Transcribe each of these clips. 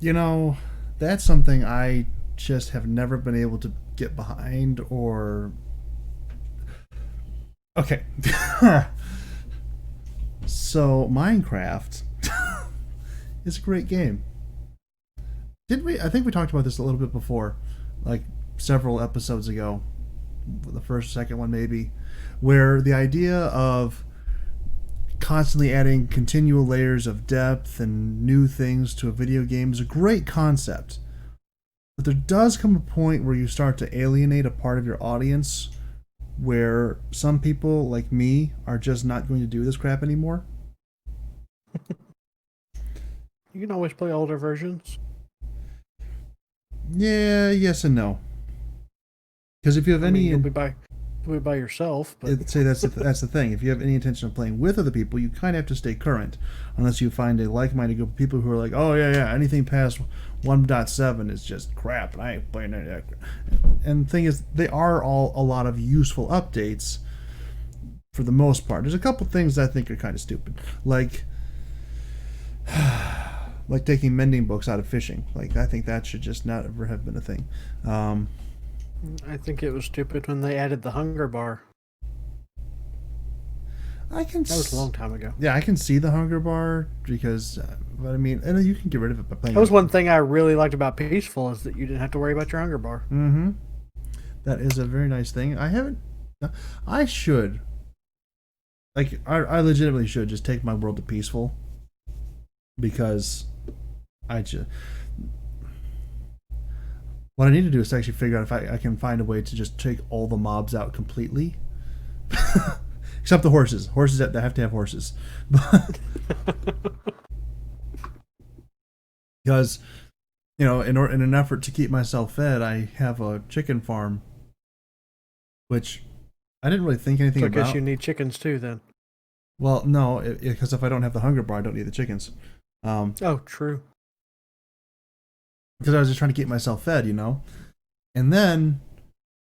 You know, that's something I just have never been able to get behind or. Okay. So, Minecraft is a great game. Didn't we? I think we talked about this a little bit before, like several episodes ago, the first, second one maybe, where the idea of constantly adding continual layers of depth and new things to a video game is a great concept. But there does come a point where you start to alienate a part of your audience where some people, like me, are just not going to do this crap anymore. You can always play older versions. Yeah, yes and no. Because if you have I mean, any, you'll be by yourself, but say that's the thing. If you have any intention of playing with other people, you kind of have to stay current, unless you find a like-minded group of people who are like, oh yeah, anything past 1.7 is just crap, and I ain't playing it. And the thing is, they are all a lot of useful updates for the most part. There's a couple things I think are kind of stupid, like taking mending books out of fishing. Like I think that should just not ever have been a thing. Um, I think it was stupid when they added the hunger bar. I can, That was a long time ago. yeah, I can see the hunger bar because, but I mean, and you can get rid of it by playing That was it. one thing I really liked about Peaceful is that you didn't have to worry about your hunger bar. Mm-hmm. That is a very nice thing. I haven't. I should. Like, I legitimately should just take my world to peaceful because I just. What I need to do is actually figure out if I can find a way to just take all the mobs out completely. Except the horses. Horses that have to have horses. Because, in an effort to keep myself fed, I have a chicken farm, which I didn't really think anything So I guess about. you need chickens too then. Well, no, because if I don't have the hunger bar, I don't need the chickens. Oh, true. Because I was just trying to keep myself fed. And then,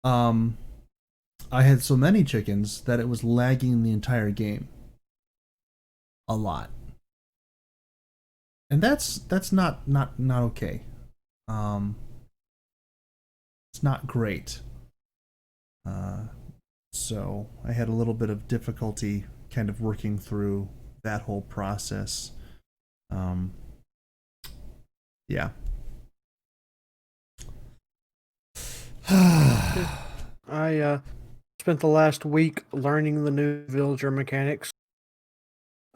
um, I had so many chickens that it was lagging the entire game a lot, and that's not okay. Um, it's not great. Uh, so I had a little bit of difficulty kind of working through that whole process. Um, yeah. Yeah. I spent the last week learning the new villager mechanics.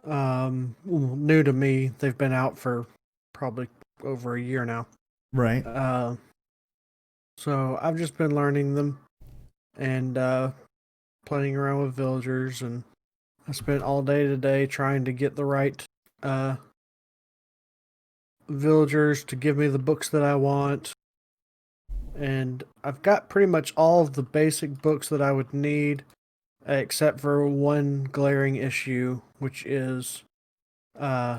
New to me. They've been out for probably over a year now. Right. Uh, so I've just been learning them and playing around with villagers, and I spent all day today trying to get the right uh, villagers to give me the books that I want. And I've got pretty much all of the basic books that I would need, except for one glaring issue, which is uh,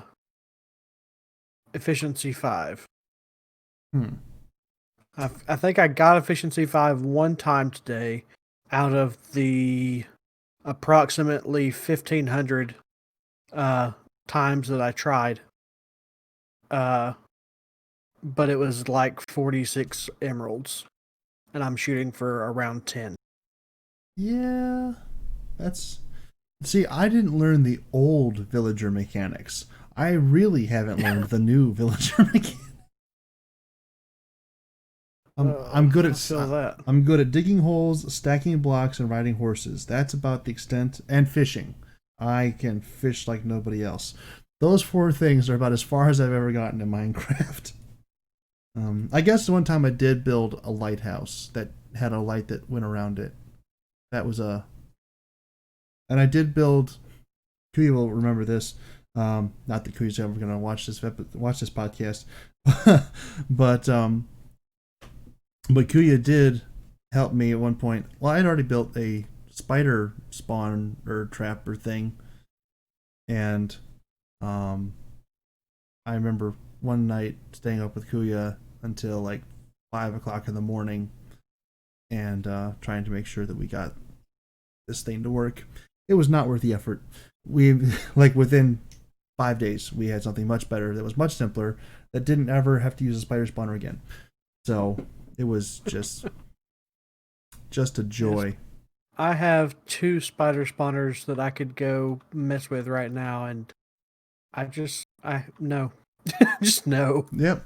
efficiency 5. Hmm. I think I got efficiency 5 one time today out of the approximately 1,500 uh, times that I tried. Uh, but it was like 46 emeralds, and I'm shooting for around 10. Yeah. That's See, I didn't learn the old villager mechanics. I really haven't learned the new villager mechanics. I'm good I feel at that. I'm good at digging holes, stacking blocks, and riding horses. That's about the extent. And fishing. I can fish like nobody else. Those four things are about as far as I've ever gotten in Minecraft. I guess one time I did build a lighthouse that had a light that went around it. That was and I did build. Kuya will remember this. Not that Kuya's ever going to watch this podcast, but Kuya did help me at one point. Well, I had already built a spider spawn or trap or thing, and um, I remember one night staying up with Kuya until like 5 o'clock in the morning, and trying to make sure that we got this thing to work. It was not worth the effort. We like within 5 days, we had something much better that was much simpler that didn't ever have to use a spider spawner again. So it was just a joy. Yes. I have 2 spider spawners that I could go mess with right now, and no. Just no. Yep.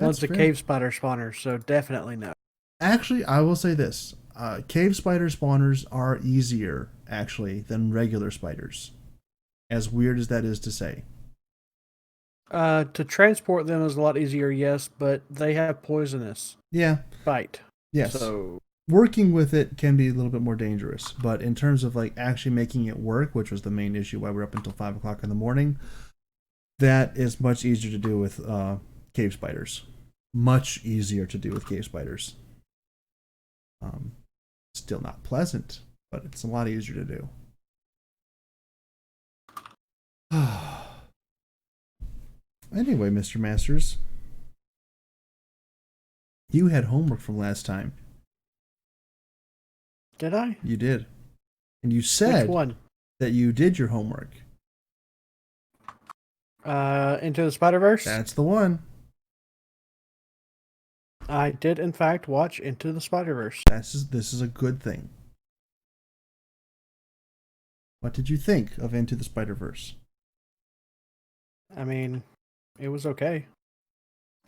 One's a cave spider spawner, so definitely no. Actually, I will say this. Cave spider spawners are easier, actually, than regular spiders. As weird as that is to say. To transport them is a lot easier, yes, but they have poisonous bite. Yes. So working with it can be a little bit more dangerous, but in terms of like actually making it work, which was the main issue why we're up until 5 o'clock in the morning, that is much easier to do with cave spiders. Much easier to do with cave spiders. Still not pleasant, but it's a lot easier to do. Anyway, Mr. Masters, you had homework from last time. Did I? You did. And you said Which one? That you did your homework. Into the Spider-Verse? That's the one. I did, in fact, watch Into the Spider-Verse. This is a good thing. What did you think of Into the Spider-Verse? I mean, it was okay.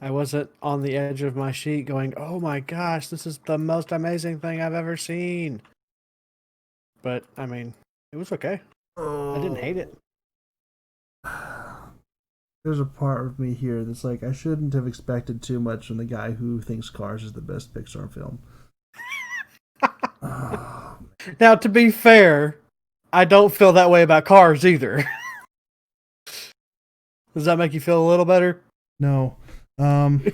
I wasn't on the edge of my seat going, oh my gosh, this is the most amazing thing I've ever seen. But, I mean, it was okay. I didn't hate it. There's a part of me here that's like, I shouldn't have expected too much from the guy who thinks Cars is the best Pixar film. Now, to be fair, I don't feel that way about Cars either. Does that make you feel a little better? No. I'm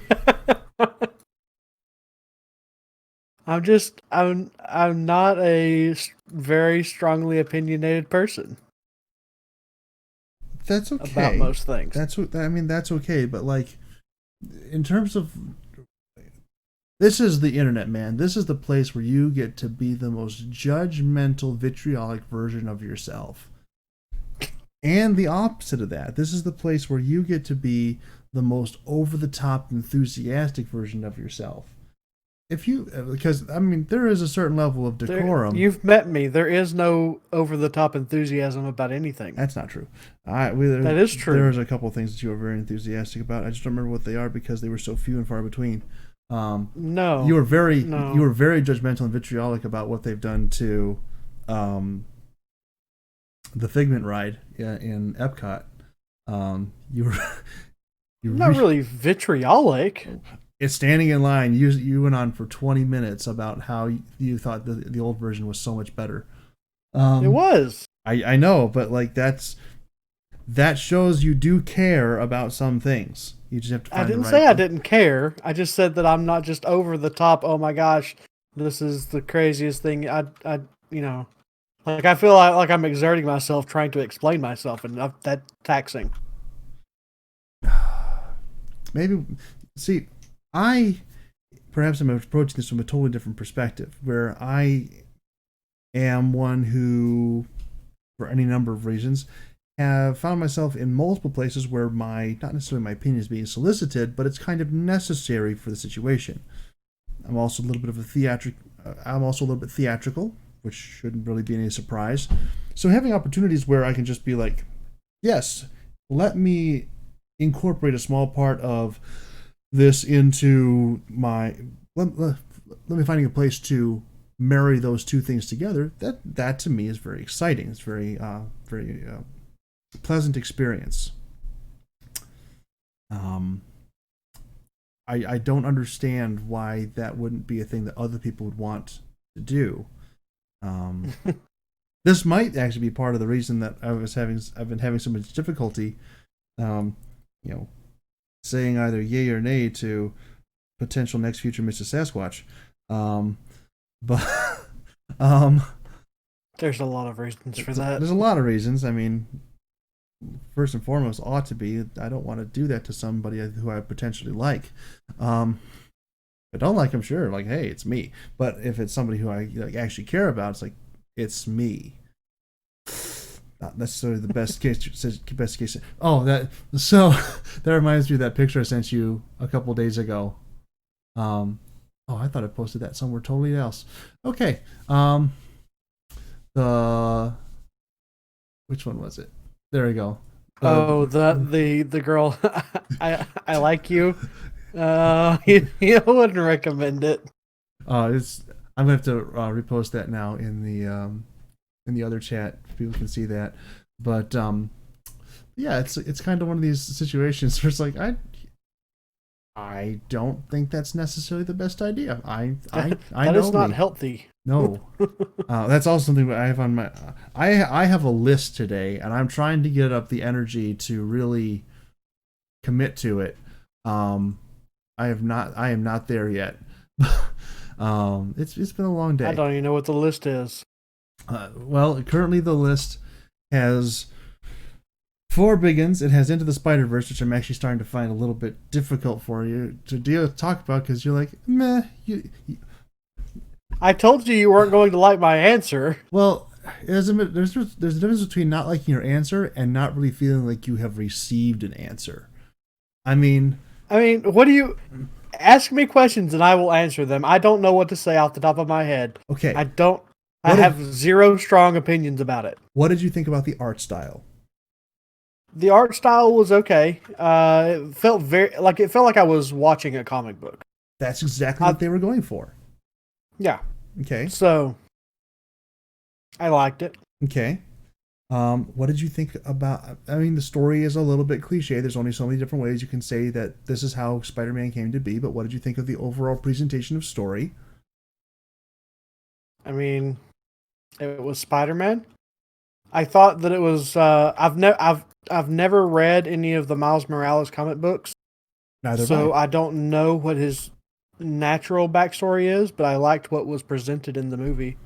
not a very strongly opinionated person. That's okay. About most things. That's okay, but like in terms of this is the internet, man. This is the place where you get to be the most judgmental, vitriolic version of yourself. And the opposite of that. This is the place where you get to be the most over-the-top, enthusiastic version of yourself. Because there is a certain level of decorum. You've met me. There is no over-the-top enthusiasm about anything. That's not true. That is true. There's a couple of things that you are very enthusiastic about. I just don't remember what they are because they were so few and far between. No, you were very judgmental and vitriolic about what they've done to the Figment ride in Epcot. You're not really vitriolic. It's standing in line. You went on for 20 minutes about how you thought the old version was so much better. It was. I know, but like that shows you do care about some things. You just have to find I didn't the right say thing. I didn't care. I just said that I'm not just over the top. Oh my gosh, this is the craziest thing. I like I feel like I'm exerting myself trying to explain myself, and that's taxing. Maybe see. Perhaps I'm approaching this from a totally different perspective, where I am one who, for any number of reasons, have found myself in multiple places where not necessarily my opinion is being solicited, but it's kind of necessary for the situation. I'm also a little bit theatrical, which shouldn't really be any surprise. So having opportunities where I can just be like, yes, let me incorporate a small part of this into my let me finding a place to marry those two things together. That to me is very exciting. It's very pleasant experience. I don't understand why that wouldn't be a thing that other people would want to do. This might actually be part of the reason that I've been having so much difficulty saying either yay or nay to potential next future Mr. Sasquatch. But there's a lot of reasons for that. There's a lot of reasons. I mean, first and foremost, ought to be, I don't want to do that to somebody who I potentially like. If I don't like, I'm sure, like, hey, it's me. But if it's somebody who I actually care about, it's like, it's me. not necessarily the best case. Best case. Oh, that so that reminds me of that picture I sent you a couple days ago. Oh, I thought I posted that somewhere totally else. Okay. The which one was it? There we go. The girl. I like you. You wouldn't recommend it. It's I'm gonna have to repost that now in the other chat. People can see that, but yeah, it's kind of one of these situations where it's like I don't think that's necessarily the best idea. I that know is not me. healthy. No, that's also something that I have on my. I have a list today, and I'm trying to get up the energy to really commit to it. I have not. I am not there yet. It's been a long day. I don't even know what the list is. Well, currently the list has 4 big ones. It has Into the Spider-Verse, which I'm actually starting to find a little bit difficult for you to talk about because you're like, meh. I told you weren't going to like my answer. Well, there's a difference between not liking your answer and not really feeling like you have received an answer. I mean, what do you ask me questions and I will answer them? I don't know what to say off the top of my head. okay. I have zero strong opinions about it. What did you think about the art style? The art style was okay. It felt like I was watching a comic book. That's exactly what they were going for. Yeah. Okay. So I liked it. Okay. What did you think about? I mean, the story is a little bit cliche. There's only so many different ways you can say that this is how Spider-Man came to be. But what did you think of the overall presentation of story? I mean, it was Spider-Man. I thought that it was. I've never read any of the Miles Morales comic books, Neither. So I don't know what his natural backstory is. But I liked what was presented in the movie.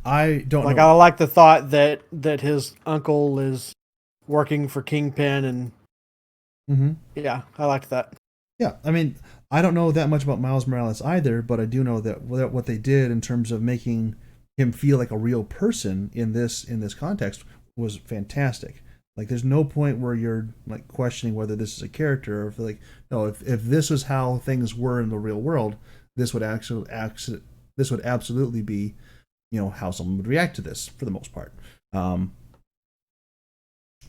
I don't know. I like the thought that his uncle is working for Kingpin, and yeah, I liked that. Yeah, I mean, I don't know that much about Miles Morales either, but I do know that what they did in terms of making him feel like a real person in this context was fantastic. Like, there's no point where you're like questioning whether this is a character, or if like, no, if this was how things were in the real world, this would absolutely be, how someone would react to this for the most part.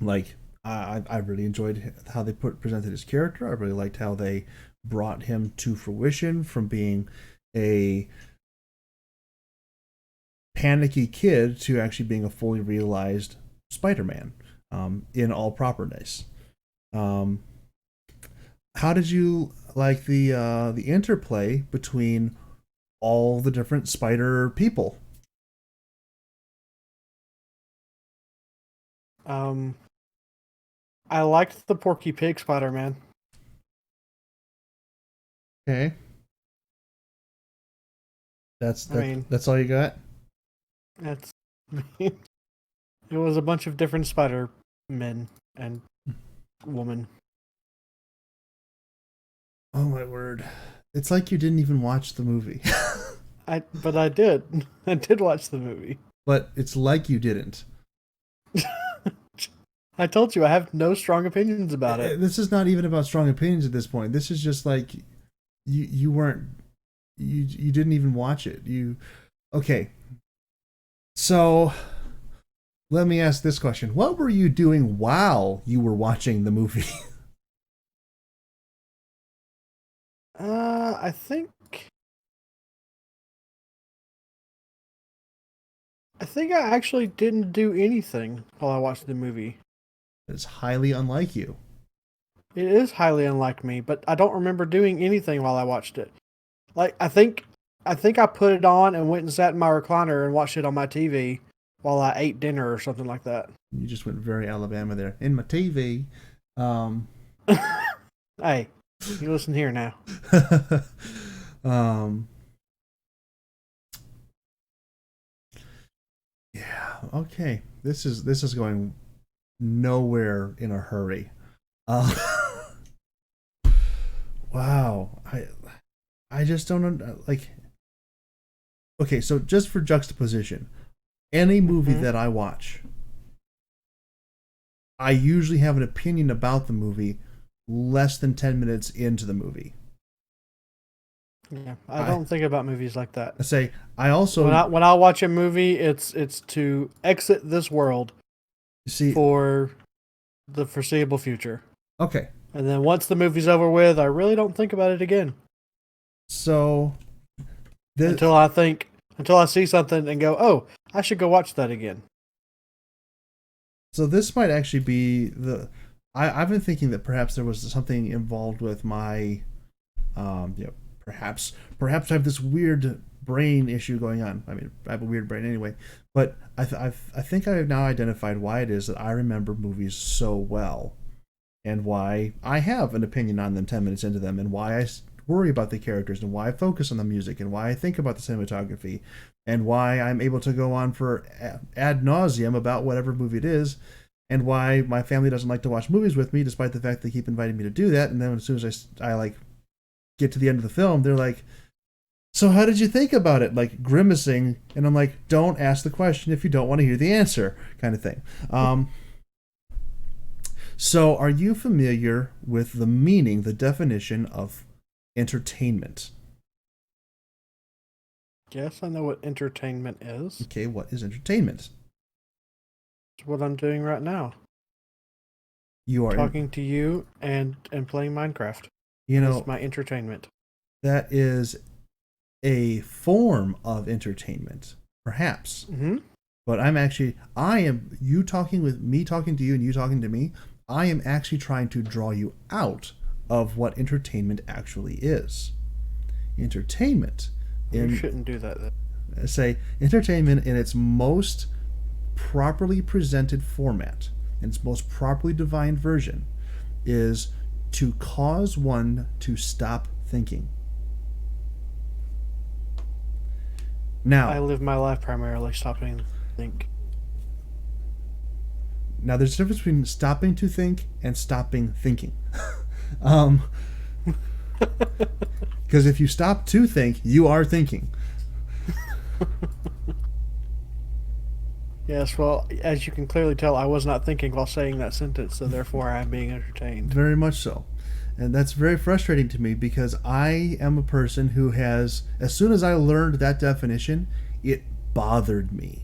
Like, I really enjoyed how they presented his character. I really liked how they brought him to fruition from being a panicky kid to actually being a fully realized Spider-Man, in all properness. How did you like the interplay between all the different spider people? I liked the Porky Pig Spider-Man. Okay. That's all you got? That's it was a bunch of different Spider-Men and woman. Oh my word. It's like you didn't even watch the movie. But I did. I did watch the movie. But it's like you didn't. I told you I have no strong opinions about it. This is not even about strong opinions at this point. This is just like you didn't even watch it. Okay. So let me ask this question. What were you doing while you were watching the movie? I think I actually didn't do anything while I watched the movie. It's highly unlike you. It is highly unlike me, but I don't remember doing anything while I watched it. Like, I think I put it on and went and sat in my recliner and watched it on my TV while I ate dinner or something like that. You just went very Alabama there. In my TV. Hey, you listen here now. Yeah, okay. This is going nowhere in a hurry. Wow. I just don't like. Okay, so just for juxtaposition, any movie that I watch, I usually have an opinion about the movie less than 10 minutes into the movie. Yeah, I don't think about movies like that. I say I also When I watch a movie, it's to exit this world see. for the foreseeable future. Okay, And then once the movie's over with, I really don't think about it again so until I see something and go, "Oh, I should go watch that again." so this might actually be I've been thinking that perhaps there was something involved with my, perhaps I have this weird brain issue going on. I mean, I have a weird brain anyway, but I think I have now identified why it is that I remember movies so well, and why I have an opinion on them 10 minutes into them, and why I worry about the characters, and why I focus on the music, and why I think about the cinematography, and why I'm able to go on for ad nauseum about whatever movie it is, and why my family doesn't like to watch movies with me, despite the fact they keep inviting me to do that. And then as soon as I like get to the end of the film, they're like, "So how did you think about it?" Like grimacing, and I'm like, "Don't ask the question if you don't want to hear the answer," kind of thing. So, are you familiar with the meaning, the definition of entertainment? Yes, I know what entertainment is. Okay, what is entertainment? It's what I'm doing right now. You are talking to you and playing Minecraft. That's my entertainment. That is a form of entertainment, perhaps. Mm-hmm. But I am you talking with me, talking to you, and you talking to me. I am actually trying to draw you out of what entertainment actually is. Entertainment. You shouldn't do that, then. Say entertainment in its most properly presented format, in its most properly defined version, is to cause one to stop thinking. Now, I live my life primarily stopping to think. Now, there's a difference between stopping to think and stopping thinking. Because if you stop to think, you are thinking. Yes, well, as you can clearly tell, I was not thinking while saying that sentence, so therefore I'm being entertained. Very much so. And that's very frustrating to me because I am a person who has, as soon as I learned that definition, it bothered me.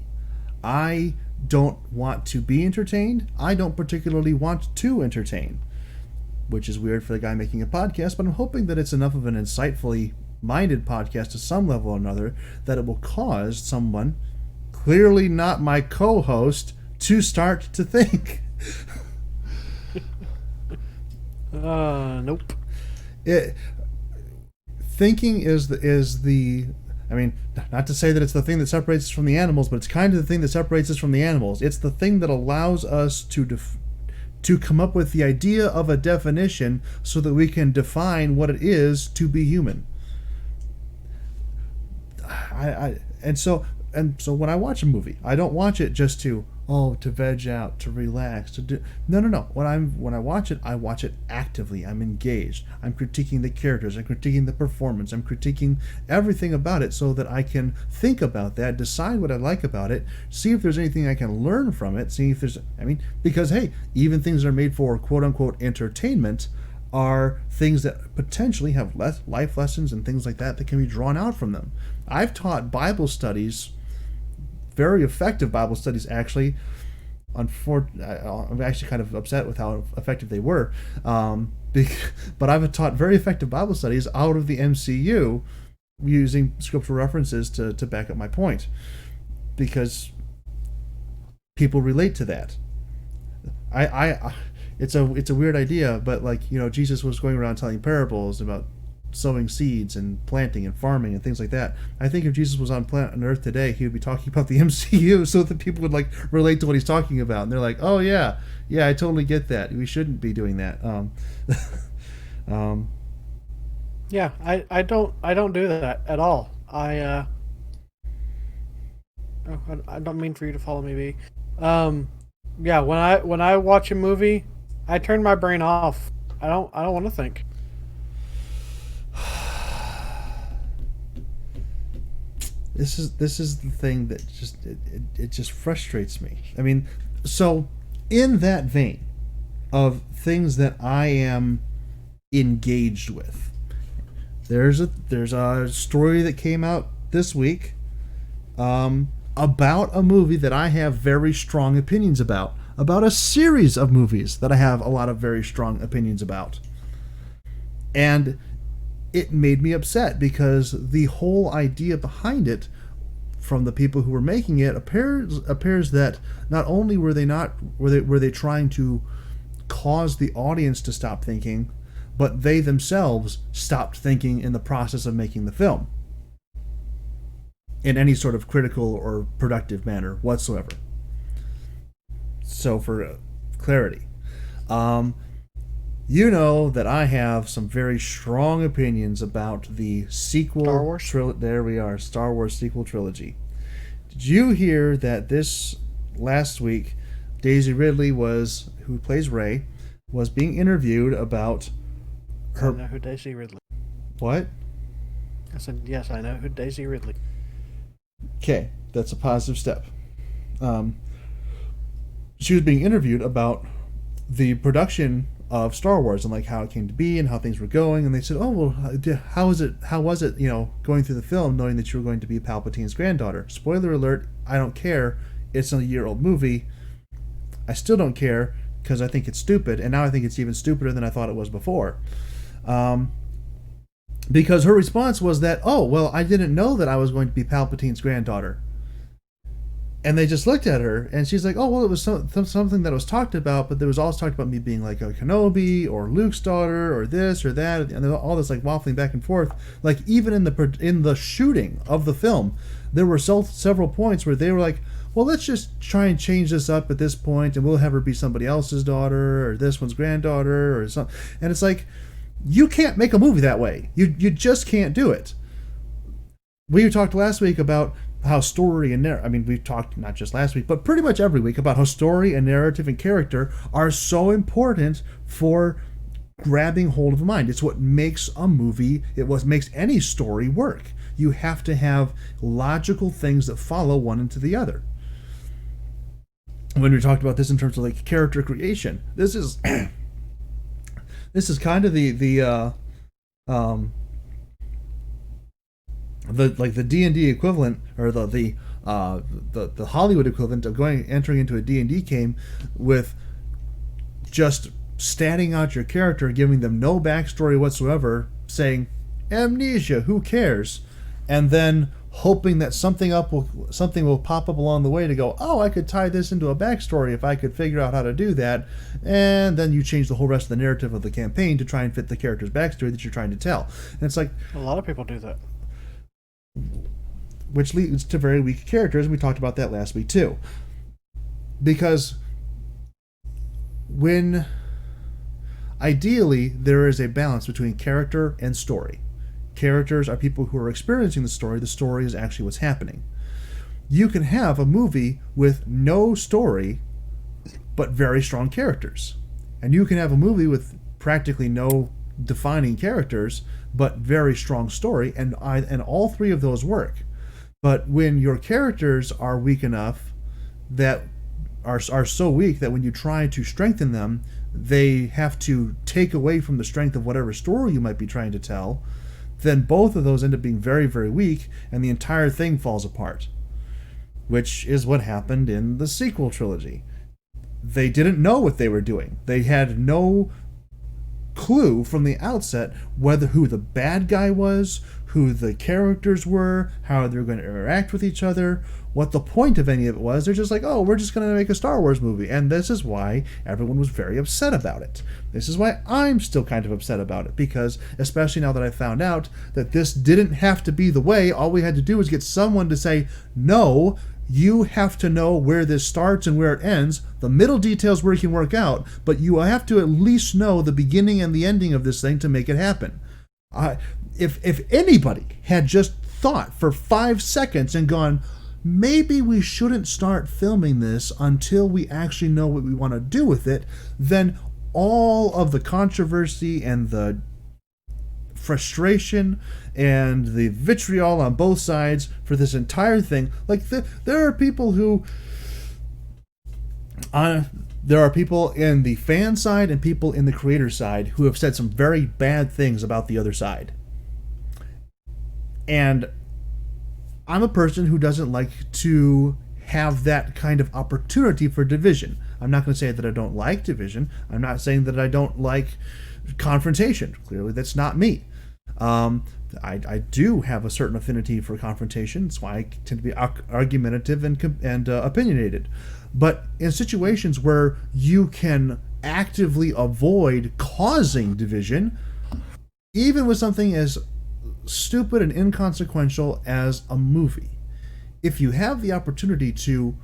I don't want to be entertained. I don't particularly want to entertain, which is weird for the guy making a podcast, but I'm hoping that it's enough of an insightfully minded podcast to some level or another that it will cause someone, clearly not my co-host, to start to think. Nope. Thinking is the I mean, not to say that it's the thing that separates us from the animals, but it's kind of the thing that separates us from the animals. It's the thing that allows us to come up with the idea of a definition so that we can define what it is to be human. So when I watch a movie, I don't watch it just to veg out, to relax, to do no. When I watch it actively. I'm engaged. I'm critiquing the characters. I'm critiquing the performance. I'm critiquing everything about it so that I can think about that, decide what I like about it, see if there's anything I can learn from it, see if there's because hey, even things that are made for quote unquote entertainment are things that potentially have life lessons and things like that can be drawn out from them. I've taught Bible studies, very effective Bible studies, actually. I'm actually kind of upset with how effective they were. But I've taught very effective Bible studies out of the MCU using scriptural references to back up my point. Because people relate to that. It's a weird idea, but Jesus was going around telling parables about sowing seeds and planting and farming and things like that. I think if Jesus was on planet Earth today, he would be talking about the MCU so that people would relate to what he's talking about, and they're like, "Oh yeah, I totally get that. We shouldn't be doing that." Yeah, I don't do that at all. I don't mean for you to follow me, B. Yeah, when I watch a movie, I turn my brain off. I don't want to think. This is the thing that just it just frustrates me. I mean, so in that vein of things that I am engaged with, there's a story that came out this week about a movie that I have very strong opinions about a series of movies that I have a lot of very strong opinions about. And it made me upset because the whole idea behind it from the people who were making it appears that not only were they trying to cause the audience to stop thinking, but they themselves stopped thinking in the process of making the film in any sort of critical or productive manner whatsoever. So for clarity, you know that I have some very strong opinions about the sequel. Star Wars? There we are, Star Wars sequel trilogy. Did you hear that this last week, Daisy Ridley who plays Rey, was being interviewed about her... I know who Daisy Ridley. What? I said, yes, I know who Daisy Ridley. Okay, that's a positive step. She was being interviewed about the production of Star Wars and like how it came to be and how things were going, and they said, "Oh well, how was it? Going through the film, knowing that you were going to be Palpatine's granddaughter?" Spoiler alert: I don't care. It's a year-old movie. I still don't care because I think it's stupid, and now I think it's even stupider than I thought it was before. Because her response was that, "Oh well, I didn't know that I was going to be Palpatine's granddaughter." And they just looked at her, and she's like, "Oh, well, it was something that was talked about, but there was also talked about me being like a Kenobi or Luke's daughter or this or that," and all this like waffling back and forth. Like even in the shooting of the film, there were several points where they were like, "Well, let's just try and change this up at this point, and we'll have her be somebody else's daughter or this one's granddaughter or something." And it's like, you can't make a movie that way. You just can't do it. We talked last week about how story and we've talked not just last week, but pretty much every week about how story and narrative and character are so important for grabbing hold of a mind. It's what makes a movie, what makes any story work. You have to have logical things that follow one into the other. When we talked about this in terms of like character creation, this is kind of the D&D equivalent, or the Hollywood equivalent of entering into a D&D game with just statting out your character, giving them no backstory whatsoever, saying amnesia, who cares, and then hoping that something will pop up along the way to go, "Oh, I could tie this into a backstory if I could figure out how to do that," and then you change the whole rest of the narrative of the campaign to try and fit the character's backstory that you're trying to tell. And it's like a lot of people do that, which leads to very weak characters, and we talked about that last week too. Because when ideally there is a balance between character and story. Characters are people who are experiencing the story is actually what's happening. You can have a movie with no story but very strong characters. And you can have a movie with practically no defining characters but very strong story, and all three of those work. But when your characters are weak enough, that are so weak that when you try to strengthen them, they have to take away from the strength of whatever story you might be trying to tell, then both of those end up being very, very weak, and the entire thing falls apart. Which is what happened in the sequel trilogy. They didn't know what they were doing. They had no clue from the outset who the bad guy was, who the characters were, how they were going to interact with each other, what the point of any of it was. They're just like, "Oh, we're just going to make a Star Wars movie." And this is why everyone was very upset about it. This is why I'm still kind of upset about it, because especially now that I found out that this didn't have to be the way, all we had to do was get someone to say, "No, you have to know where this starts and where it ends. The middle details we can work out, but you have to at least know the beginning and the ending of this thing to make it happen." If anybody had just thought for 5 seconds and gone, "Maybe we shouldn't start filming this until we actually know what we want to do with it," then all of the controversy and the frustration and the vitriol on both sides for this entire thing, like there are people who there are people in the fan side and people in the creator side who have said some very bad things about the other side. And I'm a person who doesn't like to have that kind of opportunity for division. I'm not going to say that I don't like division. I'm not saying that I don't like confrontation. Clearly, that's not me. I do have a certain affinity for confrontation. That's why I tend to be argumentative and opinionated. But in situations where you can actively avoid causing division, even with something as stupid and inconsequential as a movie, if you have the opportunity to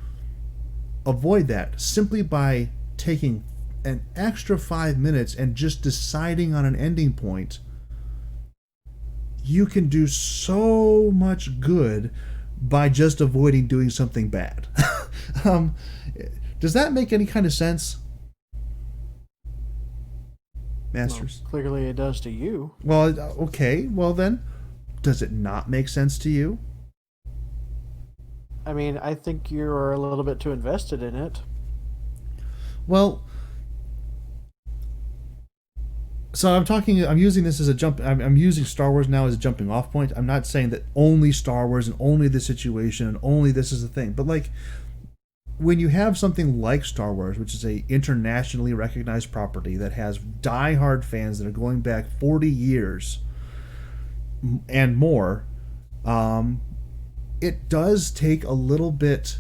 avoid that simply by taking an extra 5 minutes and just deciding on an ending point, you can do so much good by just avoiding doing something bad. Does that make any kind of sense, Masters? Well, clearly it does to you. Well, okay. Well, then, does it not make sense to you? I mean, I think you're a little bit too invested in it. Well, so I'm using this as a jump. I'm using Star Wars now as a jumping off point. I'm not saying that only Star Wars and only this situation and only this is the thing. But like, when you have something like Star Wars, which is a internationally recognized property that has diehard fans that are going back 40 years and more, it does take a little bit.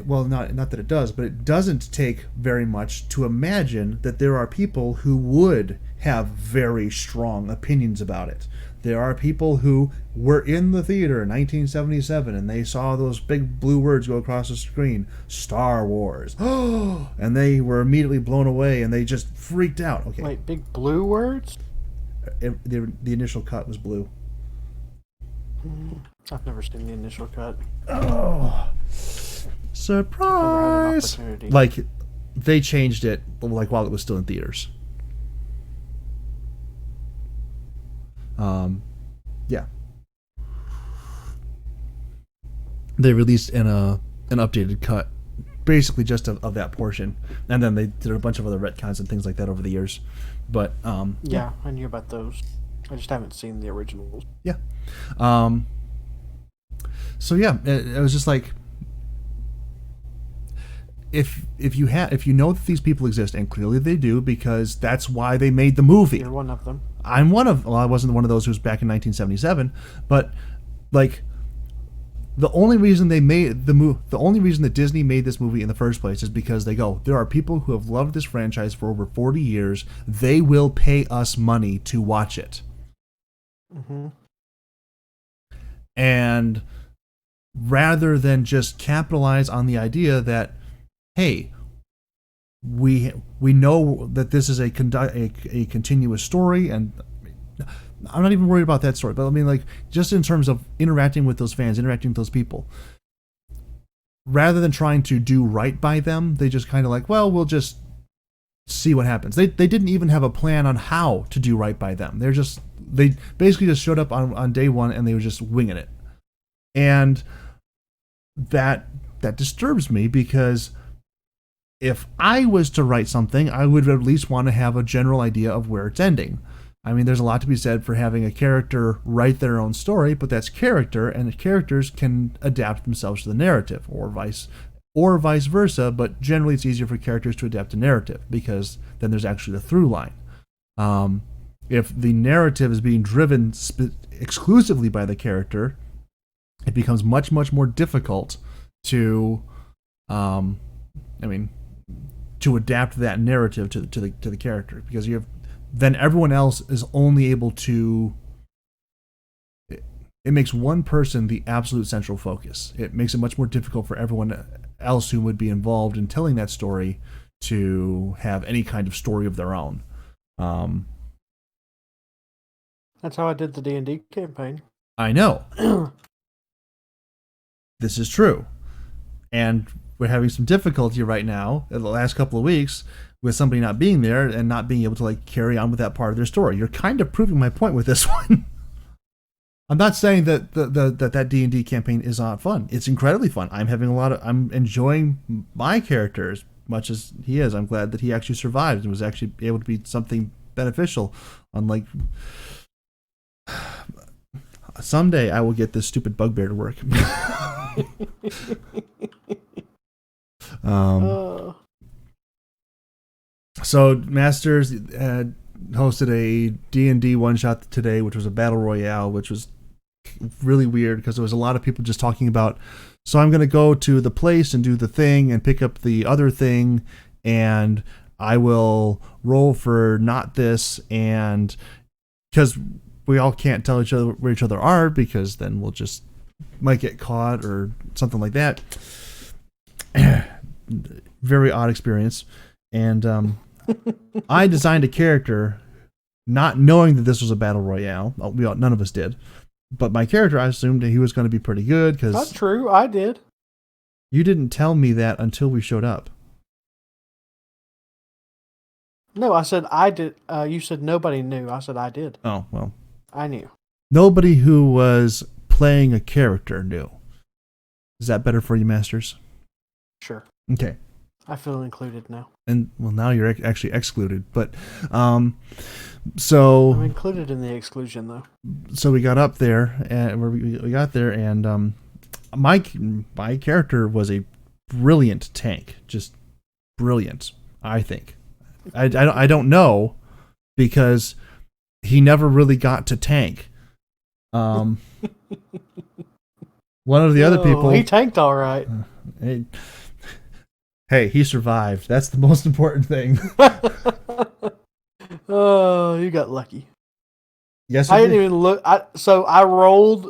Well, not that it does, but it doesn't take very much to imagine that there are people who would have very strong opinions about it. There are people who were in the theater in 1977 and they saw those big blue words go across the screen, Star Wars, and they were immediately blown away and they just freaked out. Okay. Wait, big blue words? The initial cut was blue. I've never seen the initial cut. Oh, surprise! Like, they changed it like while it was still in theaters. Yeah. They released an updated cut, basically just of that portion, and then they did a bunch of other retcons and things like that over the years. But yeah, I knew about those. I just haven't seen the originals. Yeah. So yeah, it was just like, if you know that these people exist, and clearly they do, because that's why they made the movie. You're one of them. I'm one of. Well, I wasn't one of those who was back in 1977, but like, the only reason they made the only reason that Disney made this movie in the first place is because they go, there are people who have loved this franchise for over 40 years. They will pay us money to watch it. Mm-hmm. And rather than just capitalize on the idea that, hey, we know that this is a continuous story, and I'm not even worried about that story, but I mean, like, just in terms of interacting with those fans, interacting with those people, rather than trying to do right by them, they just kind of like, well, we'll just see what happens. They didn't even have a plan on how to do right by them. They basically just showed up on day one and they were just winging it. And that disturbs me, because if I was to write something, I would at least want to have a general idea of where it's ending. I mean, there's a lot to be said for having a character write their own story, but that's character, and the characters can adapt themselves to the narrative, or vice versa, but generally it's easier for characters to adapt a narrative, because then there's actually a through line. If the narrative is being driven exclusively by the character, it becomes much, much more difficult to adapt that narrative to the character, because then everyone else is only able to. It makes one person the absolute central focus. It makes it much more difficult for everyone else who would be involved in telling that story to have any kind of story of their own. That's how I did the D&D campaign. I know. This is true. And we're having some difficulty right now, in the last couple of weeks, with somebody not being there and not being able to like carry on with that part of their story. You're kind of proving my point with this one. I'm not saying that that D&D campaign is not fun. It's incredibly fun. I'm enjoying my character as much as he is. I'm glad that he actually survived and was actually able to be something beneficial. Unlike someday I will get this stupid bugbear to work. So Masters had hosted a D&D one-shot today, which was a battle royale, which was really weird because there was a lot of people just talking about, so I'm going to go to the place and do the thing and pick up the other thing, and I will roll for not this, and because we all can't tell each other where each other are, because then we'll just might get caught or something like that. Very odd experience. And I designed a character not knowing that this was a battle royale. None of us did. But my character, I assumed that he was going to be pretty good. Cause that's true. I did. You didn't tell me that until we showed up. No, I said I did. You said nobody knew. I said I did. Oh, well. I knew. Nobody who was playing a character knew. Is that better for you, Masters? Sure. Okay. I feel included now. And, well, now you're actually excluded. But, so... I'm included in the exclusion, though. So we got up there, and we got there, and my character was a brilliant tank. Just brilliant, I think. I don't know, because he never really got to tank. One of the other people... He tanked all right. Hey, he survived. That's the most important thing. Oh, you got lucky. Yes, I didn't even look. So I rolled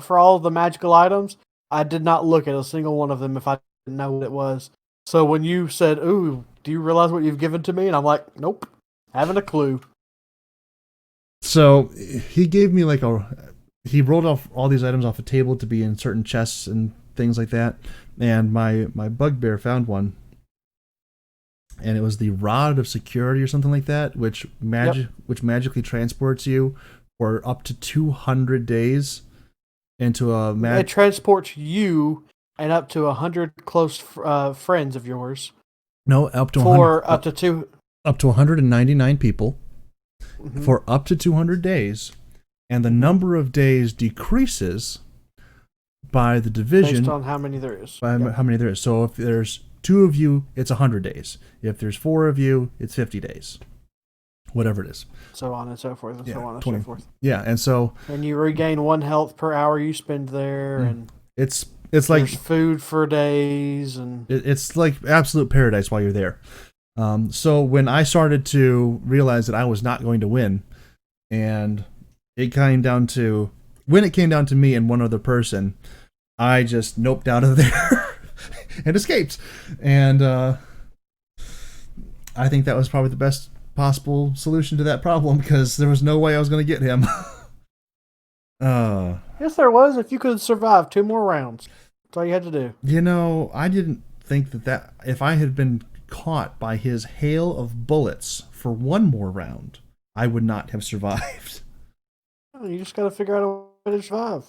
for all of the magical items. I did not look at a single one of them if I didn't know what it was. So when you said, "Ooh, do you realize what you've given to me?" and I'm like, "Nope, haven't a clue." So he gave me he rolled off all these items off a table to be in certain chests and things like that. And my bugbear found one. And it was the Rod of Security or something like that, which magically transports you for up to 200 days into a It transports you and up to 100 close friends of yours. No, up to 199 people for up to 200 days, and the number of days decreases by the division based on how many there is. How many there is. So if there's 2 of you, it's 100 days. If there's 4 of you, it's 50 days. Whatever it is. So on and so forth, and so on and so forth. Yeah, and so... And you regain 1 health per hour you spend there, and... It's like... There's food for days, and... It's like absolute paradise while you're there. So when I started to realize that I was not going to win, and it came down to... When it came down to me and one other person, I just noped out of there. And escaped. And I think that was probably the best possible solution to that problem, because there was no way I was going to get him. Yes, there was. If you could survive 2 more rounds, that's all you had to do. You know, I didn't think that if I had been caught by his hail of bullets for 1 more round, I would not have survived. You just got to figure out a way to survive.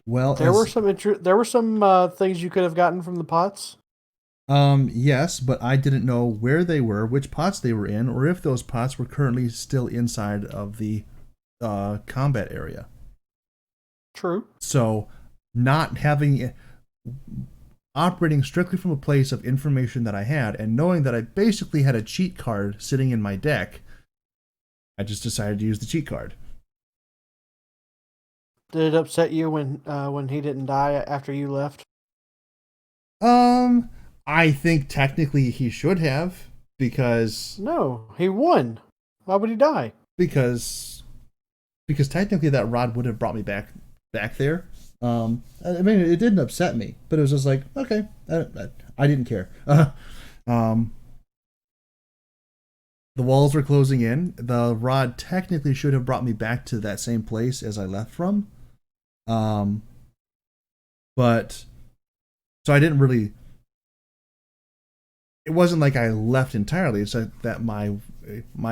Well, there were some things you could have gotten from the pots. Yes, but I didn't know where they were, which pots they were in, or if those pots were currently still inside of the combat area. True. So, operating strictly from a place of information that I had, and knowing that I basically had a cheat card sitting in my deck, I just decided to use the cheat card. Did it upset you when he didn't die after you left? I think technically he should have, because... No, he won. Why would he die? Because technically that rod would have brought me back there. I mean, it didn't upset me, but it was just like, okay, I didn't care. The walls were closing in. The rod technically should have brought me back to that same place as I left from. But so I didn't really... It wasn't like I left entirely. It's like that my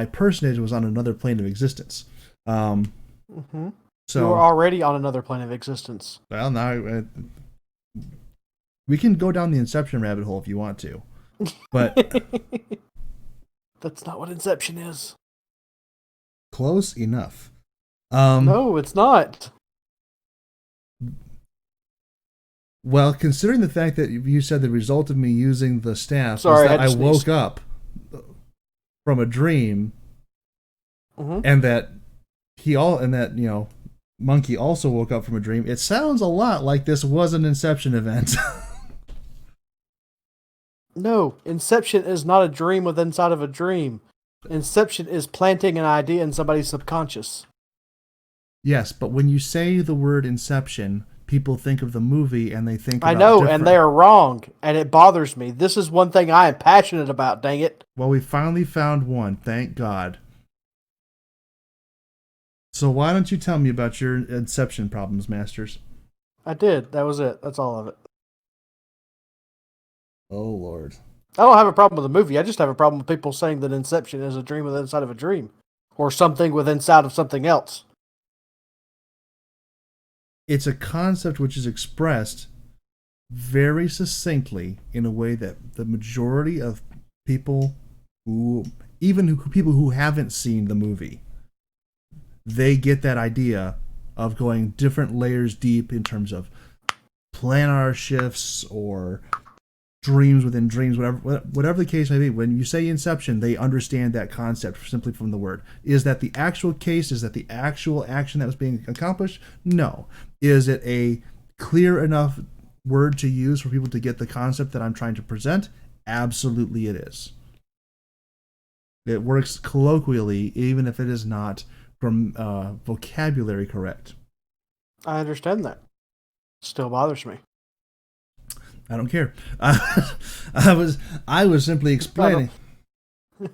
personage was on another plane of existence. You were So, already on another plane of existence. well, now we can go down the Inception rabbit hole if you want to, but That's not what Inception is. close enough. No, it's not. Well, considering the fact that you said the result of me using the staff Sorry, was that I I had to woke sneeze. up from a dream, Mm-hmm. and that Monkey also woke up from a dream, it sounds a lot like this was an Inception event. No, Inception is not a dream within inside of a dream. Inception is planting an idea in somebody's subconscious. Yes, but when you say the word Inception, people think of the movie and they think I about know, different. and they are wrong, and it bothers me. This is one thing I am passionate about, dang it. Well, we finally found one, thank God. So why don't you tell me about your Inception problems, Masters? I did. That was it. That's all of it. Oh, Lord. I don't have a problem with the movie. I just have a problem with people saying that Inception is a dream within inside of a dream. Or something within inside of something else. It's a concept which is expressed very succinctly in a way that the majority of people people who haven't seen the movie, they get that idea of going different layers deep in terms of planar shifts or dreams within dreams, whatever the case may be. When you say Inception, they understand that concept simply from the word. Is that the actual case? Is that the actual action that was being accomplished? No. Is it a clear enough word to use for people to get the concept that I'm trying to present? Absolutely it is. It works colloquially, even if it is not from vocabulary correct. I understand that. Still bothers me. I don't care. I was simply explaining.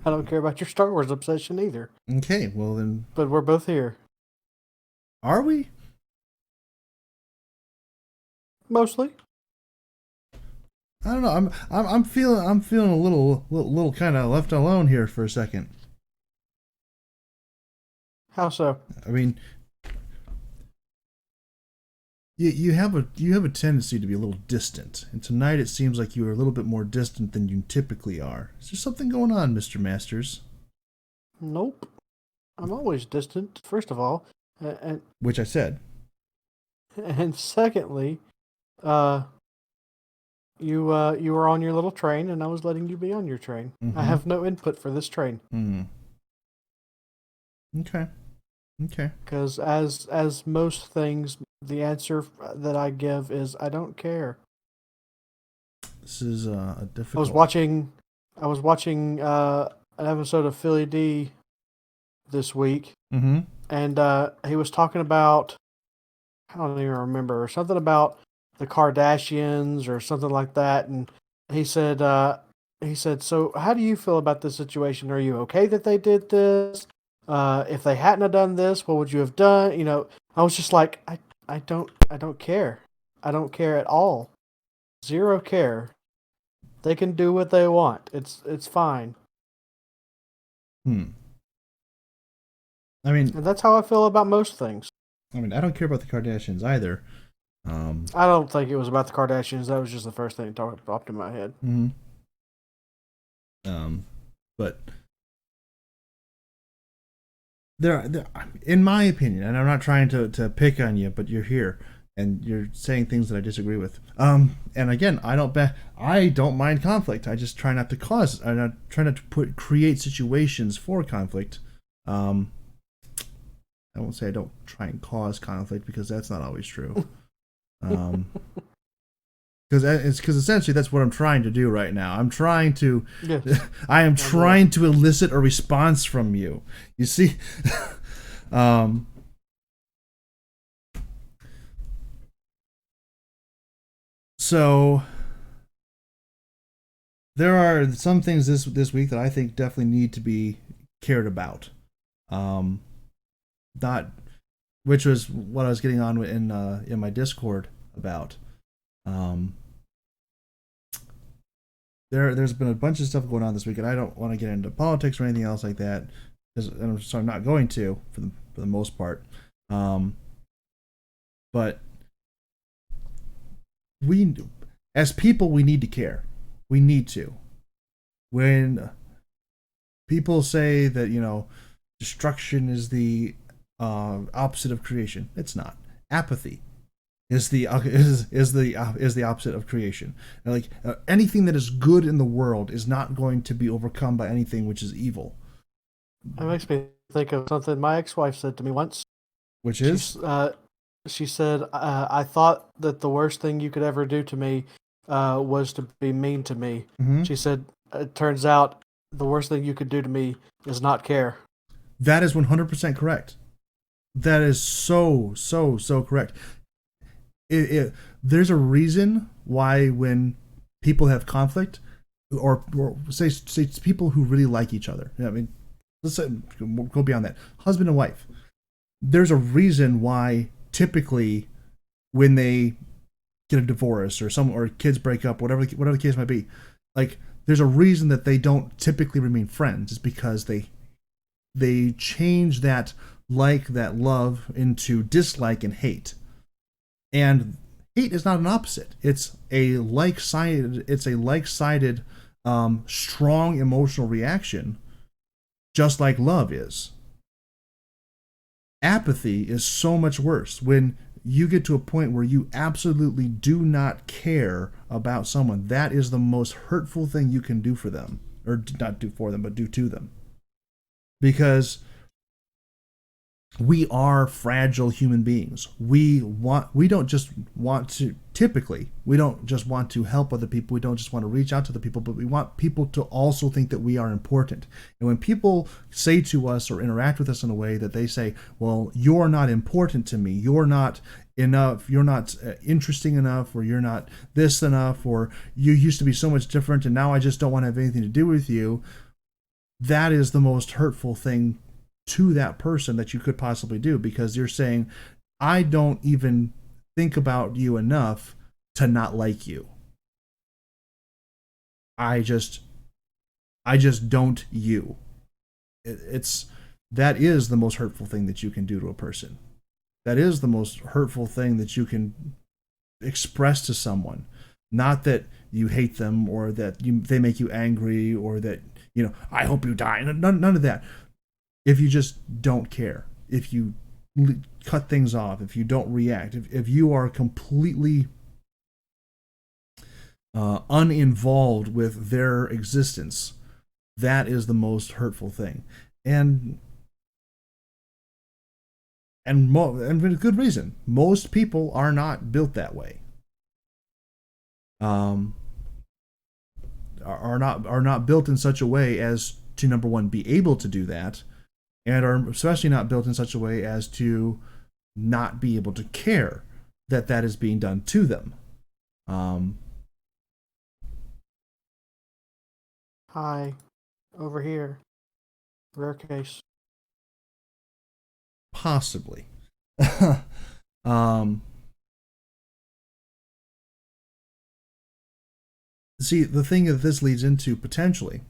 I don't care about your Star Wars obsession either. Okay, well then, But we're both here. are we? Mostly. I don't know. I'm feeling a little kind of left alone here for a second. How so? I mean, you have a tendency to be a little distant, and tonight it seems like you are a little bit more distant than you typically are. Is there something going on, Mr. Masters? Nope. I'm always distant, first of all. And Which I said. and secondly, you were on your little train and I was letting you be on your train. Mm-hmm. I have no input for this train. Okay. Because as most things, the answer that I give is I don't care. This is a difficult. I was watching an episode of Philly D this week, Mm-hmm. and he was talking about, I don't even remember, something about the Kardashians or something like that, and he said, so how do you feel about this situation? Are you okay that they did this? If they hadn't have done this, what would you have done? You know, I was just like, I don't care. I don't care at all. Zero care. They can do what they want. It's fine. I mean, And that's how I feel about most things. I don't care about the Kardashians either. I don't think it was about the Kardashians. That was just the first thing that popped in my head. Mm-hmm. But there, in my opinion, and I'm not trying to pick on you, but you're here and you're saying things that I disagree with. And again, I don't mind conflict. I just try not to cause. I try not to create situations for conflict. I won't say I don't try and cause conflict because that's not always true. Because essentially that's what I'm trying to do right now. I'm trying to, Yes. I am trying to elicit a response from you. You see, so there are some things this week that I think definitely need to be cared about. Not, which was what I was getting on in my Discord about. There's been a bunch of stuff going on this week, and I don't want to get into politics or anything else like that, so I'm not going to for the most part. But we, as people, we need to care. We need to. When people say that, destruction is the opposite of creation, it's not. Apathy is the opposite of creation. And like anything that is good in the world is not going to be overcome by anything which is evil. That makes me think of something my ex-wife said to me once. Which is? She said, I thought that the worst thing you could ever do to me was to be mean to me. Mm-hmm. She said, it turns out the worst thing you could do to me is not care. That is 100% correct. That is so correct. There's a reason why when people have conflict, or say people who really like each other. I mean, let's say, go beyond that. Husband and wife. There's a reason why typically when they get a divorce or kids break up, whatever the case might be, like there's a reason that they don't typically remain friends. It's because they change that love into dislike and hate. And hate is not an opposite. It's a like-sided strong emotional reaction, just like love is. Apathy is so much worse. When you get to a point where you absolutely do not care about someone, that is the most hurtful thing you can do for them. Or not do for them, but do to them. Because we are fragile human beings. We don't just want to help other people. We don't just want to reach out to the people, but we want people to also think that we are important. And when people say to us or interact with us in a way that they say, well, you're not important to me, you're not enough, you're not interesting enough, or you're not this enough, or you used to be so much different and now I just don't want to have anything to do with you, that is the most hurtful thing to that person that you could possibly do, because you're saying, I don't even think about you enough to not like you. I just don't you. That is the most hurtful thing that you can do to a person. That is the most hurtful thing that you can express to someone. Not that you hate them or that they make you angry or that, I hope you die. None of that. If you just don't care, if you cut things off, if you don't react, if you are completely uninvolved with their existence, that is the most hurtful thing. And with good reason. Most people are not built that way. Are not built in such a way as to, number one, be able to do that, and are especially not built in such a way as to not be able to care that is being done to them. Hi, over here. Rare case. Possibly. See, the thing that this leads into potentially,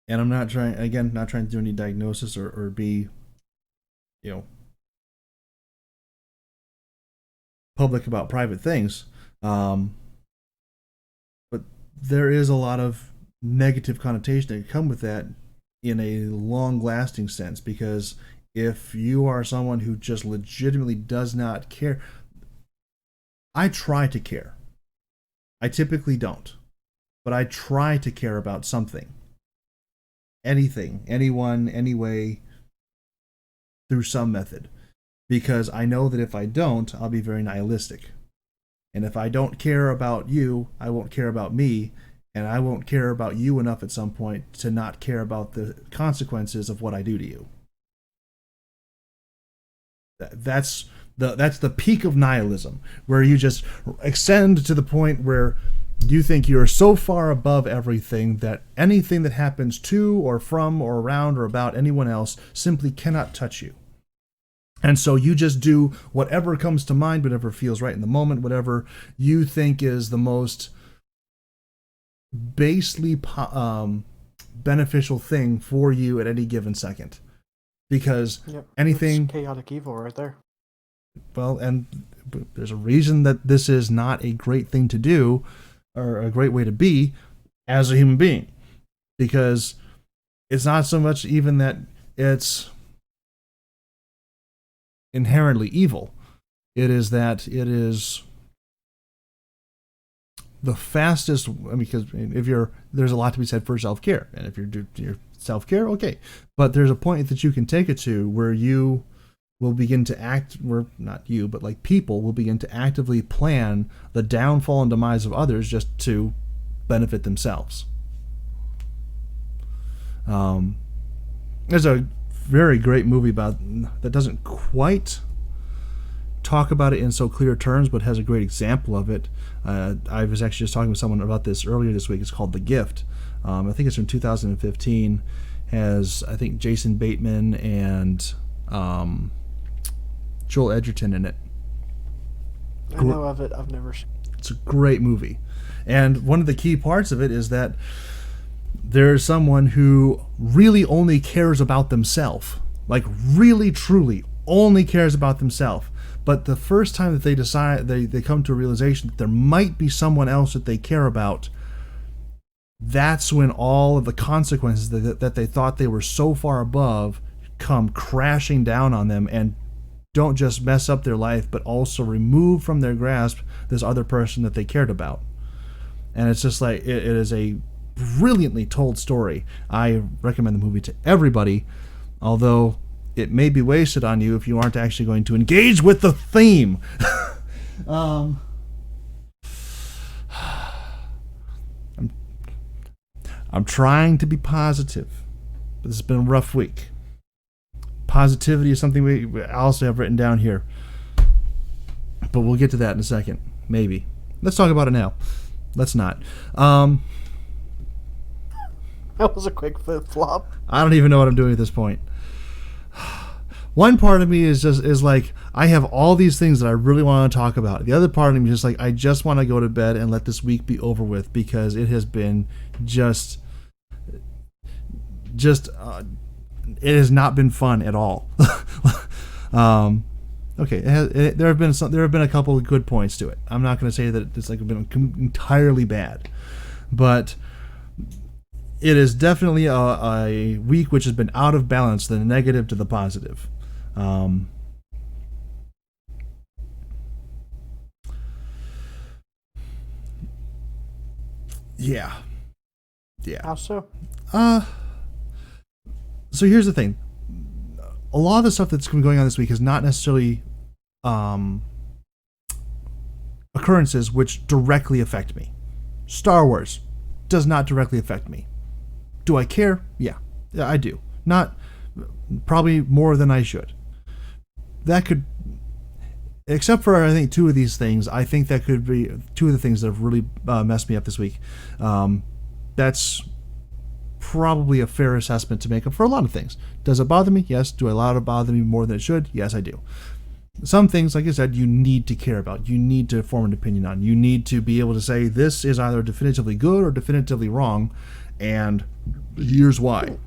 and I'm not trying to do any diagnosis or be, public about private things, but there is a lot of negative connotation that can come with that in a long-lasting sense, because if you are someone who just legitimately does not care, I try to care. I typically don't, but I try to care about something. Anything, anyone, anyway, through some method. Because I know that if I don't, I'll be very nihilistic. And if I don't care about you, I won't care about me, and I won't care about you enough at some point to not care about the consequences of what I do to you. That's the peak of nihilism, where you just extend to the point where you think you're so far above everything that anything that happens to or from or around or about anyone else simply cannot touch you. And so you just do whatever comes to mind, whatever feels right in the moment, whatever you think is the most basely beneficial thing for you at any given second. Because anything... That's chaotic evil right there. Well, and there's a reason that this is not a great thing to do or a great way to be as a human being, because it's not so much even that it's inherently evil. It is that it is the fastest. I mean, because if you're, there's a lot to be said for self-care, and if you're self-care, okay, but there's a point that you can take it to where you will begin to act, or not you, but like people will begin to actively plan the downfall and demise of others just to benefit themselves. There's a very great movie about that doesn't quite talk about it in so clear terms, but has a great example of it. I was actually just talking with someone about this earlier this week. It's called The Gift. I think it's from 2015. Has, I think, Jason Bateman and Joel Edgerton in it. I know of it. I've never seen it. It's a great movie. And one of the key parts of it is that there's someone who really only cares about themselves. Like, really, truly only cares about themselves. But the first time that they decide, they come to a realization that there might be someone else that they care about, that's when all of the consequences that they thought they were so far above come crashing down on them, and don't just mess up their life, but also remove from their grasp this other person that they cared about. And it's just like, it is a brilliantly told story. I recommend the movie to everybody, although it may be wasted on you if you aren't actually going to engage with the theme. I'm trying to be positive, but this has been a rough week. Positivity is something we also have written down here, but we'll get to that in a second. Maybe. Let's talk about it now. Let's not. That was a quick flip-flop. I don't even know what I'm doing at this point. One part of me is like, I have all these things that I really want to talk about. The other part of me is just like, I just want to go to bed and let this week be over with, because it has been just it has not been fun at all. Okay, there have been a couple of good points to it. I'm not going to say that it's like been entirely bad, but it is definitely a week which has been out of balance, the negative to the positive. Yeah. How so? So here's the thing. A lot of the stuff that's been going on this week is not necessarily occurrences which directly affect me. Star Wars does not directly affect me. Do I care? Yeah, I do. Not probably more than I should. That could, except for I think two of these things, I think that could be two of the things that have really messed me up this week. That's probably a fair assessment to make up for a lot of things. Does it bother me? Yes. Do I allow it to bother me more than it should? Yes, I do. Some things, like I said, you need to care about. You need to form an opinion on. You need to be able to say this is either definitively good or definitively wrong, and here's why.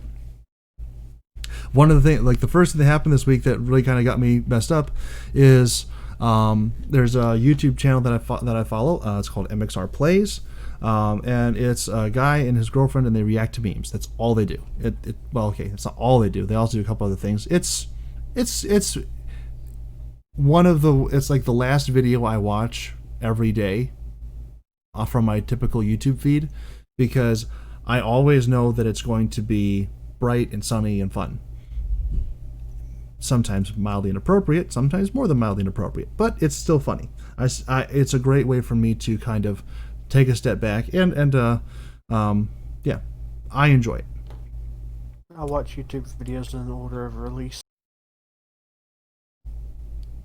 One of the things, like the first thing that happened this week that really kind of got me messed up is there's a YouTube channel that I follow. It's called MXR Plays. And it's a guy and his girlfriend, and they react to memes. That's all they do. Well, okay, it's not all they do. They also do a couple other things. It's one of the. It's like the last video I watch every day from my typical YouTube feed, because I always know that it's going to be bright and sunny and fun. Sometimes mildly inappropriate, sometimes more than mildly inappropriate, but it's still funny. It's a great way for me to kind of take a step back and yeah, I enjoy it. I watch YouTube videos in order of release.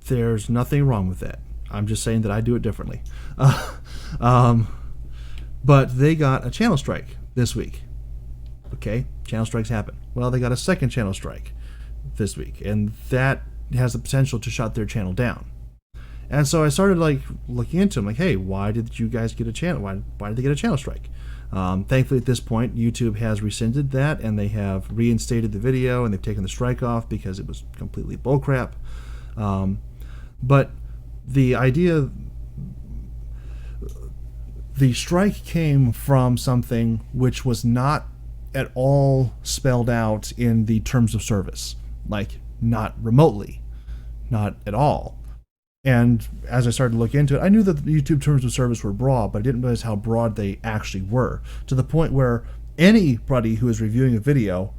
There's nothing wrong with that. I'm just saying that I do it differently. But they got a channel strike this week. Okay, channel strikes happen. Well, they got a second channel strike this week, and that has the potential to shut their channel down. And so I started like looking into them, like, hey, why did you guys get a channel? Why did they get a channel strike? Thankfully, at this point, YouTube has rescinded that, and they have reinstated the video, and they've taken the strike off because it was completely bullcrap. But the idea, the strike came from something which was not at all spelled out in the terms of service, like not remotely, not at all. And as I started to look into it, I knew that the YouTube terms of service were broad, but I didn't realize how broad they actually were, to the point where anybody who is reviewing a video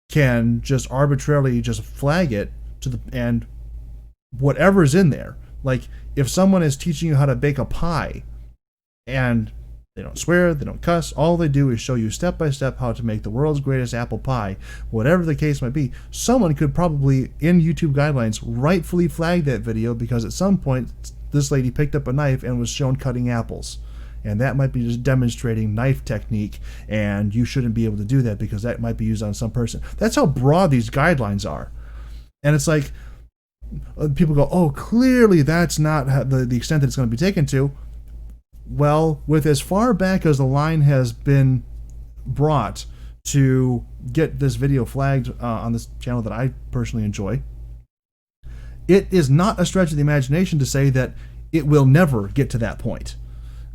can just arbitrarily just flag it and whatever's in there. Like if someone is teaching you how to bake a pie and they don't swear, they don't cuss, all they do is show you step by step how to make the world's greatest apple pie, whatever the case might be, someone could probably, in YouTube guidelines, rightfully flag that video because at some point this lady picked up a knife and was shown cutting apples. And that might be just demonstrating knife technique, and you shouldn't be able to do that because that might be used on some person. That's how broad these guidelines are. And it's like, people go, oh, clearly that's not the extent that it's going to be taken to. Well, with as far back as the line has been brought to get this video flagged on this channel that I personally enjoy, it is not a stretch of the imagination to say that it will never get to that point.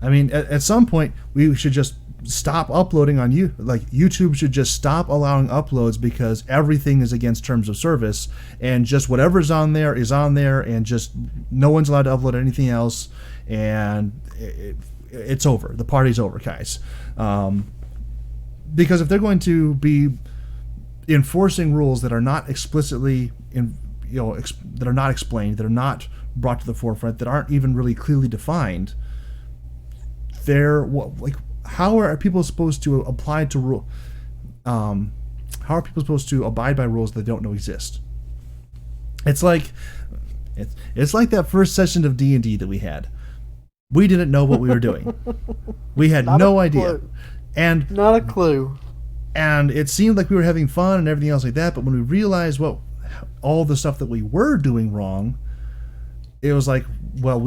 I mean, at some point, we should just stop uploading on you. Like, YouTube should just stop allowing uploads because everything is against terms of service, and just whatever's on there is on there, and just no one's allowed to upload anything else, and it's over. The party's over, guys. Because if they're going to be enforcing rules that are not explicitly that are not explained, that are not brought to the forefront, that aren't even really clearly defined, how are people supposed to apply to rule? How are people supposed to abide by rules that they don't know exist? It's like that first session of D&D that we had. We didn't know what we were doing. We had no idea, and not a clue. And it seemed like we were having fun and everything else like that. But when we realized all the stuff that we were doing wrong, it was like, well,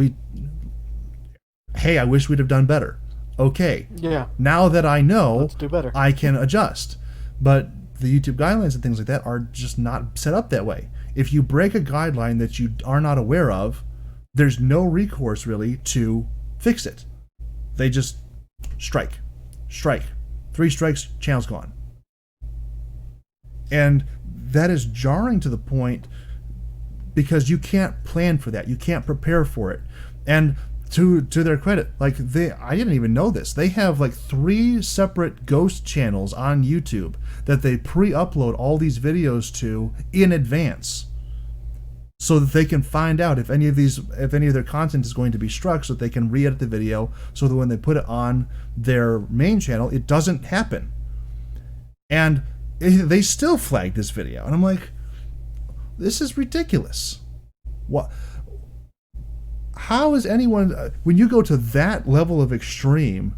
hey, I wish we'd have done better. Okay. Yeah. Now that I know, let's do better. I can adjust. But the YouTube guidelines and things like that are just not set up that way. If you break a guideline that you are not aware of, there's no recourse really to fix it. They just strike. 3 strikes, channel's gone. And that is jarring to the point because you can't plan for that. You can't prepare for it. And to their credit, I didn't even know this. They have 3 separate ghost channels on YouTube that they pre-upload all these videos to in advance, so that they can find out if any of their content is going to be struck, so that they can re-edit the video, so that when they put it on their main channel, it doesn't happen. And they still flagged this video, and I'm like, this is ridiculous. What? How is anyone, when you go to that level of extreme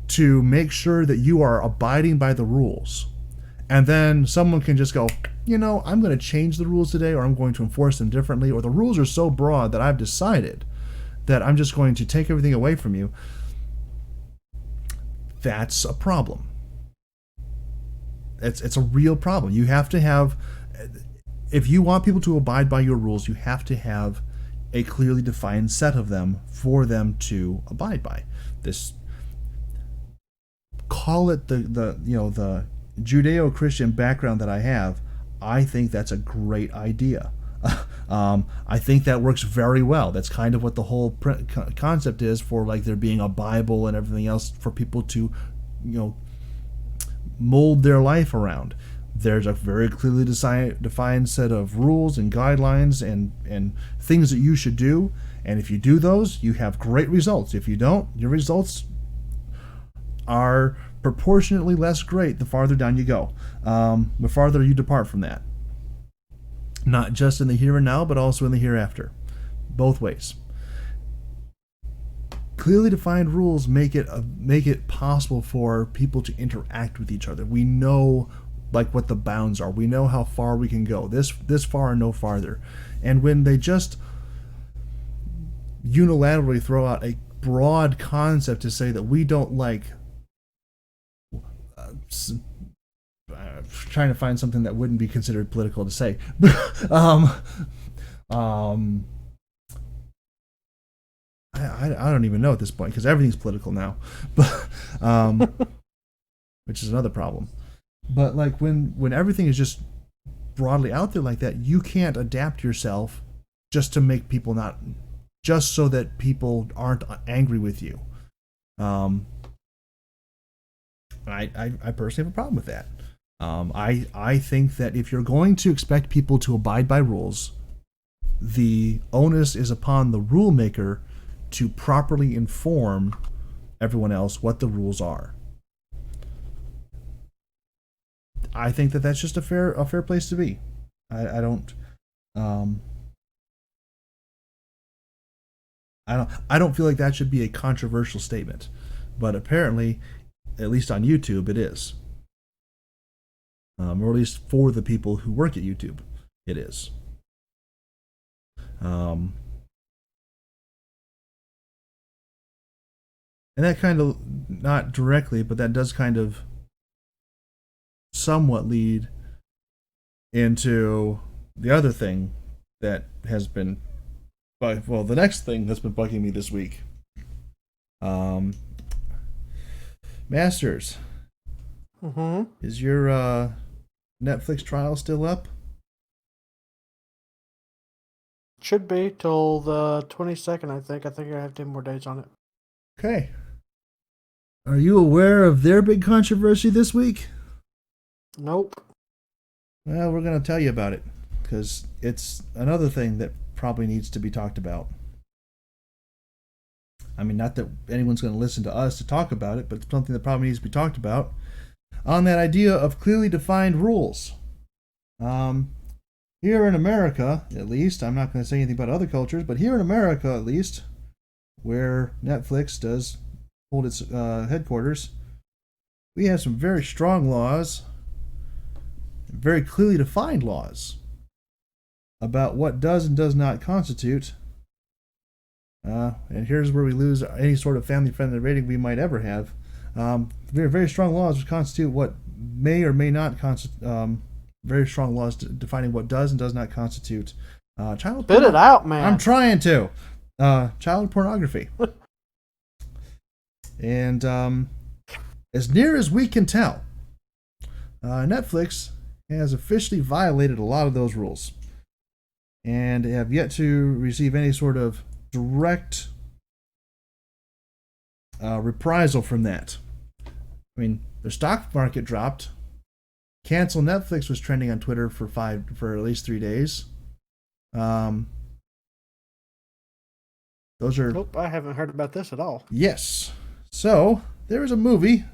to make sure that you are abiding by the rules, and then someone can just go, I'm going to change the rules today, or I'm going to enforce them differently, or the rules are so broad that I've decided that I'm just going to take everything away from you, that's a problem. It's a real problem. You have to have, if you want people to abide by your rules, you have to have a clearly defined set of them for them to abide by. Call it the Judeo-Christian background that I have. I think that's a great idea. I think that works very well. That's kind of what the whole concept is for there being a Bible and everything else for people to, mold their life around. There's a very clearly defined set of rules and guidelines and things that you should do. And if you do those, you have great results. If you don't, your results are proportionately less great the farther down you go, the farther you depart from that. Not just in the here and now, but also in the hereafter. Both ways. Clearly defined rules make it possible for people to interact with each other. We know what the bounds are. We know how far we can go. This far and no farther. And when they just unilaterally throw out a broad concept to say that we don't trying to find something that wouldn't be considered political to say. Um, I don't even know at this point because everything's political now, but which is another problem. But like when everything is just broadly out there like that, you can't adapt yourself just to make people not, just so that people aren't angry with you. I personally have a problem with that. I think that if you're going to expect people to abide by rules, the onus is upon the rule maker to properly inform everyone else what the rules are. I think that that's just a fair place to be. I don't I don't feel like that should be a controversial statement, but apparently, at least on YouTube, it is, or at least for the people who work at YouTube, it is. And that kind of, not directly, but that does kind of somewhat lead into the other thing that has been, well, the next thing that's been bugging me this week. Masters, is your Netflix trial still up? Should be till the 22nd, I think. I think I have 10 more days on it. Okay. Are you aware of their big controversy this week? Nope. Well, we're going to tell you about it because it's another thing that probably needs to be talked about. I mean, not that anyone's going to listen to us to talk about it, but it's something that probably needs to be talked about on that idea of clearly defined rules. Here in America, at least, I'm not going to say anything about other cultures, but here in America, at least, where Netflix does hold its headquarters, we have some very strong laws, very clearly defined laws about what does and does not constitute. And here's where we lose any sort of family-friendly rating we might ever have. Very, very strong laws which constitute what may or may not constitute. Very strong laws defining what does and does not constitute child. Spit it out, man. I'm trying to. Child pornography. And as near as we can tell, Netflix has officially violated a lot of those rules, and have yet to receive any sort of direct reprisal from that. I mean, their stock market dropped. Cancel Netflix was trending on Twitter for at least 3 days. Those are. Nope, I haven't heard about this at all. Yes. So there is a movie.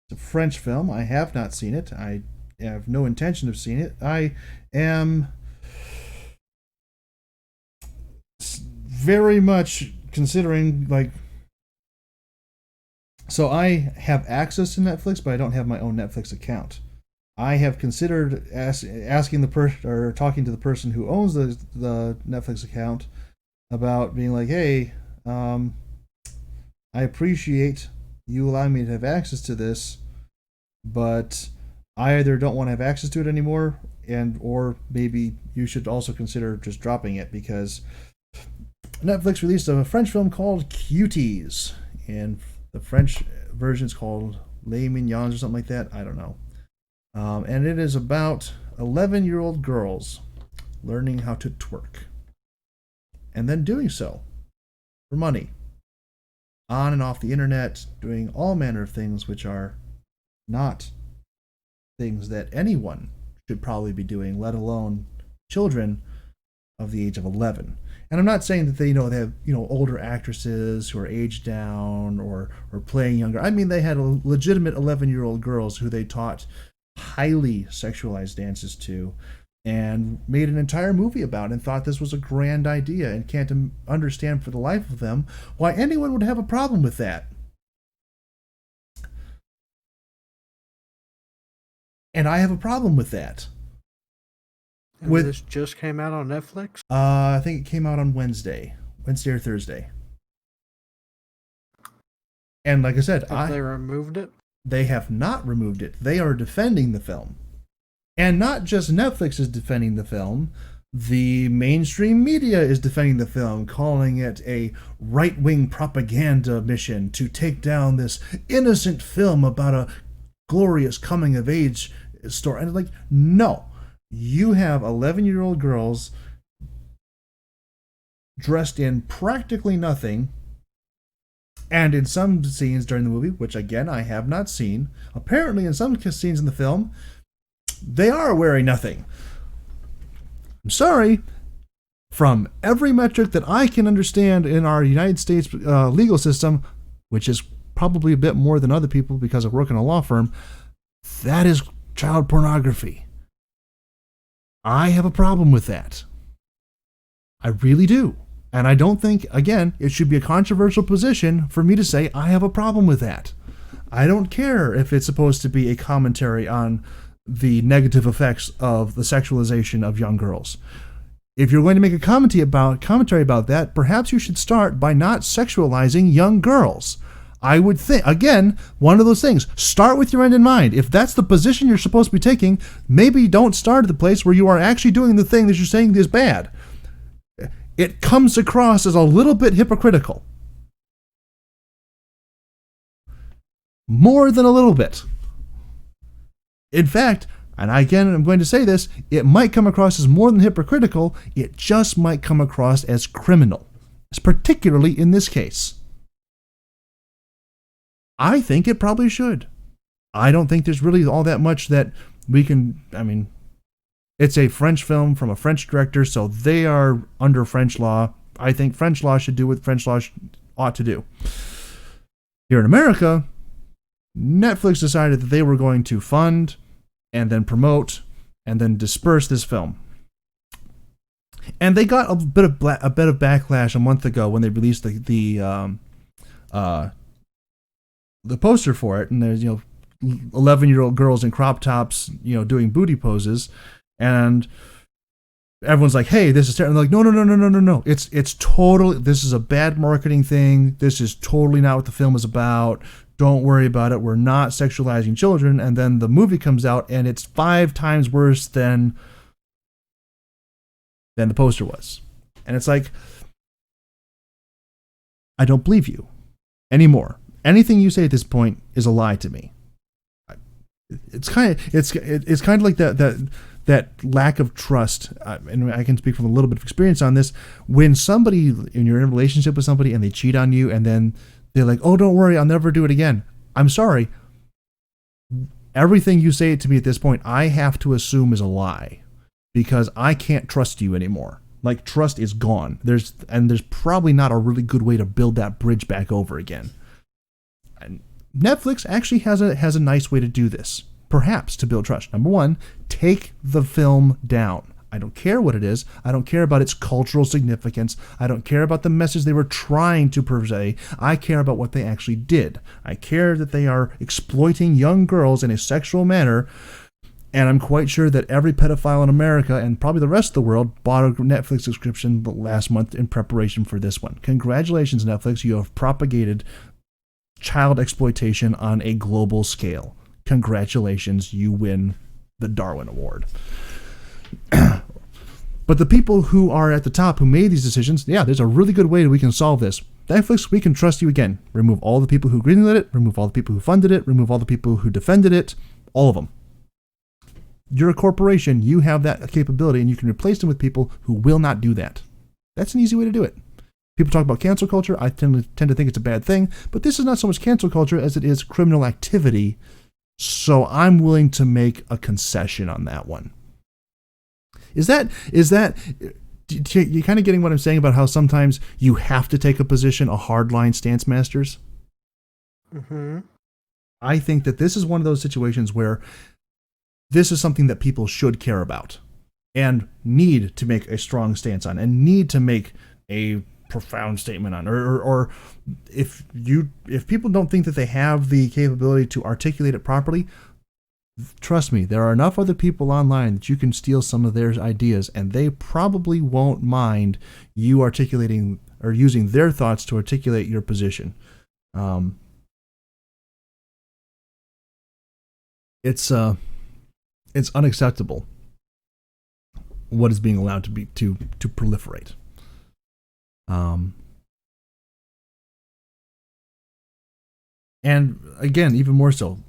It's a French film. I have not seen it. I have no intention of seeing it. I am very much considering, like, so I have access to Netflix, but I don't have my own Netflix account. I have considered asking the person or talking to the person who owns the Netflix account about being like, hey, I appreciate you allowing me to have access to this, but I either don't want to have access to it anymore, or maybe you should also consider just dropping it, because Netflix released a French film called Cuties, and the French version is called Les Mignons or something like that. I don't know. And it is about 11-year-old girls learning how to twerk, and then doing so for money, on and off the internet, doing all manner of things which are not things that anyone should probably be doing, let alone children of the age of 11. And I'm not saying that they have older actresses who are aged down or playing younger. I mean, they had legitimate 11-year-old girls who they taught highly sexualized dances to, and made an entire movie about it, and thought this was a grand idea, and can't understand for the life of them why anyone would have a problem with that. And I have a problem with that. And this just came out on Netflix? I think it came out on Wednesday or Thursday. And like I said, Have they removed it? They have not removed it. They are defending the film. And not just Netflix is defending the film, The mainstream media is defending the film, calling it a right-wing propaganda mission to take down this innocent film about a glorious coming-of-age story. And like, no. You have 11-year-old girls dressed in practically nothing, and in some scenes during the movie, which again I have not seen, apparently in some scenes in the film, they are wearing nothing. I'm sorry. From every metric that I can understand in our United States legal system, which is probably a bit more than other people because I work in a law firm, that is child pornography. I have a problem with that. I really do. And I don't think, again, it should be a controversial position for me to say I have a problem with that. I don't care if it's supposed to be a commentary on the negative effects of the sexualization of young girls. If you're going to make a commentary about that, perhaps you should start by not sexualizing young girls. I would think, again, one of those things, start with your end in mind. If that's the position you're supposed to be taking, maybe don't start at the place where you are actually doing the thing that you're saying is bad. It comes across as a little bit hypocritical. More than a little bit. In fact, and again, I'm going to say this, it might come across as more than hypocritical, it just might come across as criminal, particularly in this case. I think it probably should. I don't think there's really all that much that we can, it's a French film from a French director, so they are under French law. I think French law should do what French law ought to do. Here in America, Netflix decided that they were going to fund and then promote and then disperse this film. And they got a bit of backlash a month ago when they released the poster for it, and there's 11-year-old girls in crop tops doing booty poses, and everyone's like, hey, this is terrible. Like, no. It's totally, this is a bad marketing thing. This is totally not what the film is about. Don't worry about it. We're not sexualizing children. And then the movie comes out and it's 5 times worse than the poster was. And it's like, I don't believe you anymore. Anything you say at this point is a lie to me. It's kind of like that lack of trust, and I can speak from a little bit of experience on this. When you're in a relationship with somebody and they cheat on you, and then they're like, "Oh, don't worry, I'll never do it again." I'm sorry. Everything you say to me at this point, I have to assume is a lie, because I can't trust you anymore. Like, trust is gone. There's probably not a really good way to build that bridge back over again. And Netflix actually has a nice way to do this, perhaps, to build trust. Number one, take the film down. I don't care what it is. I don't care about its cultural significance. I don't care about the message they were trying to portray. I care about what they actually did. I care that they are exploiting young girls in a sexual manner, and I'm quite sure that every pedophile in America, and probably the rest of the world, bought a Netflix subscription last month in preparation for this one. Congratulations, Netflix. You have propagated child exploitation on a global scale. Congratulations, you win the Darwin Award. But the people who are at the top who made these decisions, there's a really good way that we can solve this. Netflix, we can trust you again. Remove all the people who greenlit it, remove all the people who funded it, remove all the people who defended it, all of them. You're a corporation, you have that capability, and you can replace them with people who will not do that. That's an easy way to do it. People talk about cancel culture. I tend to think it's a bad thing, but this is not so much cancel culture as it is criminal activity. So I'm willing to make a concession on that one. Is that you kind of getting what I'm saying about how sometimes you have to take a position, a hardline stance, Masters? Mm-hmm. I think that this is one of those situations where this is something that people should care about and need to make a strong stance on and need to make a profound statement on, or if people don't think that they have the capability to articulate it properly, trust me, there are enough other people online that you can steal some of their ideas, and they probably won't mind you articulating or using their thoughts to articulate your position. It's unacceptable. what is being allowed to proliferate. And again, even more so,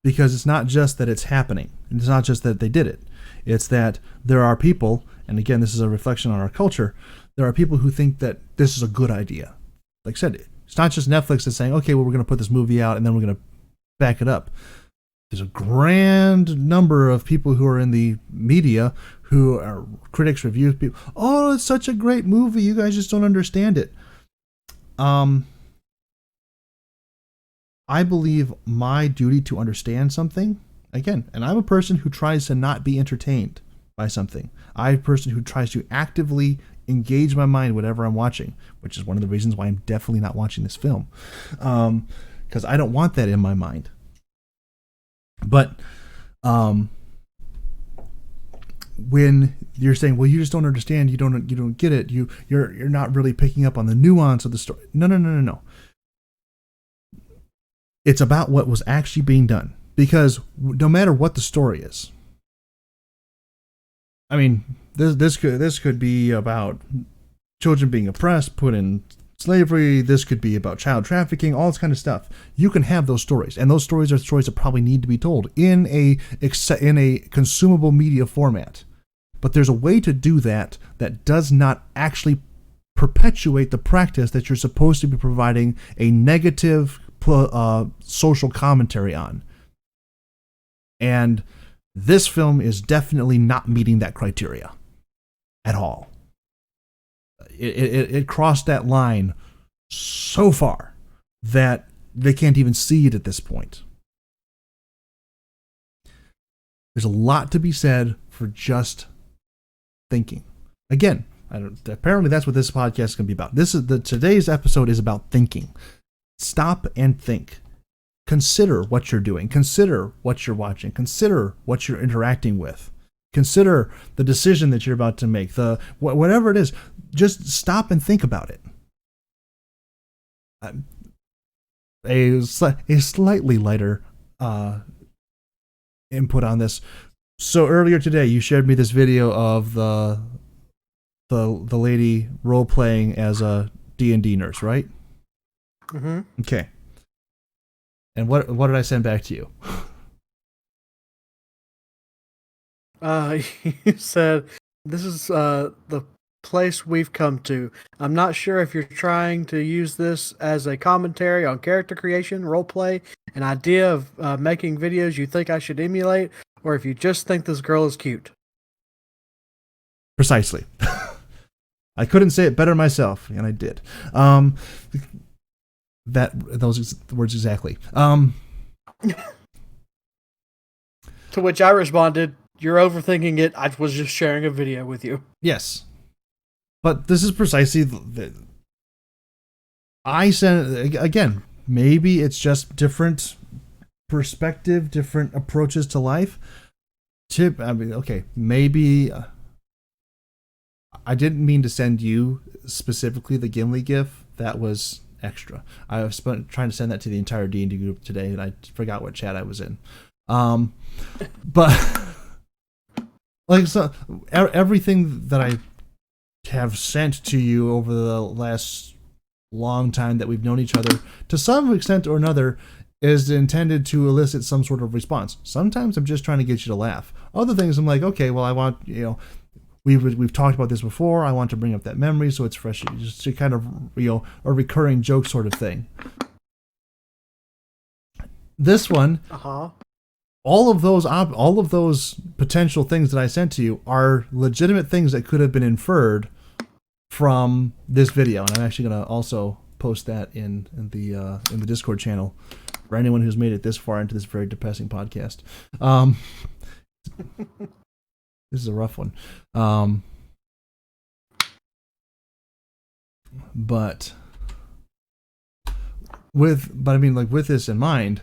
because it's not just that it's happening. It's not just that they did it. It's that there are people, and again, this is a reflection on our culture, there are people who think that this is a good idea. Like I said, it's not just Netflix that's saying, okay, well, we're going to put this movie out and then we're going to back it up. There's a grand number of people who are in the media who are critics, reviews, people. Oh, it's such a great movie. You guys just don't understand it. I believe my duty to understand something, again, and I'm a person who tries to not be entertained by something. I'm a person who tries to actively engage my mind whatever I'm watching, which is one of the reasons why I'm definitely not watching this film, because I don't want that in my mind. But when you're saying, well, you just don't understand, you don't get it, you're not really picking up on the nuance of the story. No. It's about what was actually being done. Because no matter what the story is, I mean, this could be about children being oppressed, put in slavery. This could be about child trafficking, all this kind of stuff. You can have those stories, and those stories are stories that probably need to be told in a consumable media format. But there's a way to do that does not actually perpetuate the practice that you're supposed to be providing a negative social commentary on. And this film is definitely not meeting that criteria at all. It crossed that line so far that they can't even see it at this point. There's a lot to be said for just thinking. Again, apparently that's what this podcast is going to be about. Today's episode is about thinking. Stop and think. Consider what you're doing. Consider what you're watching. Consider what you're interacting with. Consider the decision that you're about to make. Whatever it is, just stop and think about it. A slightly lighter input on this. So earlier today, you shared me this video of the lady role playing as a D&D nurse, right? Mm-hmm. Okay. And what did I send back to you? You said, this is the place we've come to. I'm not sure if you're trying to use this as a commentary on character creation, roleplay, an idea of making videos you think I should emulate, or if you just think this girl is cute. Precisely. I couldn't say it better myself, and I did. Those words exactly. To which I responded, "You're overthinking it. I was just sharing a video with you." Yes. But this is precisely I said, again, maybe it's just different perspective, different approaches to life. Maybe I didn't mean to send you specifically the Gimli GIF. That was extra. I was trying to send that to the entire D&D group today, and I forgot what chat I was in. But like, so everything that I have sent to you over the last long time that we've known each other, to some extent or another, is intended to elicit some sort of response. Sometimes I'm just trying to get you to laugh. Other things I'm like, okay, well, I want, we've talked about this before. I want to bring up that memory so it's fresh, just to kind of, a recurring joke sort of thing. This one, all of those potential things that I sent to you are legitimate things that could have been inferred from this video, and I'm actually going to also post that in the Discord channel for anyone who's made it this far into this very depressing podcast. This is a rough one. But with this in mind,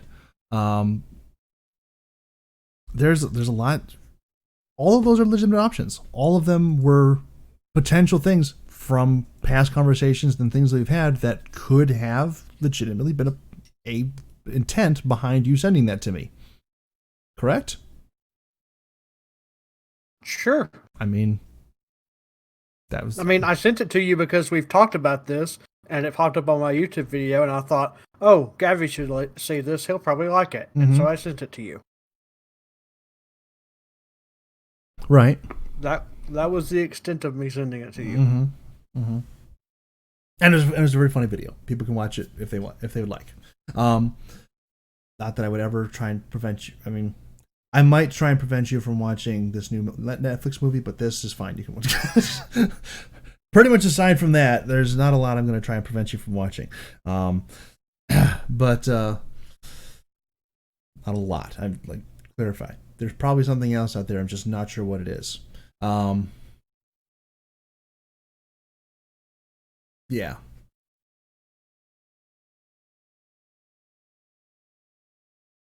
there's a lot. All of those are legitimate options. All of them were potential things from past conversations and things that we've had that could have legitimately been a intent behind you sending that to me. Correct? Sure. I mean, that was. I mean, I sent it to you because we've talked about this, and it popped up on my YouTube video, and I thought, oh, Gavi should see this. He'll probably like it. And so I sent it to you. Right. That was the extent of me sending it to you. Mm-hmm. Mm-hmm. And it was a very funny video. People can watch it if they would like. Not that I would ever try and prevent you. I mean, I might try and prevent you from watching this new Netflix movie, but this is fine. You can watch it. Pretty much aside from that, there's not a lot I'm going to try and prevent you from watching. But not a lot. I'm like clarify. There's probably something else out there. I'm just not sure what it is. Yeah.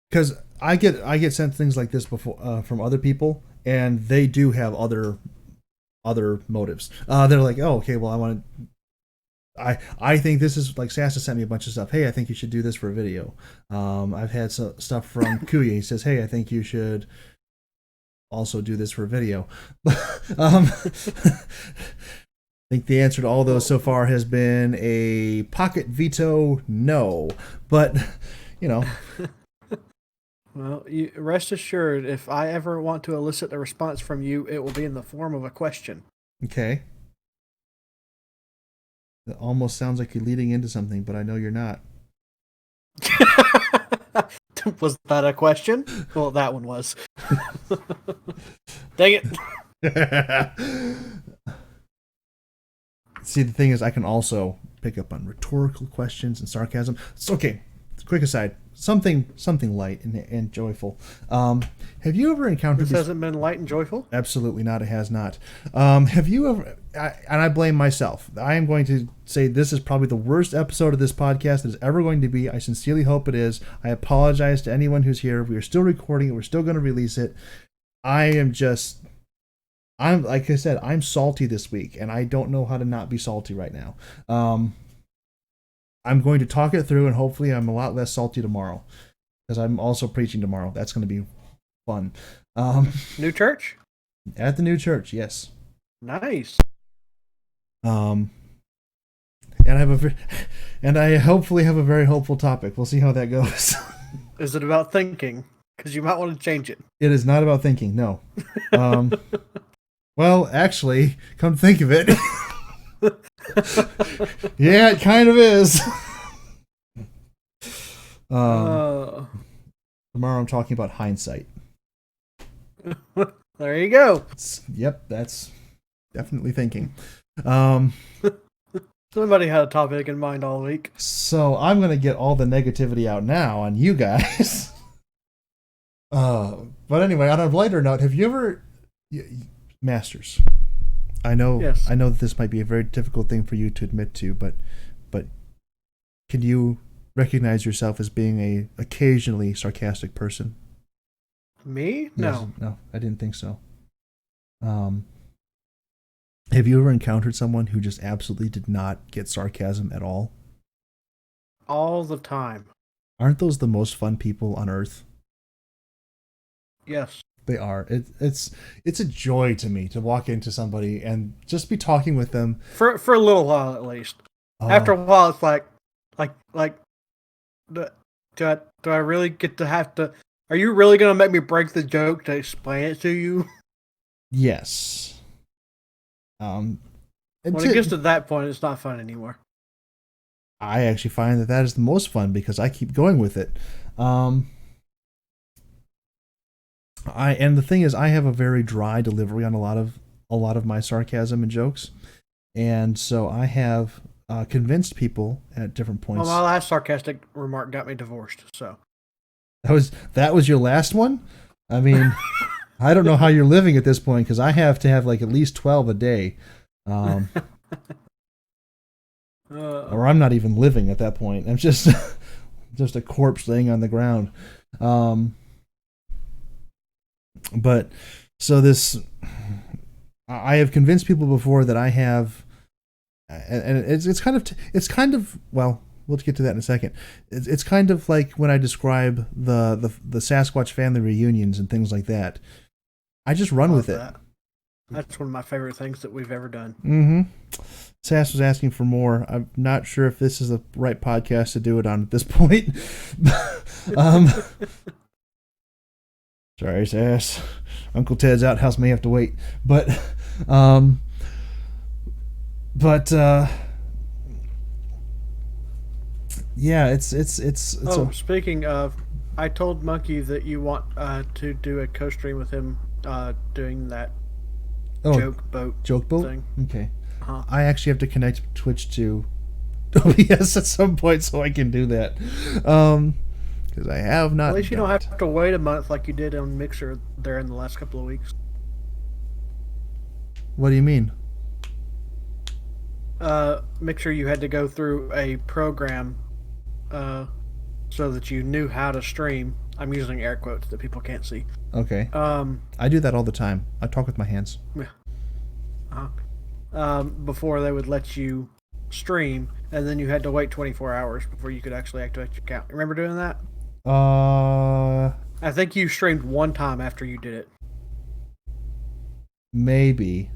Because I get sent things like this before from other people, and they do have other motives. They're like, oh, okay, well, I think this is like Sasta sent me a bunch of stuff. Hey, I think you should do this for a video. I've had stuff from Kuya. He says, hey, I think you should also do this for a video. I think the answer to all those so far has been a pocket veto, no. But you know. Well, rest assured, if I ever want to elicit a response from you, it will be in the form of a question. Okay. It almost sounds like you're leading into something, but I know you're not. Was that a question? Well, that one was. Dang it. See, the thing is, I can also pick up on rhetorical questions and sarcasm. It's okay. Quick aside. Something light and joyful. Have you ever encountered... This hasn't been light and joyful? Absolutely not. It has not. Have you ever... and I blame myself. I am going to say this is probably the worst episode of this podcast that is ever going to be. I sincerely hope it is. I apologize to anyone who's here. We are still recording it. We're still going to release it. I'm like I said, I'm salty this week, and I don't know how to not be salty right now. I'm going to talk it through, and hopefully I'm a lot less salty tomorrow, because I'm also preaching tomorrow. That's going to be fun. New church? At the new church, yes. Nice. And I hopefully have a very hopeful topic. We'll see how that goes. Is it about thinking? Because you might want to change it. It is not about thinking, no. Well, actually, come to think of it, yeah, it kind of is. Tomorrow I'm talking about hindsight. There you go. Yep, that's definitely thinking. Somebody had a topic in mind all week. So I'm going to get all the negativity out now on you guys. But anyway, on a lighter note, have you ever... Masters. I know that this might be a very difficult thing for you to admit to, but can you recognize yourself as being a occasionally sarcastic person? Me? No. Yes, no, I didn't think so. Have you ever encountered someone who just absolutely did not get sarcasm at all? All the time. Aren't those the most fun people on earth? Yes. They are. It's a joy to me to walk into somebody and just be talking with them for a little while at least. After a while, it's like, do I really get to have to? Are you really gonna make me break the joke to explain it to you? Yes. When it gets to that point, it's not fun anymore. I actually find that is the most fun because I keep going with it. And the thing is, I have a very dry delivery on a lot of my sarcasm and jokes, and so I have convinced people at different points. Well, my last sarcastic remark got me divorced. So that was your last one. I mean, I don't know how you're living at this point because I have to have like at least 12 a day, or I'm not even living at that point. I'm just a corpse laying on the ground. But so I have convinced people before that I have, and it's kind of well, we'll get to that in a second. It's kind of like when I describe the Sasquatch family reunions and things like that. I just run with it. That's one of my favorite things that we've ever done. Mm-hmm. Sass was asking for more. I'm not sure if this is the right podcast to do it on at this point. um, sorry, Sass. Uncle Ted's outhouse may have to wait, but yeah, it's. Oh, speaking of, I told Monkey that you want to do a co-stream with him doing that joke boat thing. Okay. Uh-huh. I actually have to connect Twitch to OBS at some point so I can do that. Because I have not. At least you don't have to wait a month like you did on Mixer there in the last couple of weeks. What do you mean? Mixer, you had to go through a program so that you knew how to stream. I'm using air quotes that people can't see. Okay. I do that all the time. I talk with my hands. Before they would let you stream, and then you had to wait 24 hours before you could actually activate your account. Remember doing that? I think you streamed one time after you did it. Maybe.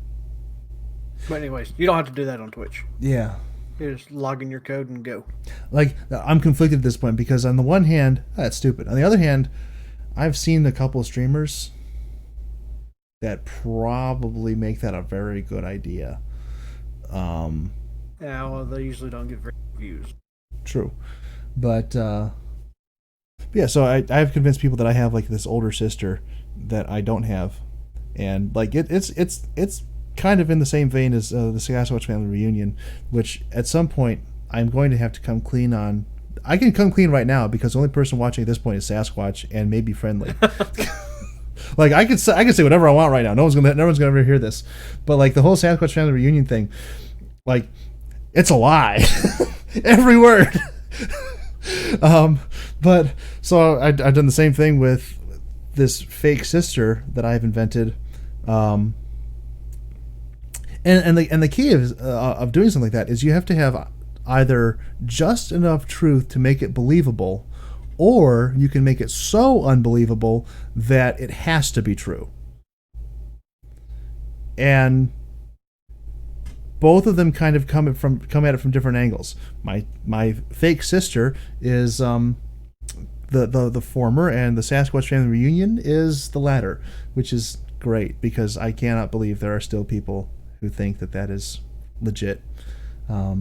But anyways, you don't have to do that on Twitch. Yeah. You just log in your code and go. Like, I'm conflicted at this point because on the one hand, that's stupid. On the other hand, I've seen a couple of streamers that probably make that a very good idea. Yeah, well, they usually don't get very views. True. But, yeah, so I've convinced people that I have, like, this older sister that I don't have. And, like, it's kind of in the same vein as the Sasquatch family reunion, which at some point I'm going to have to come clean on. I can come clean right now because the only person watching at this point is Sasquatch and maybe Friendly. Like I can say whatever I want right now. No one's gonna ever hear this. But like the whole Sasquatch family reunion thing, like it's a lie. Every word. But so I've done the same thing with this fake sister that I've invented. And the key of doing something like that is you have to have either just enough truth to make it believable, or you can make it so unbelievable that it has to be true. And both of them kind of come at it from different angles. My fake sister is the former, and the Sasquatch family reunion is the latter, which is great because I cannot believe there are still people who think that is legit. I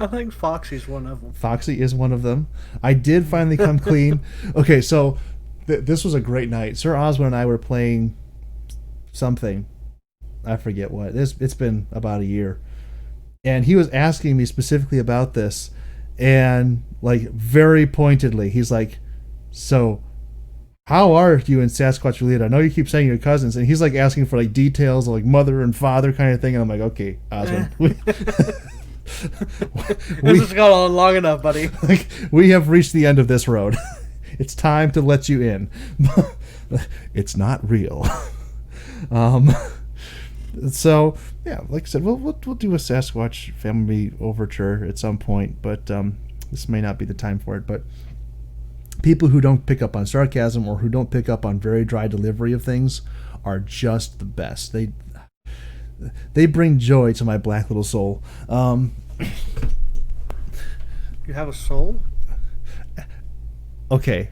think Foxy's one of them. Foxy is one of them. I did finally come clean. Okay, so this was a great night. Sir Oswald and I were playing something. I forget what. It's been about a year. And he was asking me specifically about this. And, like, very pointedly, he's like, so how are you and Sasquatch related? I know you keep saying you're cousins. And he's, like, asking for, like, details of, like, mother and father kind of thing. And I'm like, okay, Oswald. This has gone on long enough, buddy. Like, we have reached the end of this road. It's time to let you in. It's not real. So yeah, like I said, we'll do a Sasquatch family overture at some point, but this may not be the time for it. But people who don't pick up on sarcasm or who don't pick up on very dry delivery of things are just the best. They bring joy to my black little soul. You have a soul? Okay.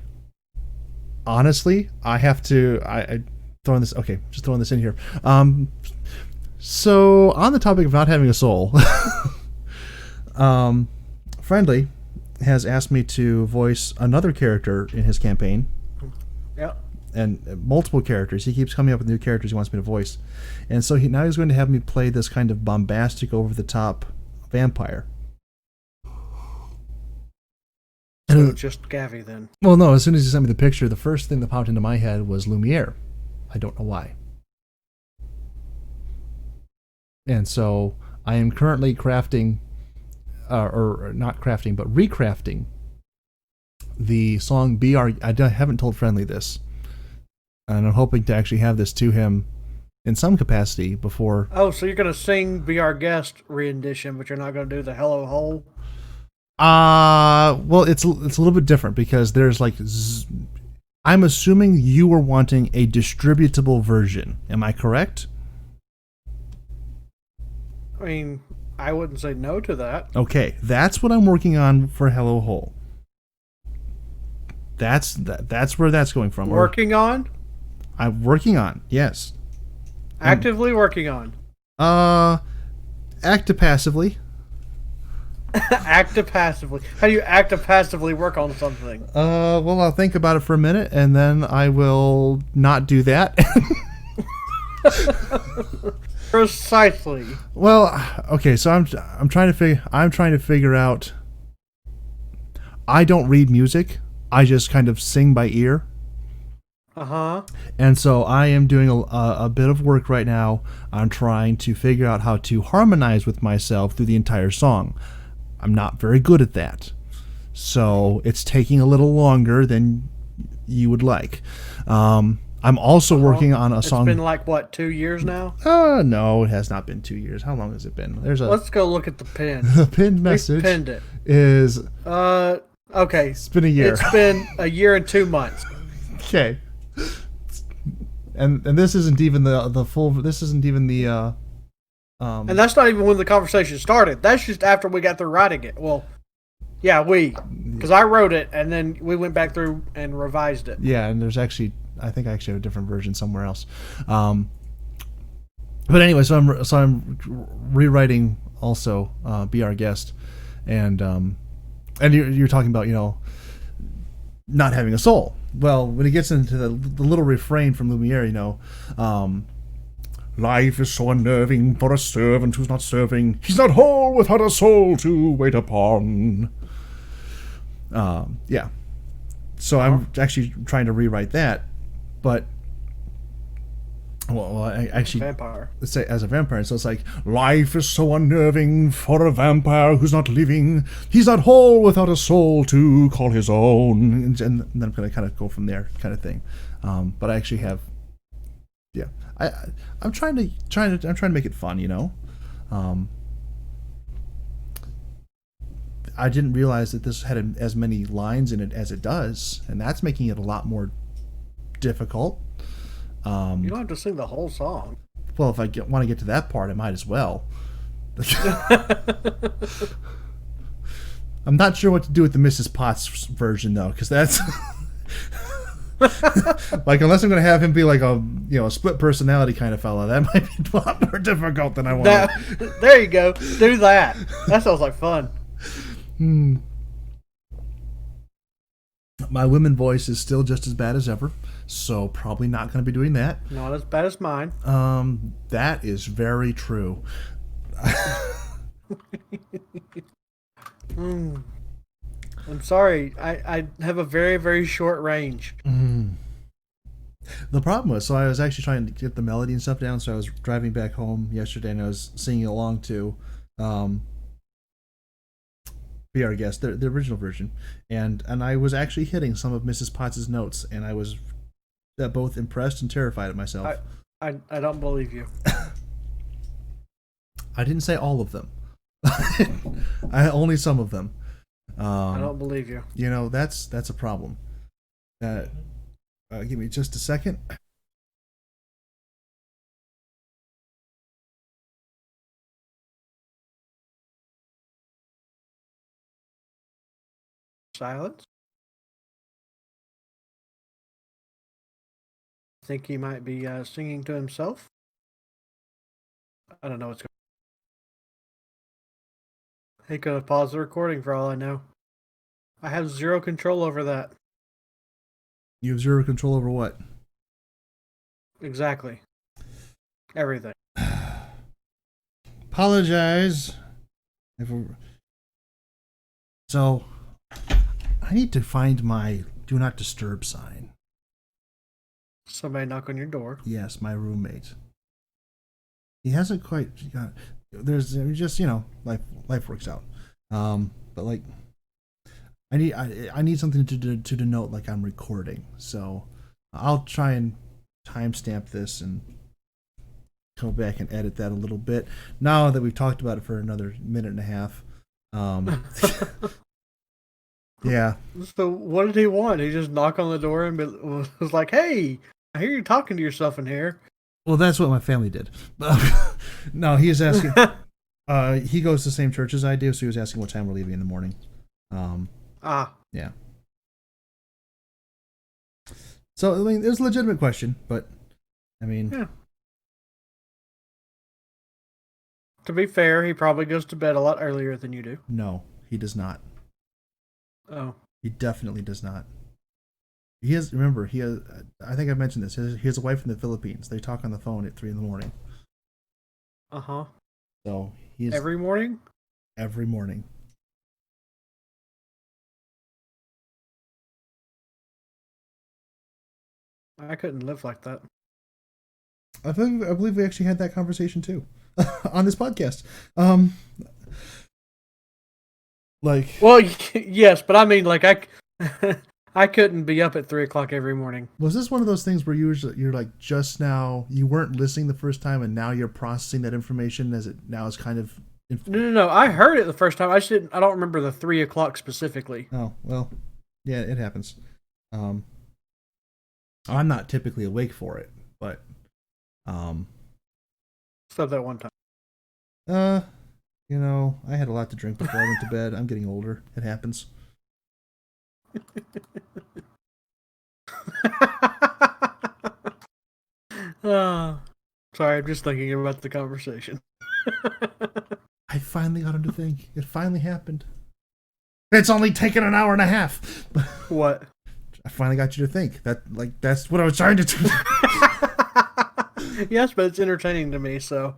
Honestly, I have to. I throwing this. Okay, just throwing this in here. So on the topic of not having a soul, Friendly has asked me to voice another character in his campaign. Yeah. And multiple characters. He keeps coming up with new characters he wants me to voice. And so now he's going to have me play this kind of bombastic, over-the-top vampire. So just Gavi then. Well, no, as soon as he sent me the picture, the first thing that popped into my head was Lumiere. I don't know why. And so I am currently crafting, or not crafting, but recrafting the song BR. I haven't told Friendly this. And I'm hoping to actually have this to him in some capacity before. Oh, so you're going to sing Be Our Guest rendition, but you're not going to do the Hello Hole? Well, it's a little bit different because there's like I'm assuming you were wanting a distributable version. Am I correct? I mean, I wouldn't say no to that. Okay, that's what I'm working on for Hello Hole. That's where that's going from. Working on? I'm working on, yes. Actively working on. Active passively. Active passively. How do you active passively work on something? Well, I'll think about it for a minute, and then I will not do that. Precisely. Well, okay, so I'm trying to figure out. I don't read music. I just kind of sing by ear. Uh-huh. And so I am doing a bit of work right now on trying to figure out how to harmonize with myself through the entire song. I'm not very good at that. So it's taking a little longer than you would like. I'm also working on a song. It's been like, what, 2 years now? No, it has not been 2 years. How long has it been? Let's go look at the pin. The pinned message. We pinned it. Is... Okay. It's been a year. It's been a year and 2 months. Okay. And this isn't even the full... This isn't even the... And that's not even when the conversation started. That's just after we got through writing it. Well, yeah, because I wrote it, and then we went back through and revised it. Yeah, and there's actually... I think I actually have a different version somewhere else. But anyway, so I'm rewriting also Be Our Guest, and you're talking about, not having a soul. Well, when it gets into the little refrain from Lumiere, life is so unnerving for a servant who's not serving. He's not whole without a soul to wait upon. Yeah. So I'm actually trying to rewrite that. But, well, I actually... Vampire. Let's say as a vampire. So it's like, life is so unnerving for a vampire who's not living. He's not whole without a soul to call his own. And then I'm going to kind of go from there, kind of thing. But I actually have... Yeah. I'm trying to make it fun, I didn't realize that this had as many lines in it as it does, and that's making it a lot more difficult. You don't have to sing the whole song. Well, if I want to get to that part, I might as well. I'm not sure what to do with the Mrs. Potts version though, because that's like, unless I'm going to have him be like a split personality kind of fella, that might be a lot more difficult than I want. There you go. Do that. That sounds like fun. My women voice is still just as bad as ever, so probably not going to be doing that. Not as bad as mine. That is very true. I'm sorry. I have a very, very short range. The problem was, so I was actually trying to get the melody and stuff down, so I was driving back home yesterday and I was singing along to Be Our Guest, the original version, and I was actually hitting some of Mrs. Potts' notes, and I was both impressed and terrified at myself. I don't believe you. I didn't say all of them. Only some of them. I don't believe you. That's a problem. Give me just a second. Silence. Think he might be singing to himself? I don't know what's going on. He could have paused the recording for all I know. I have zero control over that. You have zero control over what? Exactly. Everything. Apologize. So, I need to find my Do Not Disturb sign. Somebody knock on your door. Yes, my roommate. He hasn't quite got... There's just, life works out. But like... I need something to denote like I'm recording. So I'll try and timestamp this and go back and edit that a little bit. Now that we've talked about it for another minute and a half. Yeah. So what did he want? He just knock on the door and was like, "Hey, I hear you talking to yourself in here." Well, that's what my family did. No, he is asking. He goes to the same church as I do, so he was asking what time we're leaving in the morning. Yeah. So I mean, it was a legitimate question, but I mean, yeah. To be fair, he probably goes to bed a lot earlier than you do. no, he does not. Oh. He definitely does not. He has. Remember, he has. I think I mentioned this. He has a wife in the Philippines. They talk on the phone at 3 a.m. Uh-huh. So he's Every morning? every morning. I couldn't live like that. I believe we actually had that conversation too on this podcast. Um, like, Well, yes, but I mean, like I couldn't be up at 3 o'clock every morning. was this one of those things where you're like just now you weren't listening the first time and now you're processing that information as it now is kind of. No. I heard it the first time. I don't remember the 3 o'clock specifically. Oh well, yeah, it happens. I'm not typically awake for it, but Except that one time. I had a lot to drink before I went to bed. I'm getting older. It happens. Sorry, I'm just thinking about the conversation. I finally got him to think. It finally happened. It's only taken an hour and a half. What? I finally got you to think. That's what I was trying to do. Yes, but it's entertaining to me, so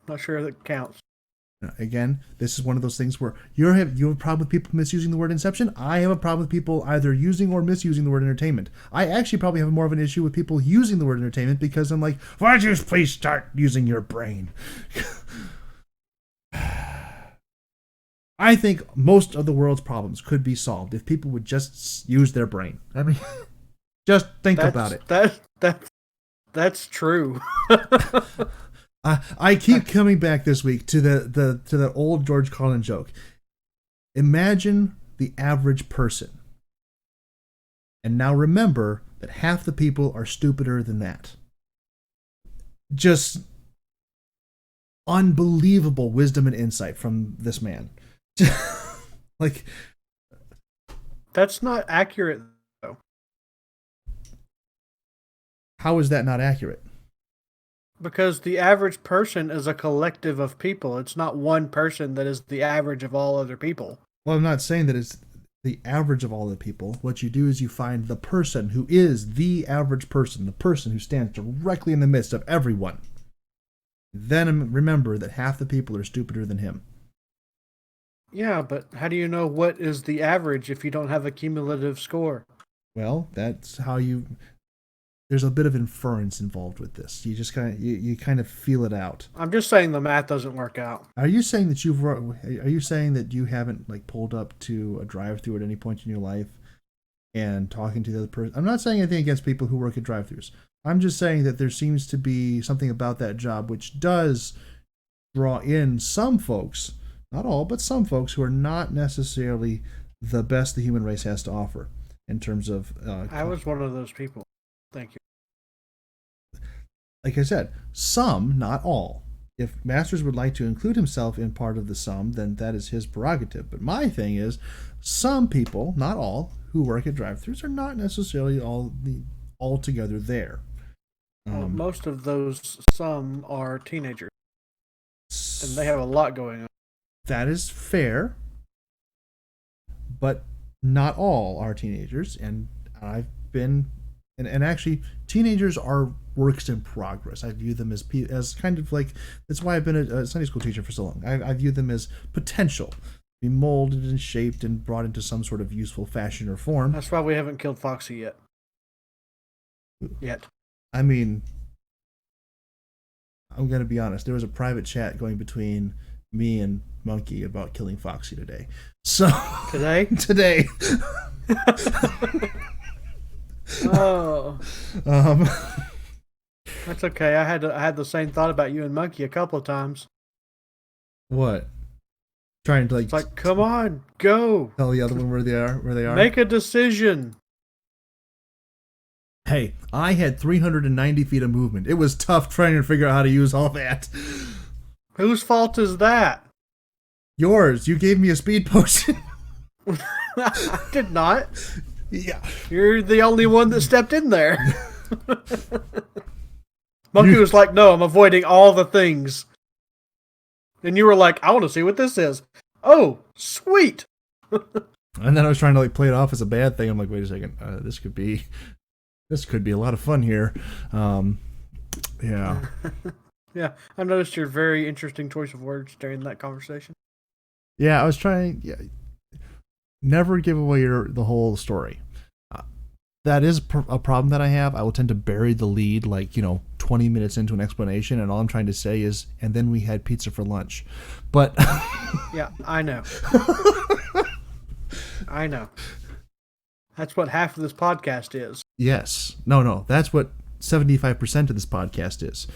not sure if it counts. Again, this is one of those things where you have a problem with people misusing the word inception. I have a problem with people either using or misusing the word entertainment. I actually probably have more of an issue with people using the word entertainment because I'm like, why don't you please start using your brain? I think most of the world's problems could be solved if people would just use their brain. I mean, just think about it. That's true. I keep coming back this week to the old George Carlin joke. Imagine the average person. And now remember that half the people are stupider than that. Just unbelievable wisdom and insight from this man. Like, that's not accurate, though. How is that not accurate? Because the average person is a collective of people. It's not one person that is the average of all other people. Well, I'm not saying that it's the average of all the people. What you do is you find the person who is the average person, the person who stands directly in the midst of everyone. Then remember that half the people are stupider than him. Yeah, but how do you know what is the average if you don't have a cumulative score? Well, that's how you... There's a bit of inference involved with this. You just you kind of feel it out. I'm just saying the math doesn't work out. Are you saying that you haven't like pulled up to a drive-thru at any point in your life and talking to the other person? I'm not saying anything against people who work at drive-thrus. I'm just saying that there seems to be something about that job which does draw in some folks, not all, but some folks who are not necessarily the best the human race has to offer in terms of... I was one of those people. Thank you. Like I said, some, not all. If Masters would like to include himself in part of the some, then that is his prerogative. But my thing is, some people, not all, who work at drive-thrus are not necessarily altogether there. Well, most of those some are teenagers, and they have a lot going on. That is fair, but not all are teenagers, and I've been... And actually, teenagers are works in progress. I view them as kind of like... That's why I've been a Sunday school teacher for so long. I view them as potential. Be molded and shaped and brought into some sort of useful fashion or form. That's why we haven't killed Foxy yet. I mean, I'm going to be honest. There was a private chat going between me and Monkey about killing Foxy today. So... Today? Today. Oh, that's okay. I had the same thought about you and Monkey a couple of times. What? trying to It's like, come on, go. tell the other one where they are. Make a decision. Hey, I had 390 feet of movement. It was tough trying to figure out how to use all that. Whose fault is that? Yours. You gave me a speed potion. I did not. Yeah. You're the only one that stepped in there. Monkey was like, no, I'm avoiding all the things. And you were like, I want to see what this is. Oh, sweet. And then I was trying to play it off as a bad thing. I'm like, wait a second. This could be a lot of fun here. Yeah. Yeah, I noticed your very interesting choice of words during that conversation. Yeah, I was trying. Yeah, never give away the whole story. That is a problem that I have. I will tend to bury the lead 20 minutes into an explanation, and all I'm trying to say is, and then we had pizza for lunch. But yeah, I know. I know. That's what half of this podcast is. Yes. No. That's what 75% of this podcast is.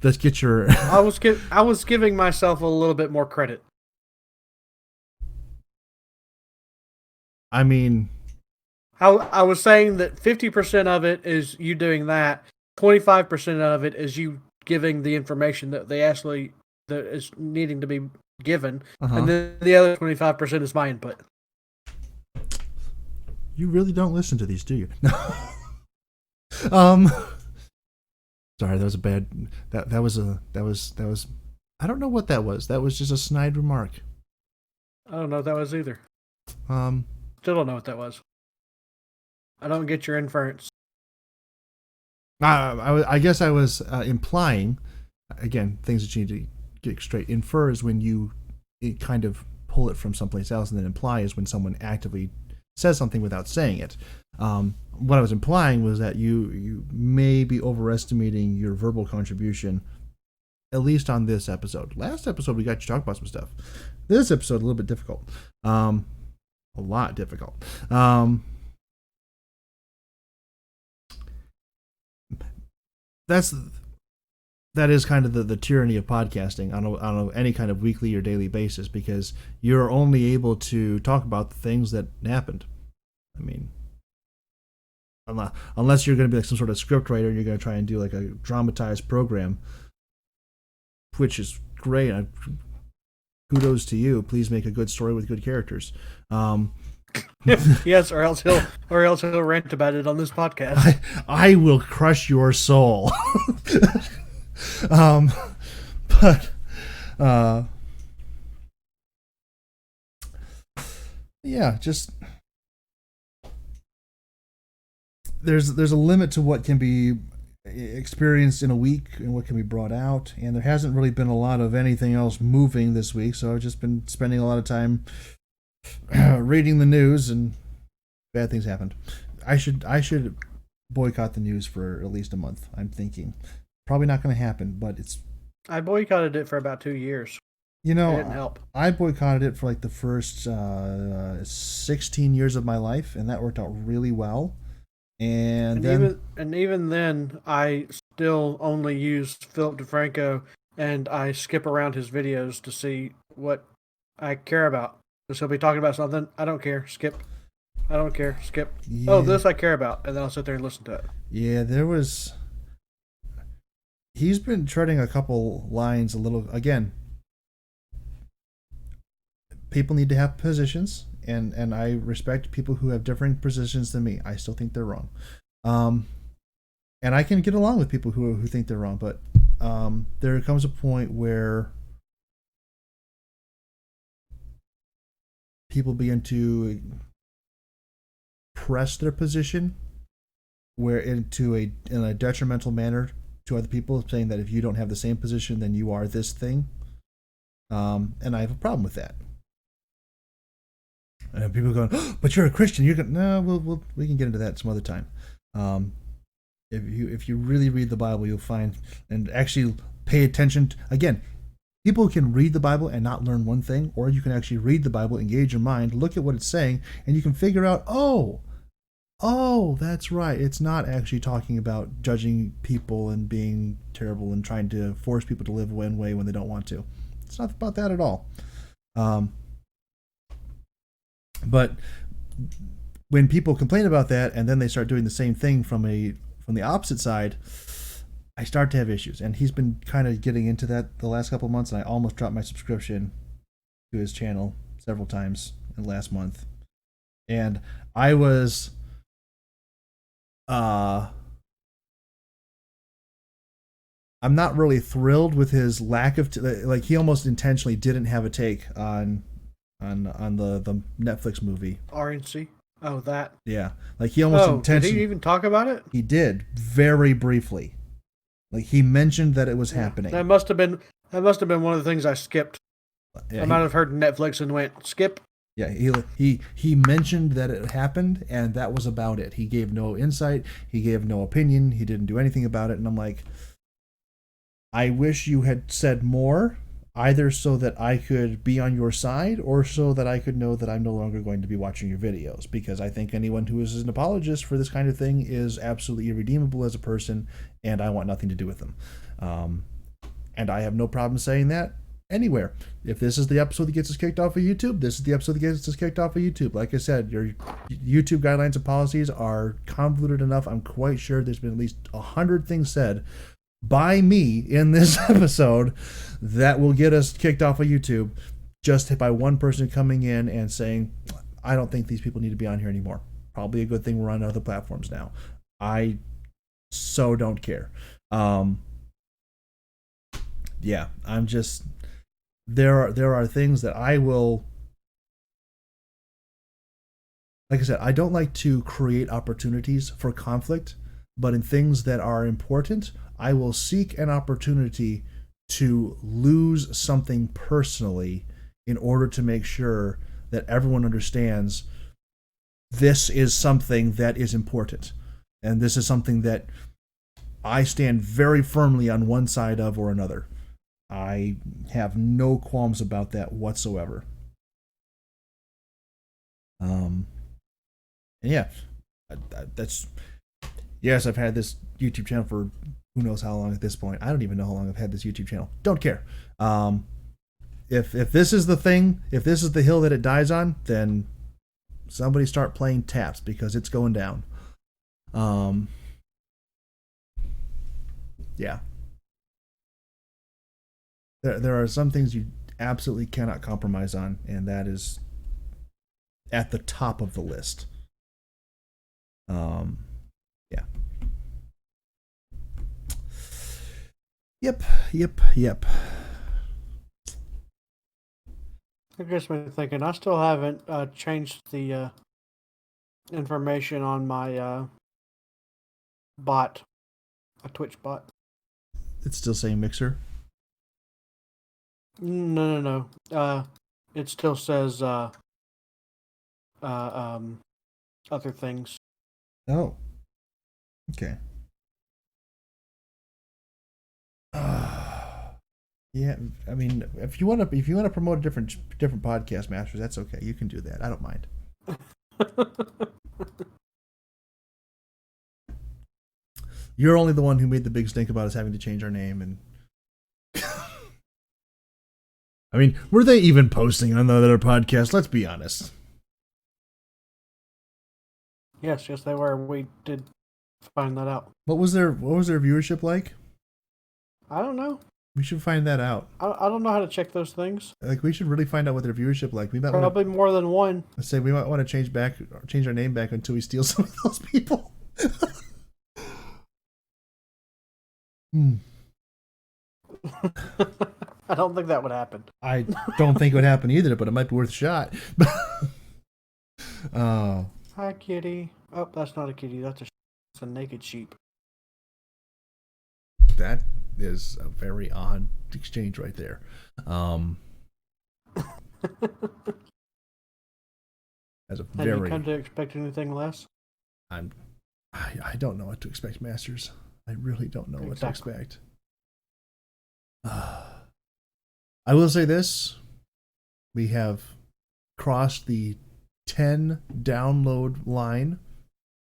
Let's get your... I was giving myself a little bit more credit. I mean... I was saying that 50% of it is you doing that. 25% of it is you giving the information that is needing to be given. Uh-huh. And then the other 25% is my input. You really don't listen to these, do you? Sorry, that was a bad. That was. I don't know what that was. That was just a snide remark. I don't know what that was either. Still don't know what that was. I don't get your inference. I guess I was implying, again, things that you need to get straight. Infer is when you kind of pull it from someplace else, and then imply is when someone actively says something without saying it. What I was implying was that you may be overestimating your verbal contribution, at least on this episode. Last episode, we got you to talk about some stuff. This episode, a little bit difficult. A lot difficult. That is kind of the tyranny of podcasting on any kind of weekly or daily basis, because you're only able to talk about the things that happened. I mean, unless you're going to be some sort of script writer and you're going to try and do a dramatized program, which is great. Kudos to you. Please make a good story with good characters. Yes, or else he'll rant about it on this podcast. I will crush your soul. Yeah, just there's a limit to what can be experienced in a week and what can be brought out, and there hasn't really been a lot of anything else moving this week, so I've just been spending a lot of time reading the news, and bad things happened. I should boycott the news for at least a month. I'm thinking probably not going to happen, but I boycotted it for about 2 years. It didn't help. I boycotted it for the first 16 years of my life, and that worked out really well. And even then, I still only use Philip DeFranco, and I skip around his videos to see what I care about. So he'll be talking about something. I don't care. Skip. I don't care. Skip. Yeah. Oh, this I care about. And then I'll sit there and listen to it. Yeah, he's been treading a couple lines a little. Again, people need to have positions, and I respect people who have differing positions than me. I still think they're wrong. And I can get along with people who think they're wrong, but there comes a point where people begin to press their position in a detrimental manner to other people, saying that if you don't have the same position, then you are this thing. And I have a problem with that. And people going, oh, but you're a Christian. You're going, no, we can get into that some other time. If you really read the Bible, you'll find and actually pay attention. Again, people can read the Bible and not learn one thing, or you can actually read the Bible, engage your mind, look at what it's saying, and you can figure out, oh, that's right. It's not actually talking about judging people and being terrible and trying to force people to live one way when they don't want to. It's not about that at all. Um, but when people complain about that, and then they start doing the same thing from the opposite side, I start to have issues. And he's been kind of getting into that the last couple of months, and I almost dropped my subscription to his channel several times in the last month. And I was I'm not really thrilled with his lack of like he almost intentionally didn't have a take on the Netflix movie. RNC. Oh, that. Yeah, like he almost intentionally. Did he even talk about it? He did very briefly. Like he mentioned that it was happening. That must have been one of the things I skipped. Yeah, I might have heard Netflix and went skip. Yeah, he mentioned that it happened, and that was about it. He gave no insight. He gave no opinion. He didn't do anything about it. And I'm like, I wish you had said more, either so that I could be on your side or so that I could know that I'm no longer going to be watching your videos. Because I think anyone who is an apologist for this kind of thing is absolutely irredeemable as a person, and I want nothing to do with them. And I have no problem saying that anywhere. If this is the episode that gets us kicked off of YouTube, this is the episode that gets us kicked off of YouTube. Like I said, your YouTube guidelines and policies are convoluted enough. I'm quite sure there's been at least 100 things said by me in this episode that will get us kicked off of YouTube just by one person coming in and saying, I don't think these people need to be on here anymore. Probably a good thing we're on other platforms now. I so don't care. Yeah, I'm just there are things that I will, like I said, I don't like to create opportunities for conflict, but in things that are important, I will seek an opportunity to lose something personally in order to make sure that everyone understands this is something that is important. And this is something that I stand very firmly on one side of or another. I have no qualms about that whatsoever. Yeah, that's, yes, I've had this YouTube channel for who knows how long at this point. I don't even know how long I've had this YouTube channel. Don't care. If this is the thing, if this is the hill that it dies on, then somebody start playing taps because it's going down. Yeah. There are some things you absolutely cannot compromise on, and that is at the top of the list. Yeah. Yep. I guess I'm thinking I still haven't changed the information on my bot, a Twitch bot. It's still saying Mixer. No. It still says other things. Oh. Okay. Yeah, I mean, if you want to promote a different podcast masters, that's okay. You can do that. I don't mind. You're only the one who made the big stink about us having to change our name, and I mean, were they even posting on the other podcast? Let's be honest. Yes, they were. We did find that out. What was their viewership like? I don't know. We should find that out. I don't know how to check those things. Like, we should really find out what their viewership like. We might probably more than one. Let's say we might want to change our name back until we steal some of those people. I don't think that would happen. I don't think it would happen either, but it might be worth a shot. Oh. Hi, kitty. Oh, that's not a kitty. That's a naked sheep. That is a very odd exchange right there. As a Have you come to expect anything less? I don't know what to expect, Masters. I really don't know what to expect. I will say this: we have crossed the 10 download line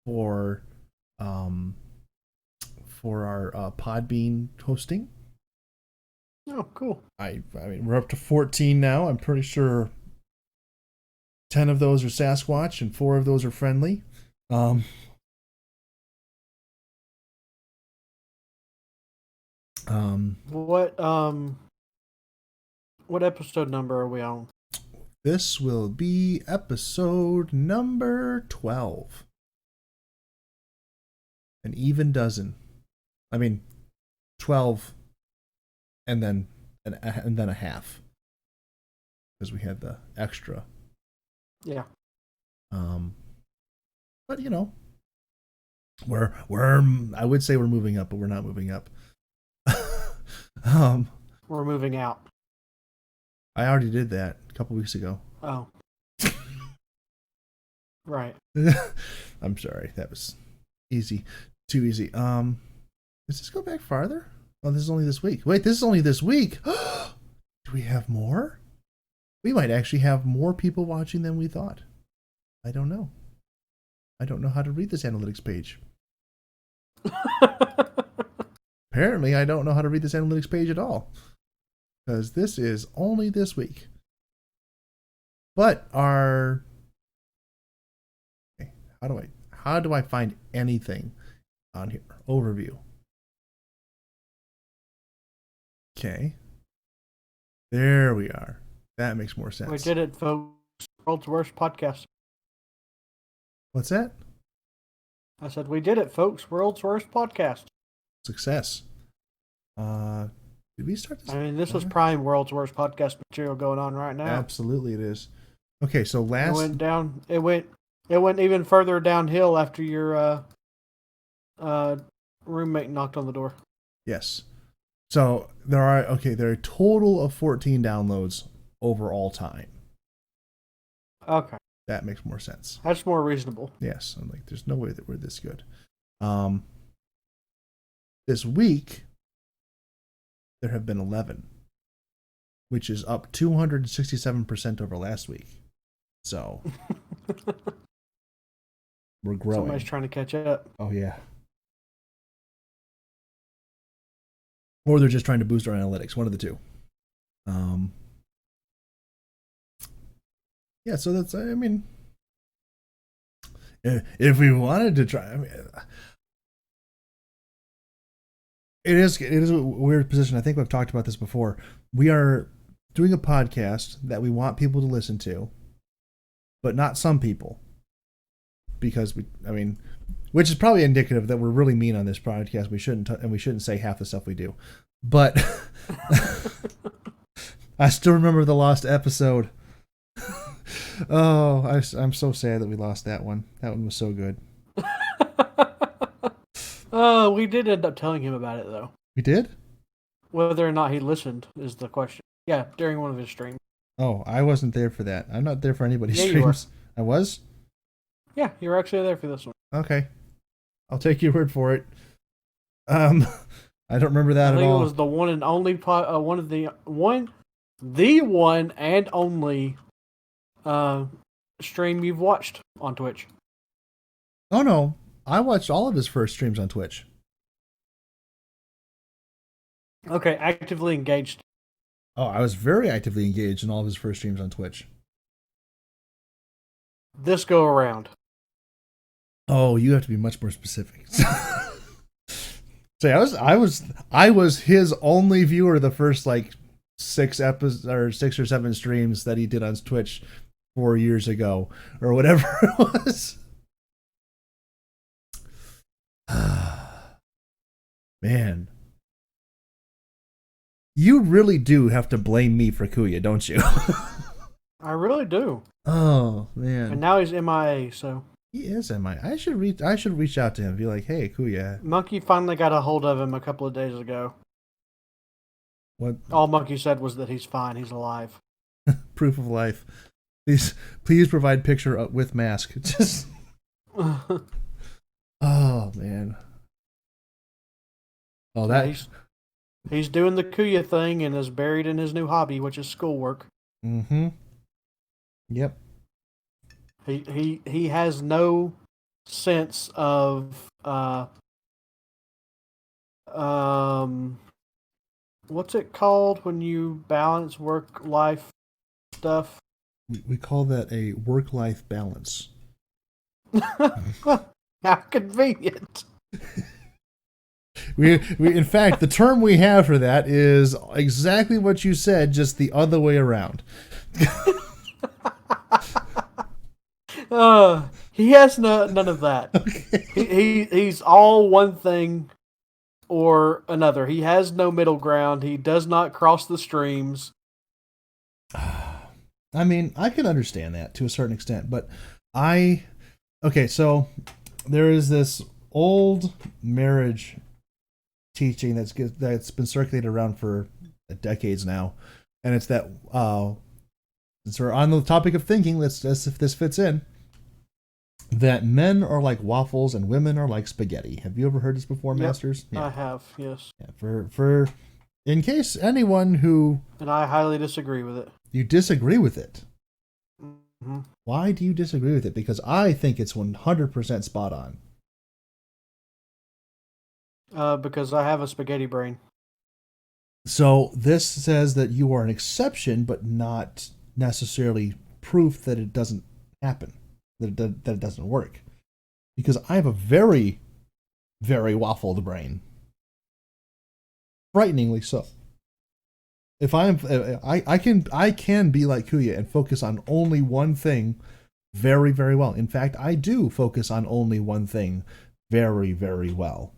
for our Podbean hosting. Oh, cool. I mean, we're up to 14 now. I'm pretty sure 10 of those are Sasquatch and 4 of those are friendly. Um, um, What episode number are we on? this will be episode number 12. An even dozen. I mean, 12 and then a half because we had the extra. Yeah. But you know, we're I would say we're moving up, but we're not moving up. We're moving out. I already did that a couple weeks ago. Oh. Right. I'm sorry, that was easy, too easy. Does this go back farther? Oh, this is only this week. Wait, this is only this week. Do we have more? We might actually have more people watching than we thought. I don't know. I don't know how to read this analytics page. Apparently, I don't know how to read this analytics page at all. Because this is only this week. But our... Okay, how do I find anything on here? Overview. Okay. There we are. That makes more sense. We did it, folks. World's worst podcast. What's that? I said, we did it, folks. World's worst podcast. Success. Did we start this? I mean, this was prime world's worst podcast material going on right now. Absolutely, it is. Okay, so last it went down. It went even further downhill after your roommate knocked on the door. Yes. So there are a total of 14 downloads over all time. Okay. That makes more sense. That's more reasonable. Yes. I'm like, there's no way that we're this good. This week, there have been 11, which is up 267% over last week. So, we're growing. Somebody's trying to catch up. Oh, yeah. Or they're just trying to boost our analytics. One of the two. Yeah, so that's, I mean, if we wanted to try, I mean, it is a weird position. I think we've talked about this before. We are doing a podcast that we want people to listen to, but not some people. Because which is probably indicative that we're really mean on this podcast. We shouldn't say half the stuff we do. But I still remember the lost episode. Oh, I'm so sad that we lost that one. That one was so good. We did end up telling him about it, though. We did? Whether or not he listened is the question. Yeah, during one of his streams. Oh, I wasn't there for that. I'm not there for anybody's Yeah, streams. I was? Yeah, you were actually there for this one. Okay. I'll take your word for it. I don't remember that at all. I think it was the one and only one and only stream you've watched on Twitch. Oh no, I watched all of his first streams on Twitch. Okay, actively engaged. Oh, I was very actively engaged in all of his first streams on Twitch. This go around. Oh, you have to be much more specific. So I was his only viewer the first like 6 or 7 streams that he did on Twitch 4 years ago or whatever it was. Man, you really do have to blame me for Kuya, don't you? I really do. Oh man! And now he's MIA, so he is MIA. I should reach out to him. And be like, hey, Kuya. Monkey finally got a hold of him a couple of days ago. What? All Monkey said was that he's fine. He's alive. Proof of life. Please provide picture with mask. Just. Oh man. Oh, that he's doing the Kuya thing and is buried in his new hobby, which is schoolwork. Mm-hmm. Yep. He has no sense of what's it called when you balance work life stuff? We call that a work-life balance. How convenient. We in fact, the term we have for that is exactly what you said, just the other way around. He has none of that. Okay. He's all one thing or another. He has no middle ground. He does not cross the streams. I mean, I can understand that to a certain extent, but okay, so there is this old marriage teaching that's been circulated around for decades now, and it's that since we're on the topic of thinking, let's if this fits in, that men are like waffles and women are like spaghetti. Have you ever heard this before, Yep, Masters? I have, yes. Yeah, for in case anyone who And I highly disagree with it. you disagree with it. Mm-hmm. Why do you disagree with it? Because I think it's 100% spot on. Because I have a spaghetti brain. So this says that you are an exception, but not necessarily proof that it doesn't happen, that it doesn't work. Because I have a very, very waffled brain. Frighteningly so. If I can be like Kuya and focus on only one thing very, very well. In fact, I do focus on only one thing very, very well.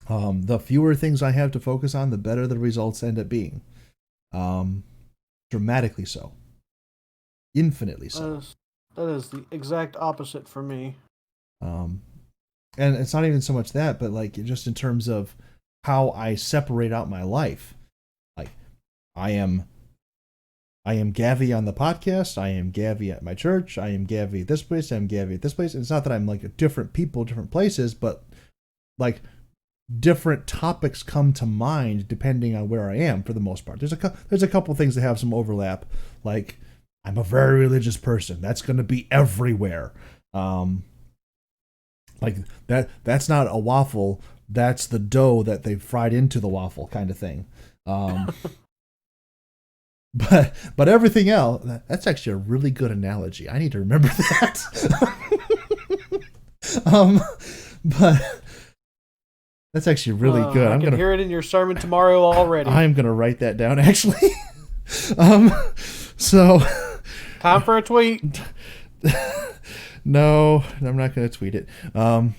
The fewer things I have to focus on, the better the results end up being. Dramatically so. Infinitely so. That is the exact opposite for me. And it's not even so much that, but like just in terms of how I separate out my life. Like I am Gavi on the podcast. I am Gavi at my church. I am Gavi at this place. I'm Gavi at this place. And it's not that I'm like different people, different places, but like different topics come to mind depending on where I am for the most part. There's a couple things that have some overlap. Like I'm a very religious person. That's going to be everywhere. Like that's not a waffle. That's the dough that they've fried into the waffle kind of thing. But everything else, that's actually a really good analogy. I need to remember that. But that's actually really good. I'm gonna hear it in your sermon tomorrow already. I'm gonna write that down actually. So time for a tweet. No, I'm not gonna tweet it. But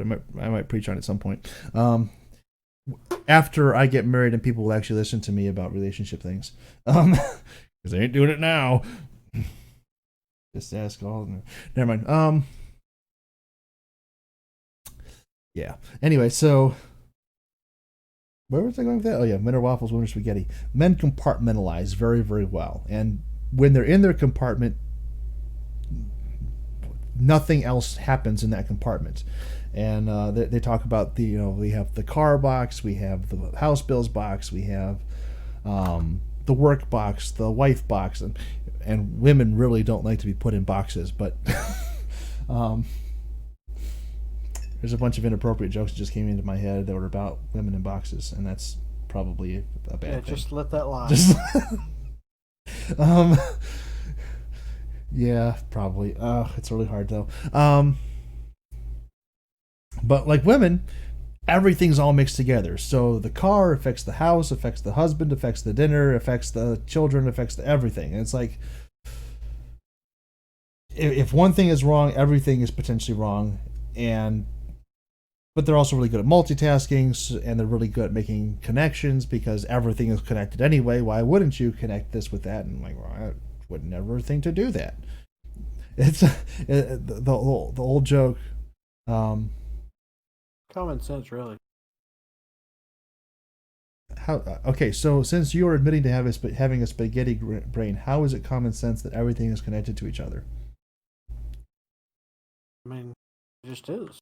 I might preach on it at some point. After I get married and people will actually listen to me about relationship things. Because they ain't doing it now. Just ask all. Never mind. Yeah. Anyway, so where was I going with that? Oh yeah, men are waffles, women are spaghetti. Men compartmentalize very, very well, and when they're in their compartment, nothing else happens in that compartment. And they talk about we have the car box, we have the house bills box, we have the work box, the wife box, and women really don't like to be put in boxes, but there's a bunch of inappropriate jokes that just came into my head that were about women in boxes, and that's probably a bad thing. Just let that lie. Yeah, probably. It's really hard though. But like women, everything's all mixed together. So the car affects the house, affects the husband, affects the dinner, affects the children, affects everything. And it's like if one thing is wrong, everything is potentially wrong. But they're also really good at multitasking, and they're really good at making connections because everything is connected anyway. Why wouldn't you connect this with that? And I'm like, well, I would never think to do that. It's the old joke. Common sense, really. Okay, so since you are admitting to having a spaghetti brain, how is it common sense that everything is connected to each other? I mean, it just is.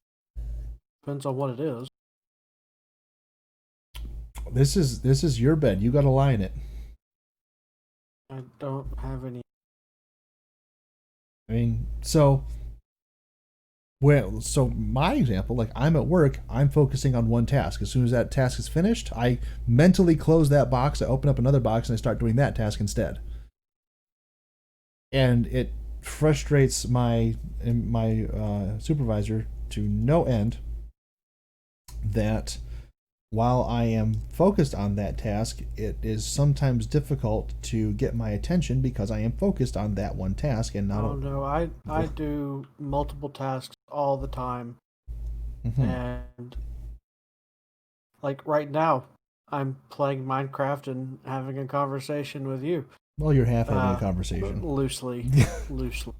Depends on what it is. This is your bed. You got to lie in it. I don't have any. I mean, so Well, so my example, like I'm at work, I'm focusing on one task. As soon as that task is finished, I mentally close that box, I open up another box, and I start doing that task instead. And it frustrates my supervisor to no end that while I am focused on that task, it is sometimes difficult to get my attention because I am focused on that one task and not. Oh no, I do multiple tasks all the time, Mm-hmm. and like right now, I'm playing Minecraft and having a conversation with you. Well, you're half having a conversation. Loosely, loosely.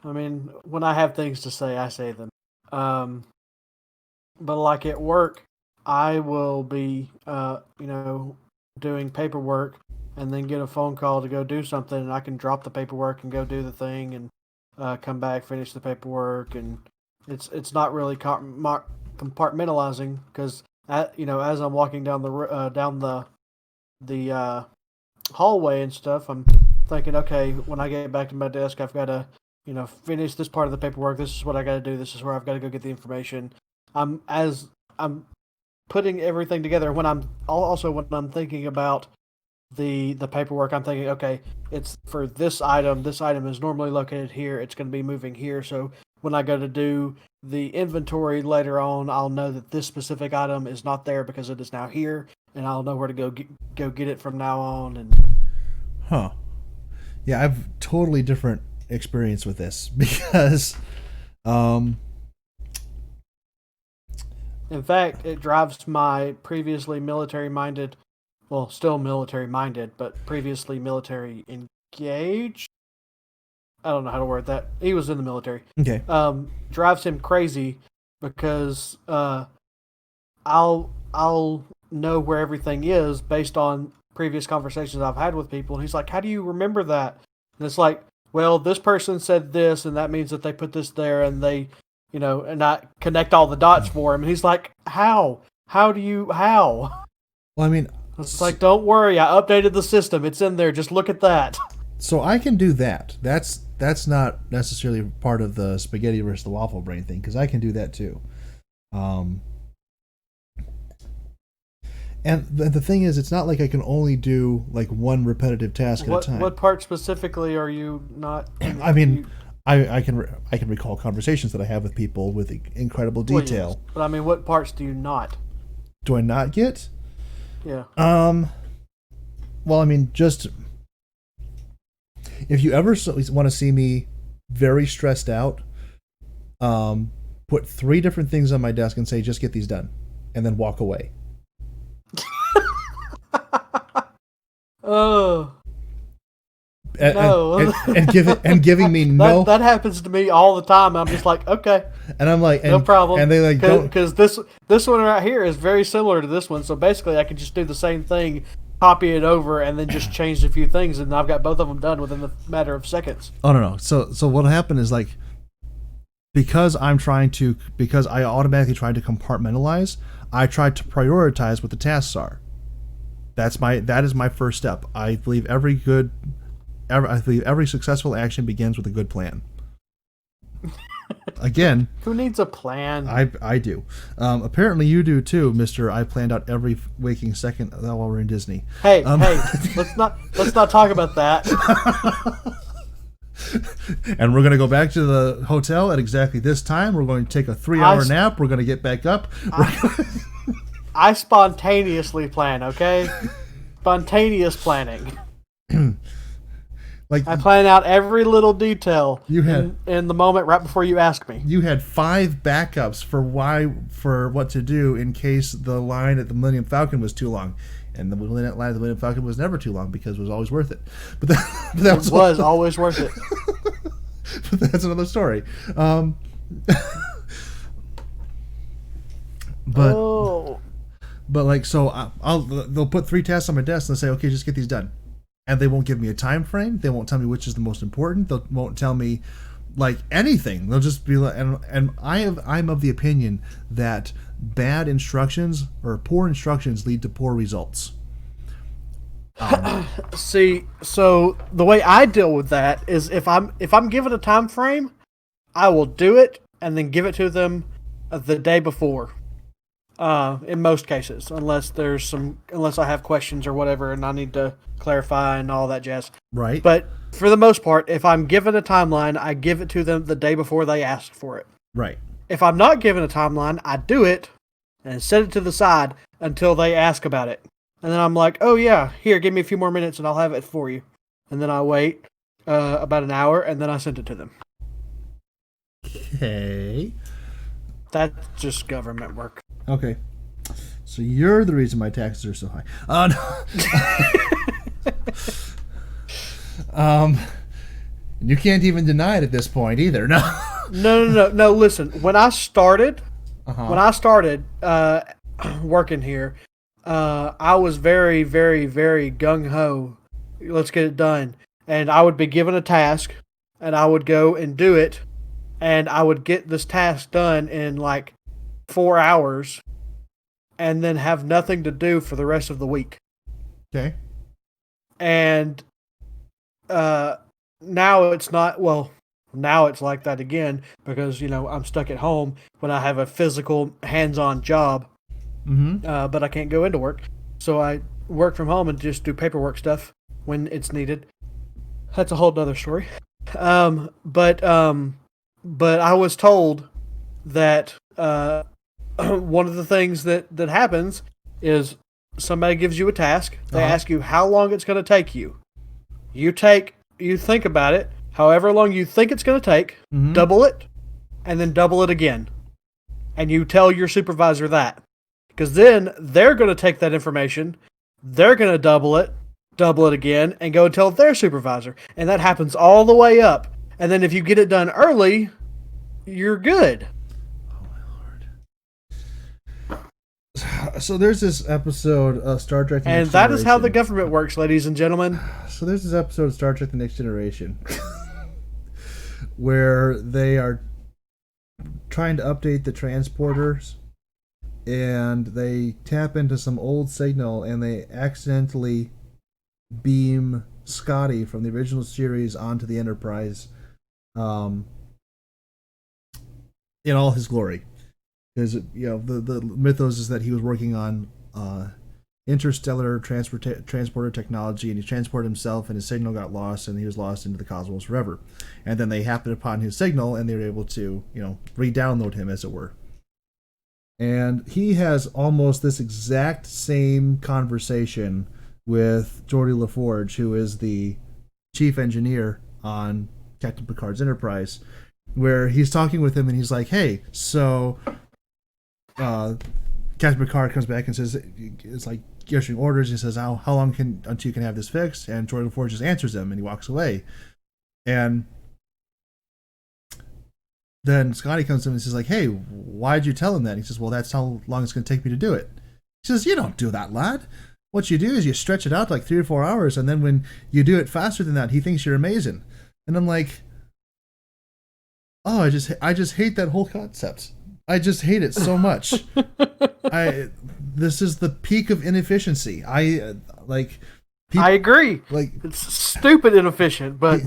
I mean, when I have things to say, I say them. But like at work, I will be, doing paperwork and then get a phone call to go do something, and I can drop the paperwork and go do the thing and come back, finish the paperwork, and it's not really compartmentalizing because as I'm walking down the hallway and stuff, I'm thinking, okay, when I get back to my desk, I've got to finish this part of the paperwork. This is what I got to do. This is where I've got to go get the information. As I'm putting everything together, when I'm thinking about the paperwork, I'm thinking, okay, it's for this item. This item is normally located here. It's going to be moving here. So when I go to do the inventory later on, I'll know that this specific item is not there because it is now here, and I'll know where to go get it from now on. And Huh. Yeah, I've totally different experience with this because in fact, it drives my previously military-minded, well, still military-minded, but previously military engaged. I don't know how to word that. He was in the military. okay. Drives him crazy because I'll know where everything is based on previous conversations I've had with people. And he's like, "How do you remember that?" And it's like, well, this person said this, and that means that they put this there, and they, and I connect all the dots for him. And he's like, "How? How? Well, I mean, It's like, don't worry, I updated the system. It's in there. Just look at that." so I can do that. That's not necessarily part of the spaghetti versus the waffle brain thing because I can do that too. And the thing is, it's not like I can only do like one repetitive task at a time. What part specifically are you not? I mean, I can recall conversations that I have with people with incredible detail. Well, yes. But I mean, what parts do you not? Do I not get? Yeah. Well, I mean, just if you ever want to see me very stressed out, put 3 different things on my desk and say, "Just get these done," and then walk away. Oh. And giving me no. That happens to me all the time. I'm just like, okay, and I'm like, no problem. And they like don't, because this one right here is very similar to this one. So basically, I can just do the same thing, copy it over, and then just change a few things, and I've got both of them done within the matter of seconds. Oh no. So what'll happen is like, because I automatically try to compartmentalize, I try to prioritize what the tasks are. That is my first step. I believe every successful action begins with a good plan. Again, who needs a plan? I do. Apparently you do too, Mister. I planned out every waking second while we're in Disney. Hey, let's not talk about that. And we're going to go back to the hotel at exactly this time. We're going to take a 3-hour nap. We're going to get back up. I spontaneously plan, okay? Spontaneous planning. Like I plan out every little detail in the moment right before you ask me. You had 5 backups for what to do in case the line at the Millennium Falcon was too long. And the line at the Millennium Falcon was never too long because it was always worth it. But that was always worth it. But that's another story. But like, so they'll put 3 tasks on my desk and say, okay, just get these done. And they won't give me a time frame. They won't tell me which is the most important. They won't tell me like anything. They'll just be like, and I'm of the opinion that bad instructions or poor instructions lead to poor results. See, so the way I deal with that is if I'm given a time frame, I will do it and then give it to them the day before. In most cases, unless I have questions or whatever, and I need to clarify and all that jazz. Right. But for the most part, if I'm given a timeline, I give it to them the day before they ask for it. Right. If I'm not given a timeline, I do it and set it to the side until they ask about it. And then I'm like, oh yeah, here, give me a few more minutes and I'll have it for you. And then I wait about an hour and then I send it to them. Okay. That's just government work. Okay. So you're the reason my taxes are so high. No. You can't even deny it at this point either. No. No. Listen, when I started working here, I was very, very, very gung ho. Let's get it done. And I would be given a task, and I would go and do it, and I would get this task done in like 4 hours, and then have nothing to do for the rest of the week. Okay. And now it's not. Well, now it's like that again because I'm stuck at home when I have a physical, hands-on job. Mm-hmm. But I can't go into work, so I work from home and just do paperwork stuff when it's needed. That's a whole other story. But I was told that one of the things that happens is somebody gives you a task. They ask you how long it's going to take you. You think about it, however long you think it's going to take, double it, and then double it again. And you tell your supervisor that. Because then they're going to take that information, they're going to double it again, and go and tell their supervisor. And that happens all the way up. And then if you get it done early, you're good. Oh, my Lord. So there's this episode of Star Trek The Next Generation. And that is how the government works, ladies and gentlemen. So there's this episode of Star Trek The Next Generation where they are trying to update the transporters, and they tap into some old signal, and they accidentally beam Scotty from the original series onto the Enterprise in all his glory. Because the mythos is that he was working on interstellar transporter technology, and he transported himself, and his signal got lost, and he was lost into the cosmos forever. And then they happened upon his signal, and they were able to re-download him, as it were. And he has almost this exact same conversation with Geordi LaForge, who is the chief engineer on Captain Picard's Enterprise, where he's talking with him, and he's like, hey, so Captain Picard comes back and says, it's like issuing orders. He says, how long until you can have this fixed? And Geordi LaForge just answers him, and he walks away. And then Scotty comes to him and says, like, hey, why'd you tell him that? And he says, well, that's how long it's going to take me to do it. He says, you don't do that, lad. What you do is you stretch it out like 3 or 4 hours, and then when you do it faster than that, he thinks you're amazing. And I'm like, oh, I just hate that whole concept. I just hate it so much. This is the peak of inefficiency. I agree. Like, it's stupid inefficient, but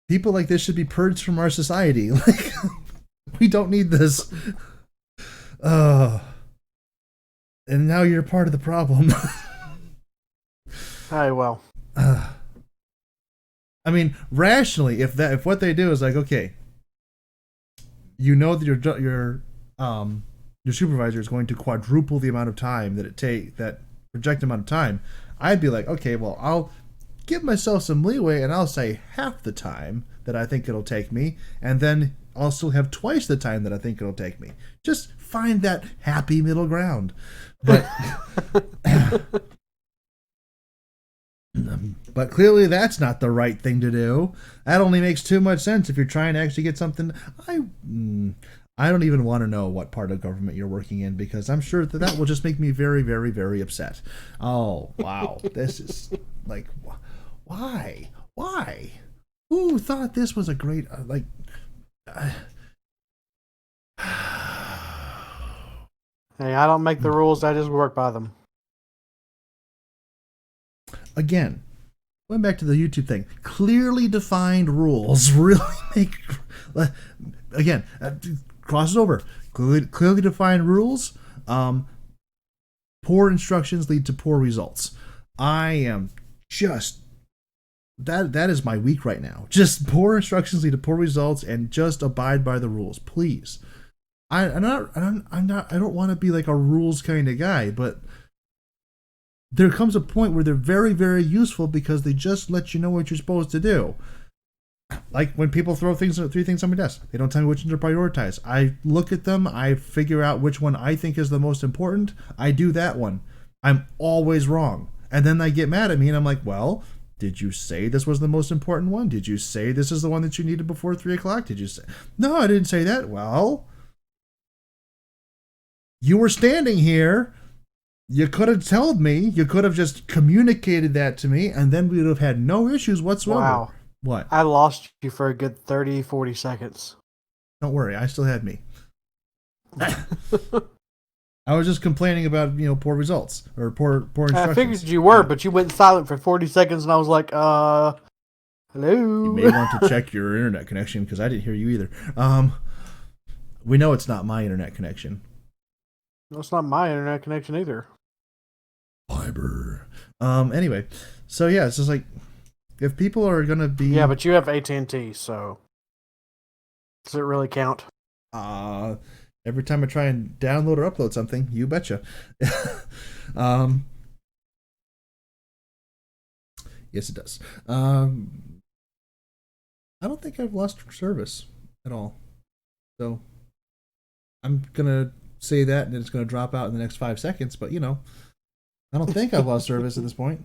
people like this should be purged from our society. Like, we don't need this. And now you're part of the problem. Hey, well. I mean, rationally, if what they do is like, okay, that your supervisor is going to quadruple the amount of time that projected amount of time, I'd be like, okay, well, I'll give myself some leeway, and I'll say half the time that I think it'll take me, and then I'll still have twice the time that I think it'll take me. Just find that happy middle ground. But but clearly that's not the right thing to do. That only makes too much sense if you're trying to actually get something. I don't even want to know what part of government you're working in, because I'm sure that will just make me very, very, very upset. Oh, wow. This is like, why? Who thought this was a great, Hey, I don't make the rules, I just work by them. Again, going back to the YouTube thing, clearly defined rules really make, again, cross it over. Clearly defined rules. Poor instructions lead to poor results. I am just that is my week right now. Just poor instructions lead to poor results, and just abide by the rules, please. I don't want to be like a rules kind of guy, but there comes a point where they're very, very useful because they just let you know what you're supposed to do. Like when people throw three things on my desk, they don't tell me which one to prioritize. I look at them, I figure out which one I think is the most important. I do that one. I'm always wrong. And then they get mad at me and I'm like, well, did you say this was the most important one? Did you say this is the one that you needed before 3 o'clock? Did you say? No, I didn't say that. Well, you were standing here. You could have told me. You could have just communicated that to me, and then we would have had no issues whatsoever. Wow. What? I lost you for a good 30, 40 seconds. Don't worry, I still had me. I was just complaining about, poor results or poor instructions. I figured you were, but you went silent for 40 seconds, and I was like, hello? You may want to check your internet connection, because I didn't hear you either. We know it's not my internet connection. No, it's not my internet connection either. Fiber. Anyway, so yeah, it's just like, if people are going to be... Yeah, but you have AT&T, so... Does it really count? Every time I try and download or upload something, you betcha. Yes, it does. I don't think I've lost service at all. So I'm going to say that, and it's going to drop out in the next 5 seconds, but, I don't think I've lost service at this point.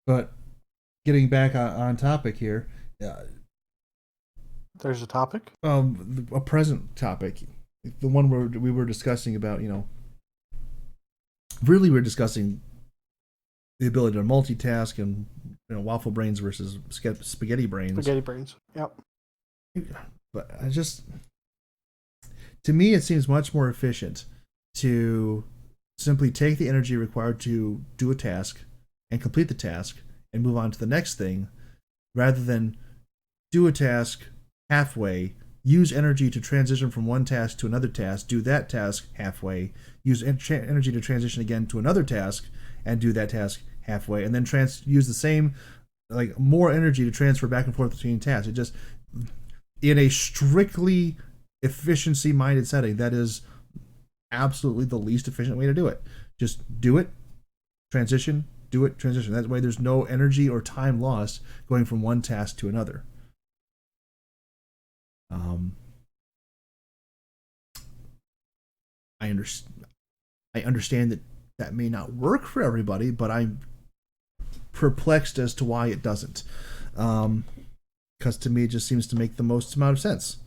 But getting back on topic here... There's a topic? A present topic. The one where we were discussing about, really we're discussing the ability to multitask and, waffle brains versus spaghetti brains. Spaghetti brains, yep. But to me, it seems much more efficient to simply take the energy required to do a task and complete the task and move on to the next thing, rather than do a task halfway, use energy to transition from one task to another task, do that task halfway, use energy to transition again to another task, and do that task halfway, and then use the same, more energy to transfer back and forth between tasks. It just, in a strictly efficiency-minded setting, that is absolutely the least efficient way to do it. Just do it, transition, do it, transition. That way there's no energy or time lost going from one task to another. I understand that may not work for everybody, but I'm perplexed as to why it doesn't. Because to me, it just seems to make the most amount of sense.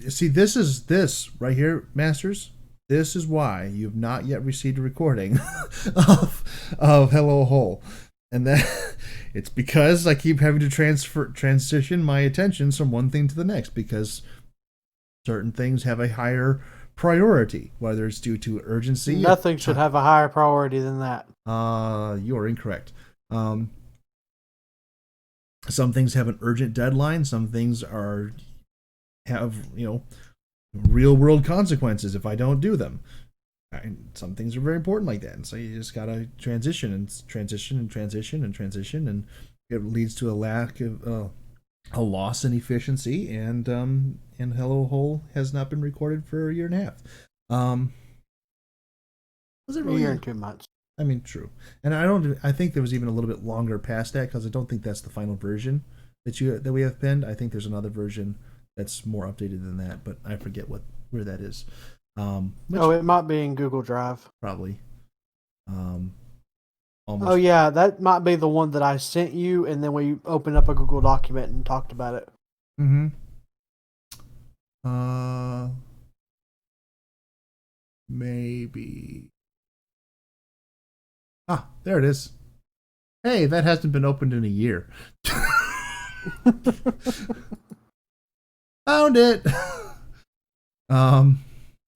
See, this right here, Masters. This is why you've not yet received a recording of Hello Hole, and that it's because I keep having to transition my attentions from one thing to the next, because certain things have a higher priority, whether it's due to urgency. Nothing should have a higher priority than that. You're incorrect. Some things have an urgent deadline. Some things have real world consequences if I don't do them. And some things are very important like that, and so you just gotta transition, and it leads to a lack of a loss in efficiency, and Hello Hole has not been recorded for a year and a half. Was it really? A year and 2 months. I mean, true. And I think there was even a little bit longer past that, because I don't think that's the final version that we have pinned. I think there's another version that's more updated than that, but I forget where that is. It might be in Google Drive. Probably. Almost. Oh yeah, that might be the one that I sent you, and then we opened up a Google document and talked about it. Mm-hmm. Maybe. Ah, there it is. Hey, that hasn't been opened in a year. Found it.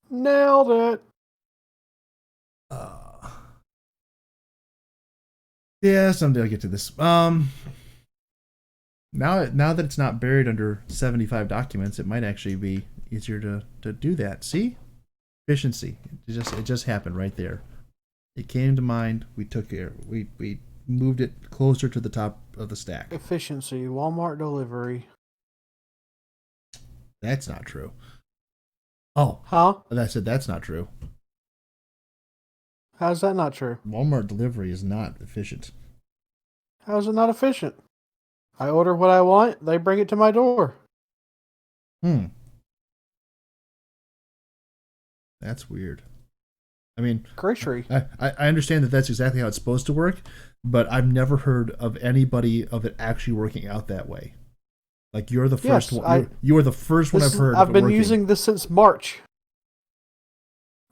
Nailed it. Yeah, someday I'll get to this. Now that it's not buried under 75 documents, it might actually be easier to do that. See? Efficiency. It just happened right there. It came to mind. We took care. We moved it closer to the top of the stack. Efficiency, Walmart delivery. That's not true. Oh, Huh? I said that's not true. How's that not true? Walmart delivery is not efficient. How is it not efficient? I order what I want, they bring it to my door. That's weird. I mean, Grocery. I understand that that's exactly how it's supposed to work, but I've never heard of anybody of it actually working out that way. Like you're the first one. You are the first one I've heard. I've been using this since March.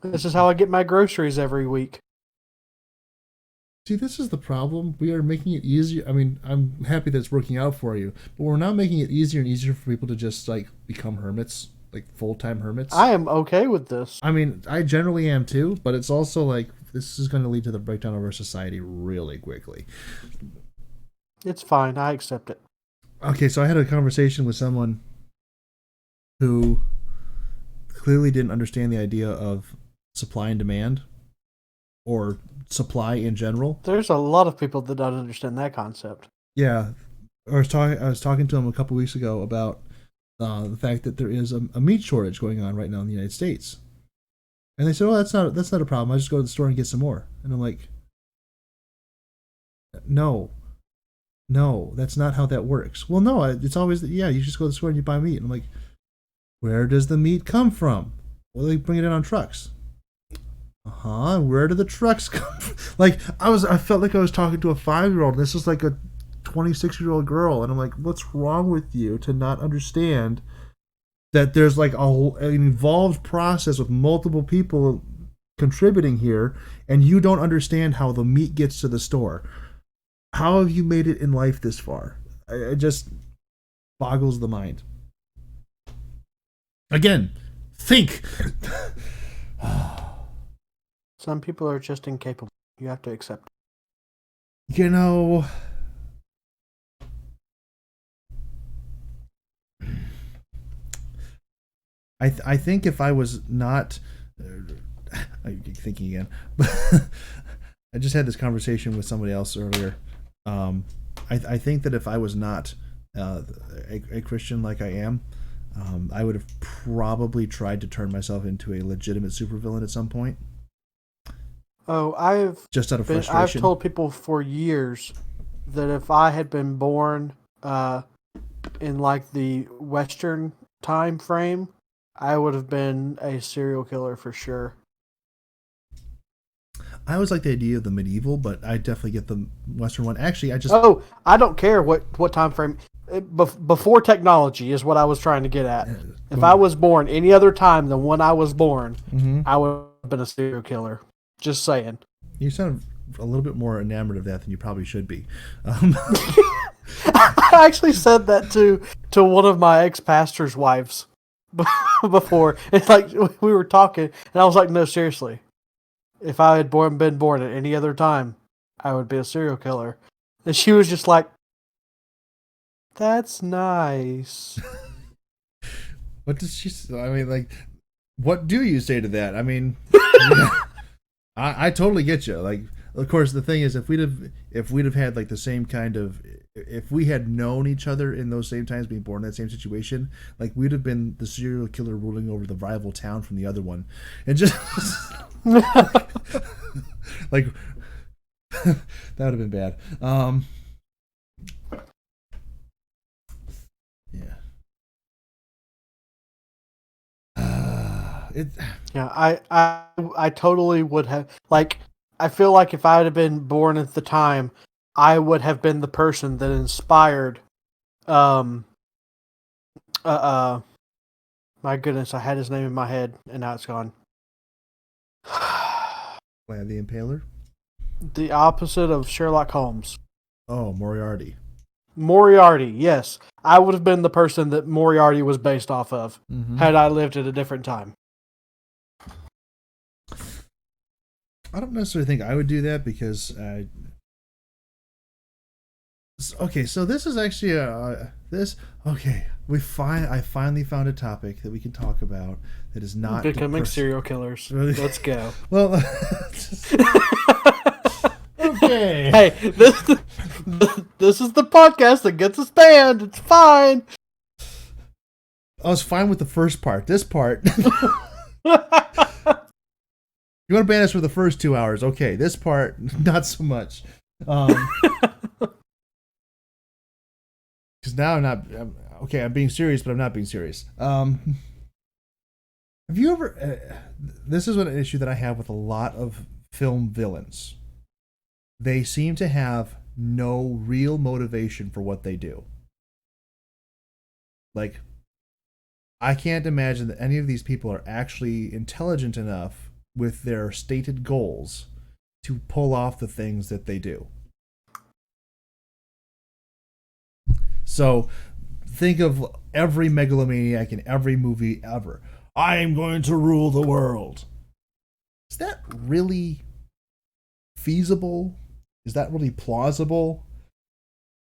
This is how I get my groceries every week. See, this is the problem. We are making it easier. I mean, I'm happy that it's working out for you, but we're not making it easier and easier for people to just like become hermits, like full-time hermits. I am okay with this. I mean, I generally am too, but it's also like this is going to lead to the breakdown of our society really quickly. It's fine. I accept it. Okay, so I had a conversation with someone who clearly didn't understand the idea of supply and demand or supply in general. There's a lot of people that don't understand that concept. Yeah, I was talking to him a couple weeks ago about the fact that there is a meat shortage going on right now in the United States, and they said, "Oh, that's not a problem. I just go to the store and get some more." And I'm like, "No, that's not how that works." Well, no, it's always you just go to the store and you buy meat. And I'm like, "Where does the meat come from?" Well, they bring it in on trucks. Where do the trucks come from? Like I felt like I was talking to a 5-year-old. This is like a 26-year-old girl, and I'm like, what's wrong with you to not understand that there's like an involved process with multiple people contributing here, and you don't understand how the meat gets to the store? How have you made it in life this far? It just boggles the mind. Again, think. Some people are just incapable. You have to accept it. You know, I think if I was not, I'm thinking again, but I just had this conversation with somebody else earlier. I think that if I was not a Christian like I am, I would have probably tried to turn myself into a legitimate supervillain at some point. Oh, just out of frustration. I've told people for years that if I had been born in like the Western time frame, I would have been a serial killer for sure. I always like the idea of the medieval, but I definitely get the Western one. Actually, I don't care what time frame. Before technology is what I was trying to get at. If I was born any other time than when I was born, I would have been a serial killer. Just saying. You sound a little bit more enamored of that than you probably should be. I actually said that to one of my ex-pastor's wives before. It's like we were talking, and I was like, "No, seriously. If I had been born at any other time, I would be a serial killer." And she was just like, "That's nice." What does she say? I mean, like, what do you say to that? I mean, I totally get you. Like, of course, the thing is, if we'd have had like the same kind of, if we had known each other in those same times, being born in that same situation, like we'd have been the serial killer ruling over the rival town from the other one, and just like that would have been bad. Yeah. Yeah, I totally would have, like, I feel like if I had been born at the time, I would have been the person that inspired my goodness, I had his name in my head and now it's gone. Vlad the Impaler? The opposite of Sherlock Holmes. Oh, Moriarty. Moriarty, yes. I would have been the person that Moriarty was based off of had I lived at a different time. I don't necessarily think I would do that because Okay, so this is actually this. Okay, I finally found a topic that we can talk about that is not Becoming depressing. serial killers. Let's go. Well, okay. Hey, this is the podcast that gets us banned. It's fine. I was fine with the first part. This part, you want to ban us for the first 2 hours? Okay, this part, not so much. Because now okay. I'm being serious, but I'm not being serious. Have you ever? This is an issue that I have with a lot of film villains. They seem to have no real motivation for what they do. Like, I can't imagine that any of these people are actually intelligent enough with their stated goals to pull off the things that they do. So, think of every megalomaniac in every movie ever. I am going to rule the world. Is that really feasible? Is that really plausible?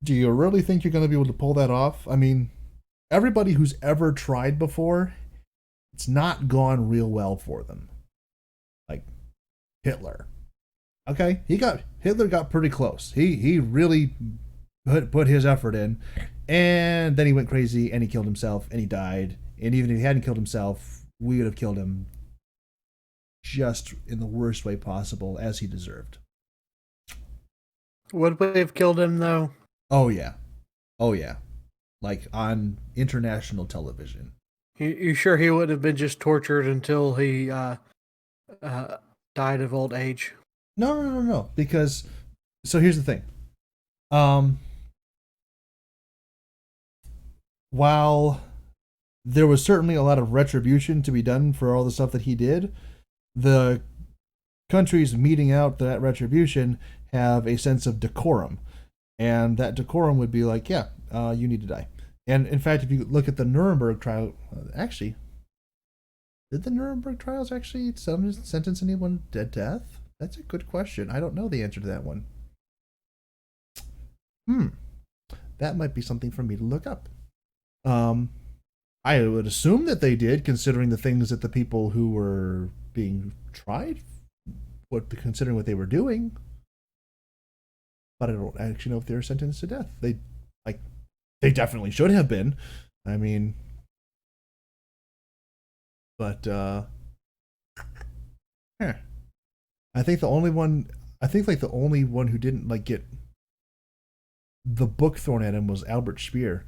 Do you really think you're going to be able to pull that off? I mean, everybody who's ever tried before, it's not gone real well for them. Like Hitler. Okay, Hitler got pretty close. He really put his effort in, and then he went crazy and he killed himself and he died. And even if he hadn't killed himself, we would have killed him just in the worst way possible, as he deserved. Would we have killed him though? Oh yeah, oh yeah, like on international television. You sure he would have been just tortured until he died of old age? No. Because so here's the thing. Um, while there was certainly a lot of retribution to be done for all the stuff that he did, the countries meeting out that retribution have a sense of decorum, and that decorum would be like, yeah, you need to die. And in fact, if you look at the Nuremberg trial, actually, did the Nuremberg trials actually sentence anyone to death? That's a good question. I don't know the answer to that one. That might be something for me to look up. I would assume that they did, considering the things that the people who were being tried, considering what they were doing. But I don't actually know if they were sentenced to death. They definitely should have been. I mean, but I think the only one, the only one who didn't like get the book thrown at him was Albert Speer,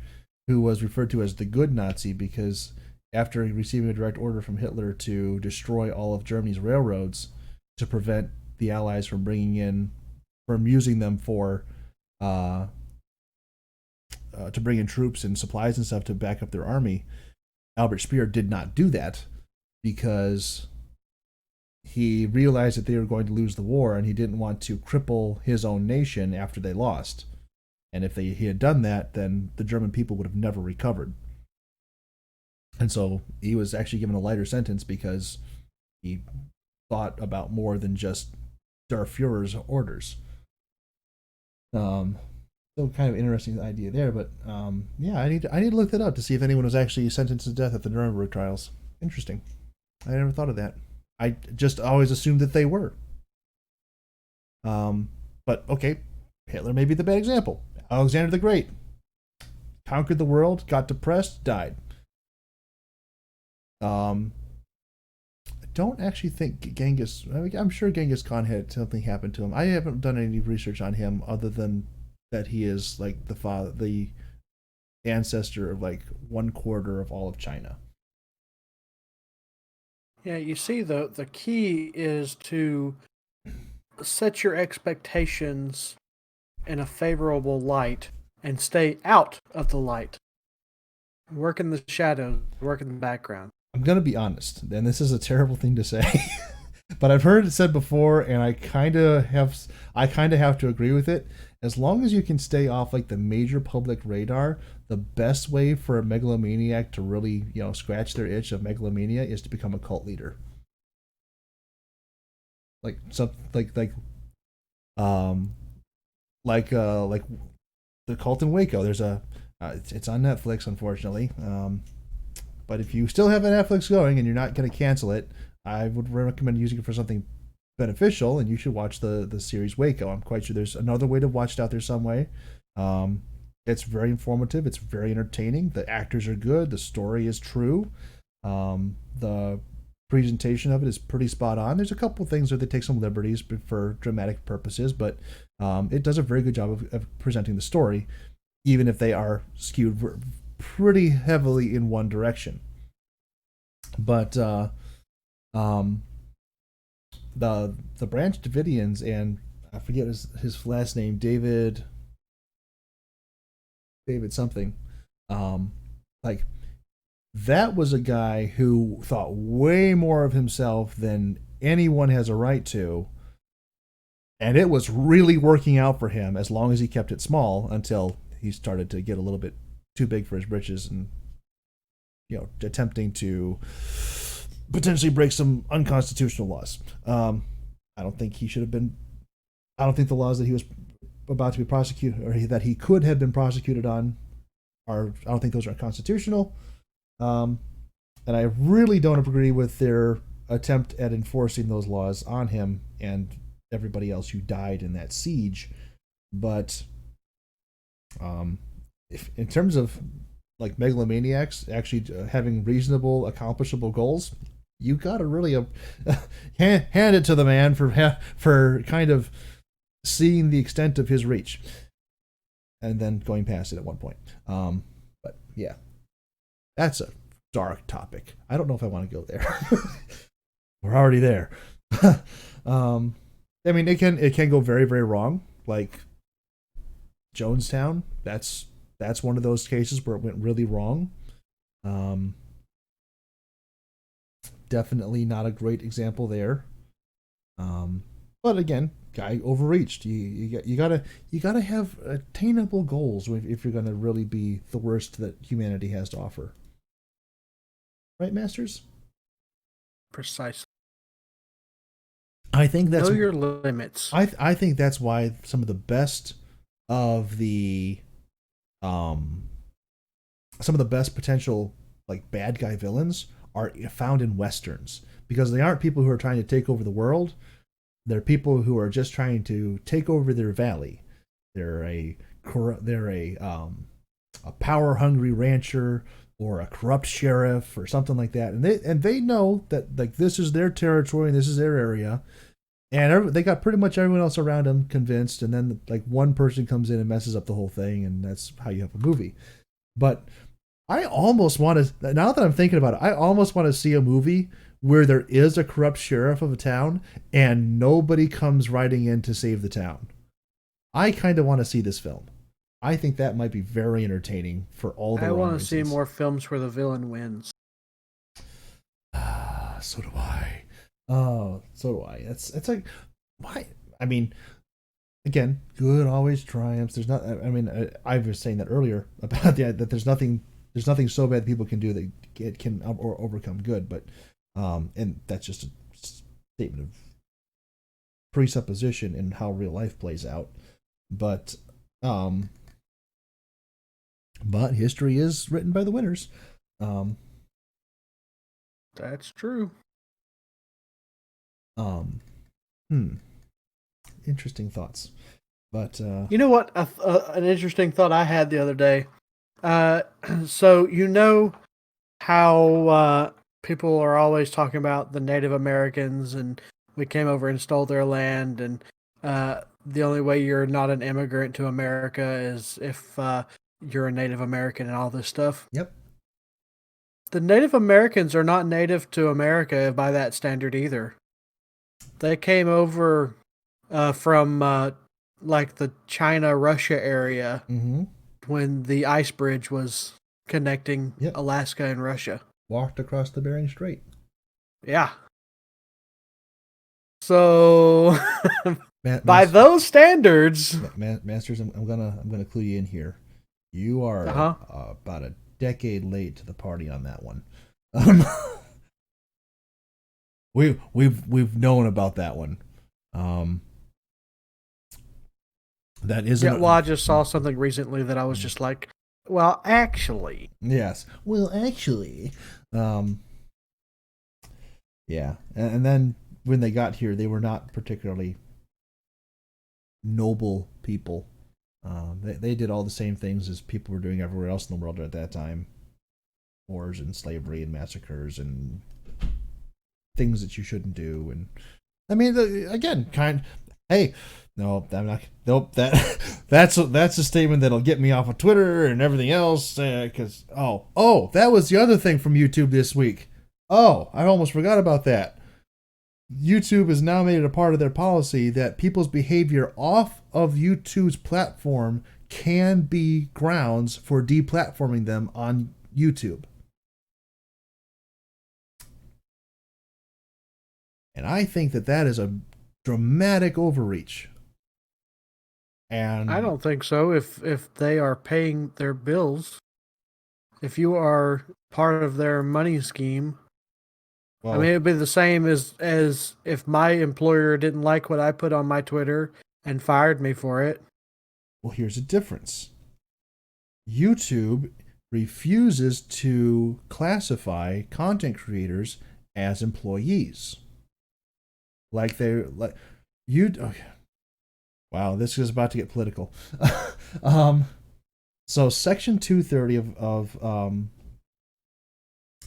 who was referred to as the good Nazi because after receiving a direct order from Hitler to destroy all of Germany's railroads to prevent the Allies from using them for to bring in troops and supplies and stuff to back up their army, Albert Speer did not do that because he realized that they were going to lose the war and he didn't want to cripple his own nation after they lost. And if he had done that, then the German people would have never recovered. And so he was actually given a lighter sentence because he thought about more than just Der Fuhrer's orders. So kind of interesting idea there, but yeah, I need to look that up to see if anyone was actually sentenced to death at the Nuremberg trials. Interesting. I never thought of that. I just always assumed that they were. But okay, Hitler may be the bad example. Alexander the Great conquered the world, got depressed, died. I don't actually think Genghis. I'm sure Genghis Khan had something happen to him. I haven't done any research on him other than that he is like the ancestor of like 1/4 of all of China. Yeah, you see, the key is to set your expectations in a favorable light and stay out of the light. Work in the shadows, work in the background. I'm gonna be honest, and this is a terrible thing to say, but I've heard it said before, and I kind of have to agree with it. As long as you can stay off like the major public radar, the best way for a megalomaniac to really, scratch their itch of megalomania is to become a cult leader. Like some like The Cult in Waco. There's a it's on Netflix, unfortunately. But if you still have a Netflix going and you're not going to cancel it, I would recommend using it for something beneficial, and you should watch the series Waco. I'm quite sure there's another way to watch it out there some way. It's very informative. It's very entertaining. The actors are good. The story is true. The presentation of it is pretty spot on. There's a couple things where they take some liberties for dramatic purposes, but it does a very good job of presenting the story, even if they are skewed pretty heavily in one direction. But the Branch Davidians, and I forget his last name, David something, like, that was a guy who thought way more of himself than anyone has a right to, and it was really working out for him as long as he kept it small, until he started to get a little bit too big for his britches, and attempting to potentially break some unconstitutional laws. I don't think he should have been. I don't think the laws that he was about to be prosecuted, or that he could have been prosecuted on, are. I don't think those are constitutional. And I really don't agree with their attempt at enforcing those laws on him and everybody else who died in that siege. But if in terms of like megalomaniacs actually having reasonable, accomplishable goals, you gotta really hand it to the man for kind of seeing the extent of his reach, and then going past it at one point. But yeah, that's a dark topic. I don't know if I want to go there. We're already there. I mean, it can go very, very wrong. Like Jonestown, that's one of those cases where it went really wrong. Definitely not a great example there. But again, guy overreached. You gotta have attainable goals if you're gonna really be the worst that humanity has to offer. Right, Masters? Precisely. I think that's know your limits. I think that's why some of the best of the some of the best potential like bad guy villains are found in westerns, because they aren't people who are trying to take over the world. They're people who are just trying to take over their valley. They're a power hungry rancher or a corrupt sheriff or something like that, and they know that like this is their territory and this is their area, and they got pretty much everyone else around them convinced, and then like one person comes in and messes up the whole thing, and that's how you have a movie. But I almost want to, now that I'm thinking about it, I almost want to see a movie where there is a corrupt sheriff of a town and nobody comes riding in to save the town. I kind of want to see this film. I think that might be very entertaining for all the wrong reasons. I want to see more films where the villain wins. So do I. Oh, so do I. It's like, why? I mean, again, good always triumphs. There's not. I mean, I was saying that earlier about that there's nothing so bad people can do that it can overcome good. But and that's just a statement of presupposition in how real life plays out. But history is written by the winners. That's true. Interesting thoughts. But you know what? An interesting thought I had the other day. So you know how people are always talking about the Native Americans and we came over and stole their land, and the only way you're not an immigrant to America is if you're a Native American and all this stuff. Yep. The Native Americans are not native to America by that standard either. They came over from like the China-Russia area when the ice bridge was connecting Alaska and Russia. Walked across the Bering Strait. Yeah. So by those standards, Masters, I'm gonna clue you in here. You are about a decade late to the party on that one. We've known about that one. That Yeah, well, isn't. I just saw something recently that I was just like, well, actually, Yes. Well, actually, um, yeah. And then when they got here, they were not particularly noble people. They did all the same things as people were doing everywhere else in the world at that time: wars and slavery and massacres and things that you shouldn't do. And I mean, again, Hey, no, I'm not. Nope. That's a statement that'll get me off of Twitter and everything else. Because that was the other thing from YouTube this week. Oh, I almost forgot about that. YouTube has now made it a part of their policy that people's behavior off of YouTube's platform can be grounds for deplatforming them on YouTube. And I think that is a dramatic overreach. And I don't think so. If they are paying their bills, if you are part of their money scheme, I mean, it'd be the same as if my employer didn't like what I put on my Twitter and fired me for it. Well, here's a difference. YouTube refuses to classify content creators as employees. Like they're like you. Okay. Wow, this is about to get political. So Section 230 of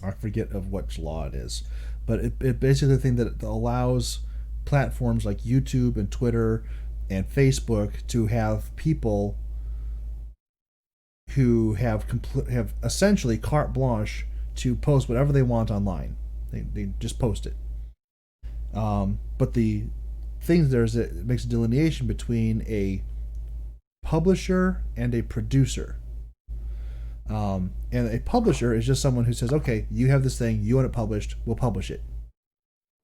I forget of which law it is, but it basically the thing that allows platforms like YouTube and Twitter and Facebook to have people who have essentially carte blanche to post whatever they want online. They just post it. But the thing there is that it makes a delineation between a publisher and a producer. And a publisher is just someone who says, okay, you have this thing, you want it published, we'll publish it.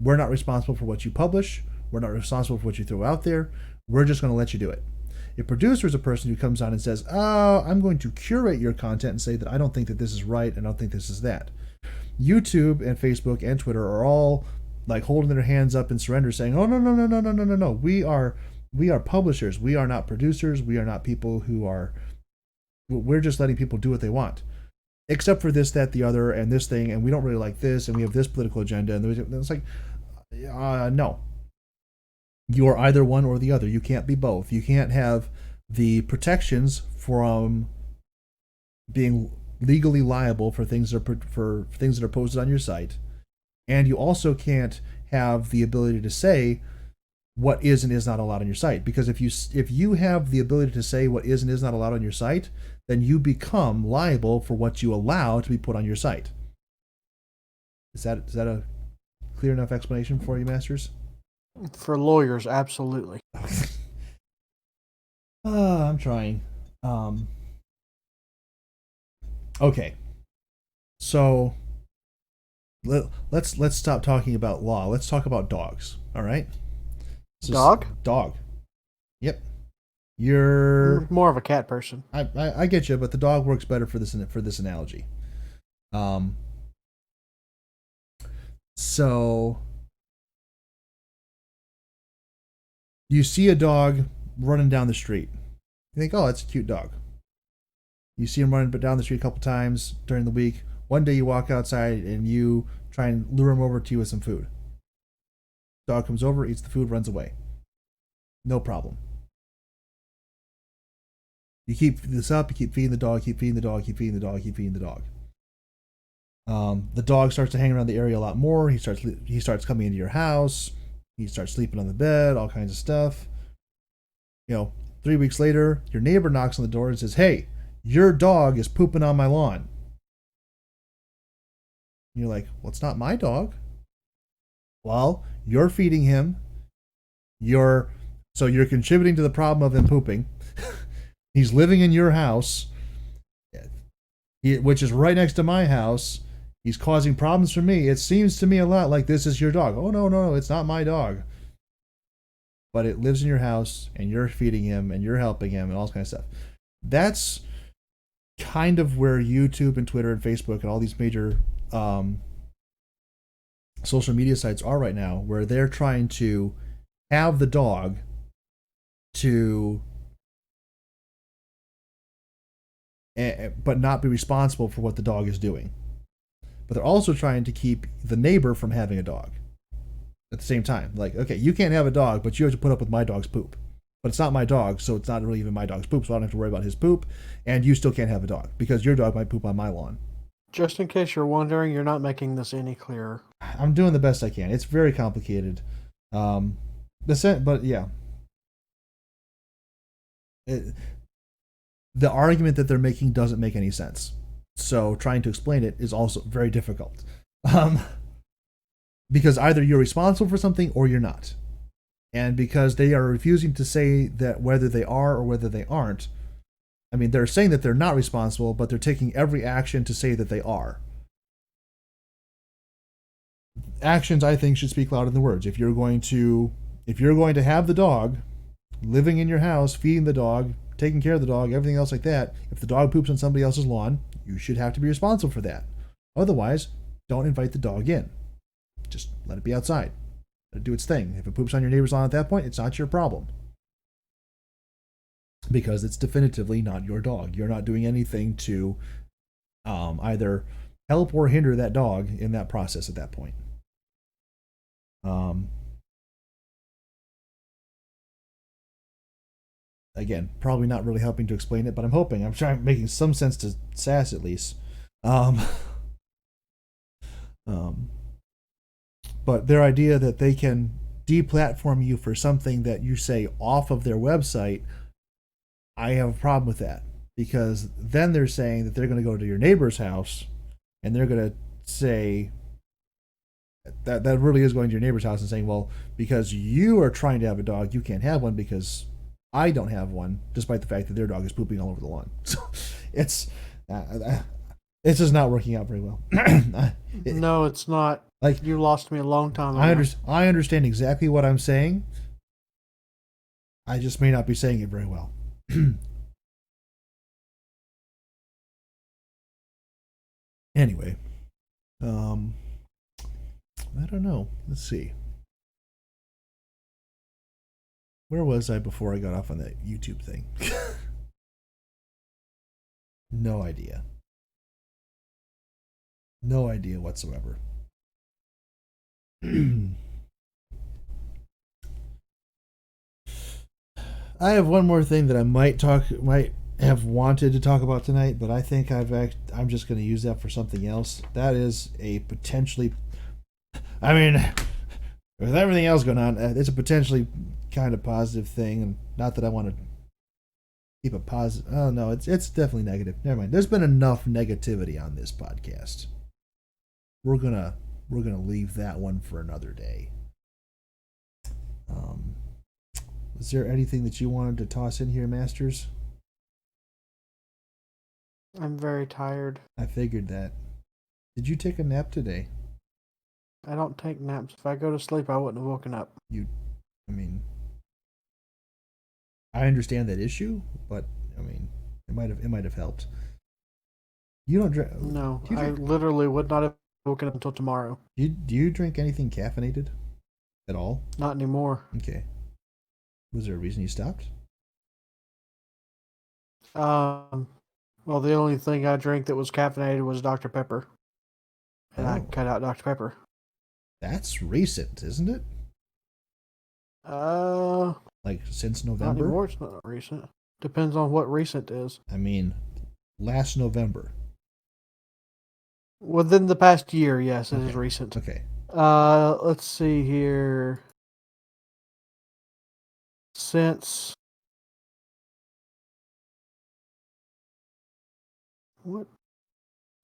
We're not responsible for what you publish. We're not responsible for what you throw out there. We're just going to let you do it. A producer is a person who comes on and says, oh, I'm going to curate your content and say that I don't think that this is right and I don't think this is that. YouTube and Facebook and Twitter are all like holding their hands up in surrender saying, oh, no. We are publishers. We are not producers. We are not people who are, we're just letting people do what they want. Except for this, that, the other, and this thing, and we don't really like this, and we have this political agenda, and it's like, no. You are either one or the other. You can't be both. You can't have the protections from being legally liable for things that are posted on your site, and you also can't have the ability to say what is and is not allowed on your site. Because if you have the ability to say what is and is not allowed on your site, then you become liable for what you allow to be put on your site. Is that a clear enough explanation for you, Masters? For lawyers, absolutely. I'm trying. Okay. So let's stop talking about law. Let's talk about dogs. All right. Dog? Dog. Yep. You're more of a cat person. I get you, but the dog works better for this analogy. So you see a dog running down the street. You think, oh, that's a cute dog. You see him running down the street a couple times during the week. One day you walk outside and you try and lure him over to you with some food. Dog comes over, eats the food, runs away. No problem. You keep this up, you keep feeding the dog, keep feeding the dog, keep feeding the dog, keep feeding the dog. The dog starts to hang around the area a lot more. He starts coming into your house. He starts sleeping on the bed, all kinds of stuff. 3 weeks later, your neighbor knocks on the door and says, hey, your dog is pooping on my lawn. And you're like, well, it's not my dog. Well, you're feeding him. So you're contributing to the problem of him pooping. He's living in your house, which is right next to my house. He's causing problems for me. It seems to me a lot like this is your dog. Oh, no, it's not my dog. But it lives in your house, and you're feeding him, and you're helping him, and all this kind of stuff. That's kind of where YouTube and Twitter and Facebook and all these major social media sites are right now, where they're trying to have the dog to but not be responsible for what the dog is doing. But they're also trying to keep the neighbor from having a dog at the same time. Like, okay, you can't have a dog, but you have to put up with my dog's poop. But it's not my dog, so it's not really even my dog's poop, so I don't have to worry about his poop. And you still can't have a dog because your dog might poop on my lawn. Just in case you're wondering, you're not making this any clearer. I'm doing the best I can. It's very complicated. But yeah. The argument that they're making doesn't make any sense. So trying to explain it is also very difficult. Because either you're responsible for something or you're not. And because they are refusing to say that whether they are or whether they aren't, I mean, they're saying that they're not responsible, but they're taking every action to say that they are. Actions, I think, should speak louder than words. If you're going to have the dog living in your house, feeding the dog, taking care of the dog, everything else like that, if the dog poops on somebody else's lawn, you should have to be responsible for that. Otherwise, don't invite the dog in. Just let it be outside. Let it do its thing. If it poops on your neighbor's lawn at that point, it's not your problem. Because it's definitively not your dog. You're not doing anything to either help or hinder that dog in that process at that point. Again, probably not really helping to explain it, but I'm hoping. I'm trying making some sense to Sass at least. But their idea that they can deplatform you for something that you say off of their website, I have a problem with that. Because then they're saying that they're going to go to your neighbor's house and they're going to say that really is going to your neighbor's house and saying, well, because you are trying to have a dog, you can't have one because I don't have one, despite the fact that their dog is pooping all over the lawn. So it's just not working out very well. No, it's not. Like, you lost me a long time ago. I understand exactly what I'm saying. I just may not be saying it very well. Anyway, I don't know. Let's see. Where was I before I got off on that YouTube thing? No idea. No idea whatsoever. I have one more thing that I might have wanted to talk about tonight, but I think I'm just going to use that for something else. That is a potentially, I mean, with everything else going on, it's a potentially kind of positive thing, and not that I want to keep a positive. Oh no, it's definitely negative. Never mind. There's been enough negativity on this podcast. We're gonna leave that one for another day. Is there anything that you wanted to toss in here, Masters? I'm very tired. I figured that. Did you take a nap today? I don't take naps. If I go to sleep, I wouldn't have woken up. I understand that issue, but it might have helped. You don't drink? No, I literally would not have woken up until tomorrow. Do you drink anything caffeinated at all? Not anymore. Okay. Was there a reason you stopped? Well, the only thing I drank that was caffeinated was Dr. Pepper. And I cut out Dr. Pepper. That's recent, isn't it? Like since November? Not anymore, it's not recent. Depends on what recent is. Last November. Within the past year, yes, it is recent. Okay. Let's see here. Since what?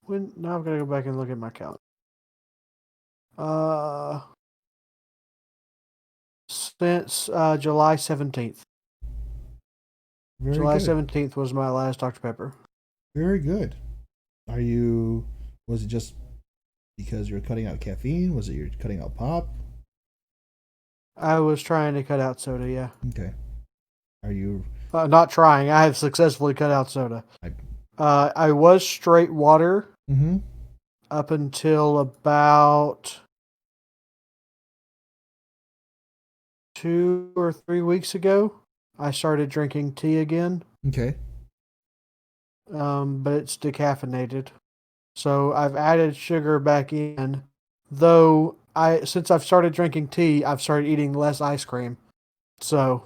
When? Now I've got to go back and look at my calendar. Since July 17th. July 17th was my last Dr. Pepper. Very good. Was it just because you're cutting out caffeine? Was it you're cutting out pop? I was trying to cut out soda, yeah. Okay. Are you... not trying. I have successfully cut out soda. I was straight water up until about 2 or 3 weeks ago. I started drinking tea again. Okay. but it's decaffeinated. So I've added sugar back in. Though since I've started drinking tea, I've started eating less ice cream. So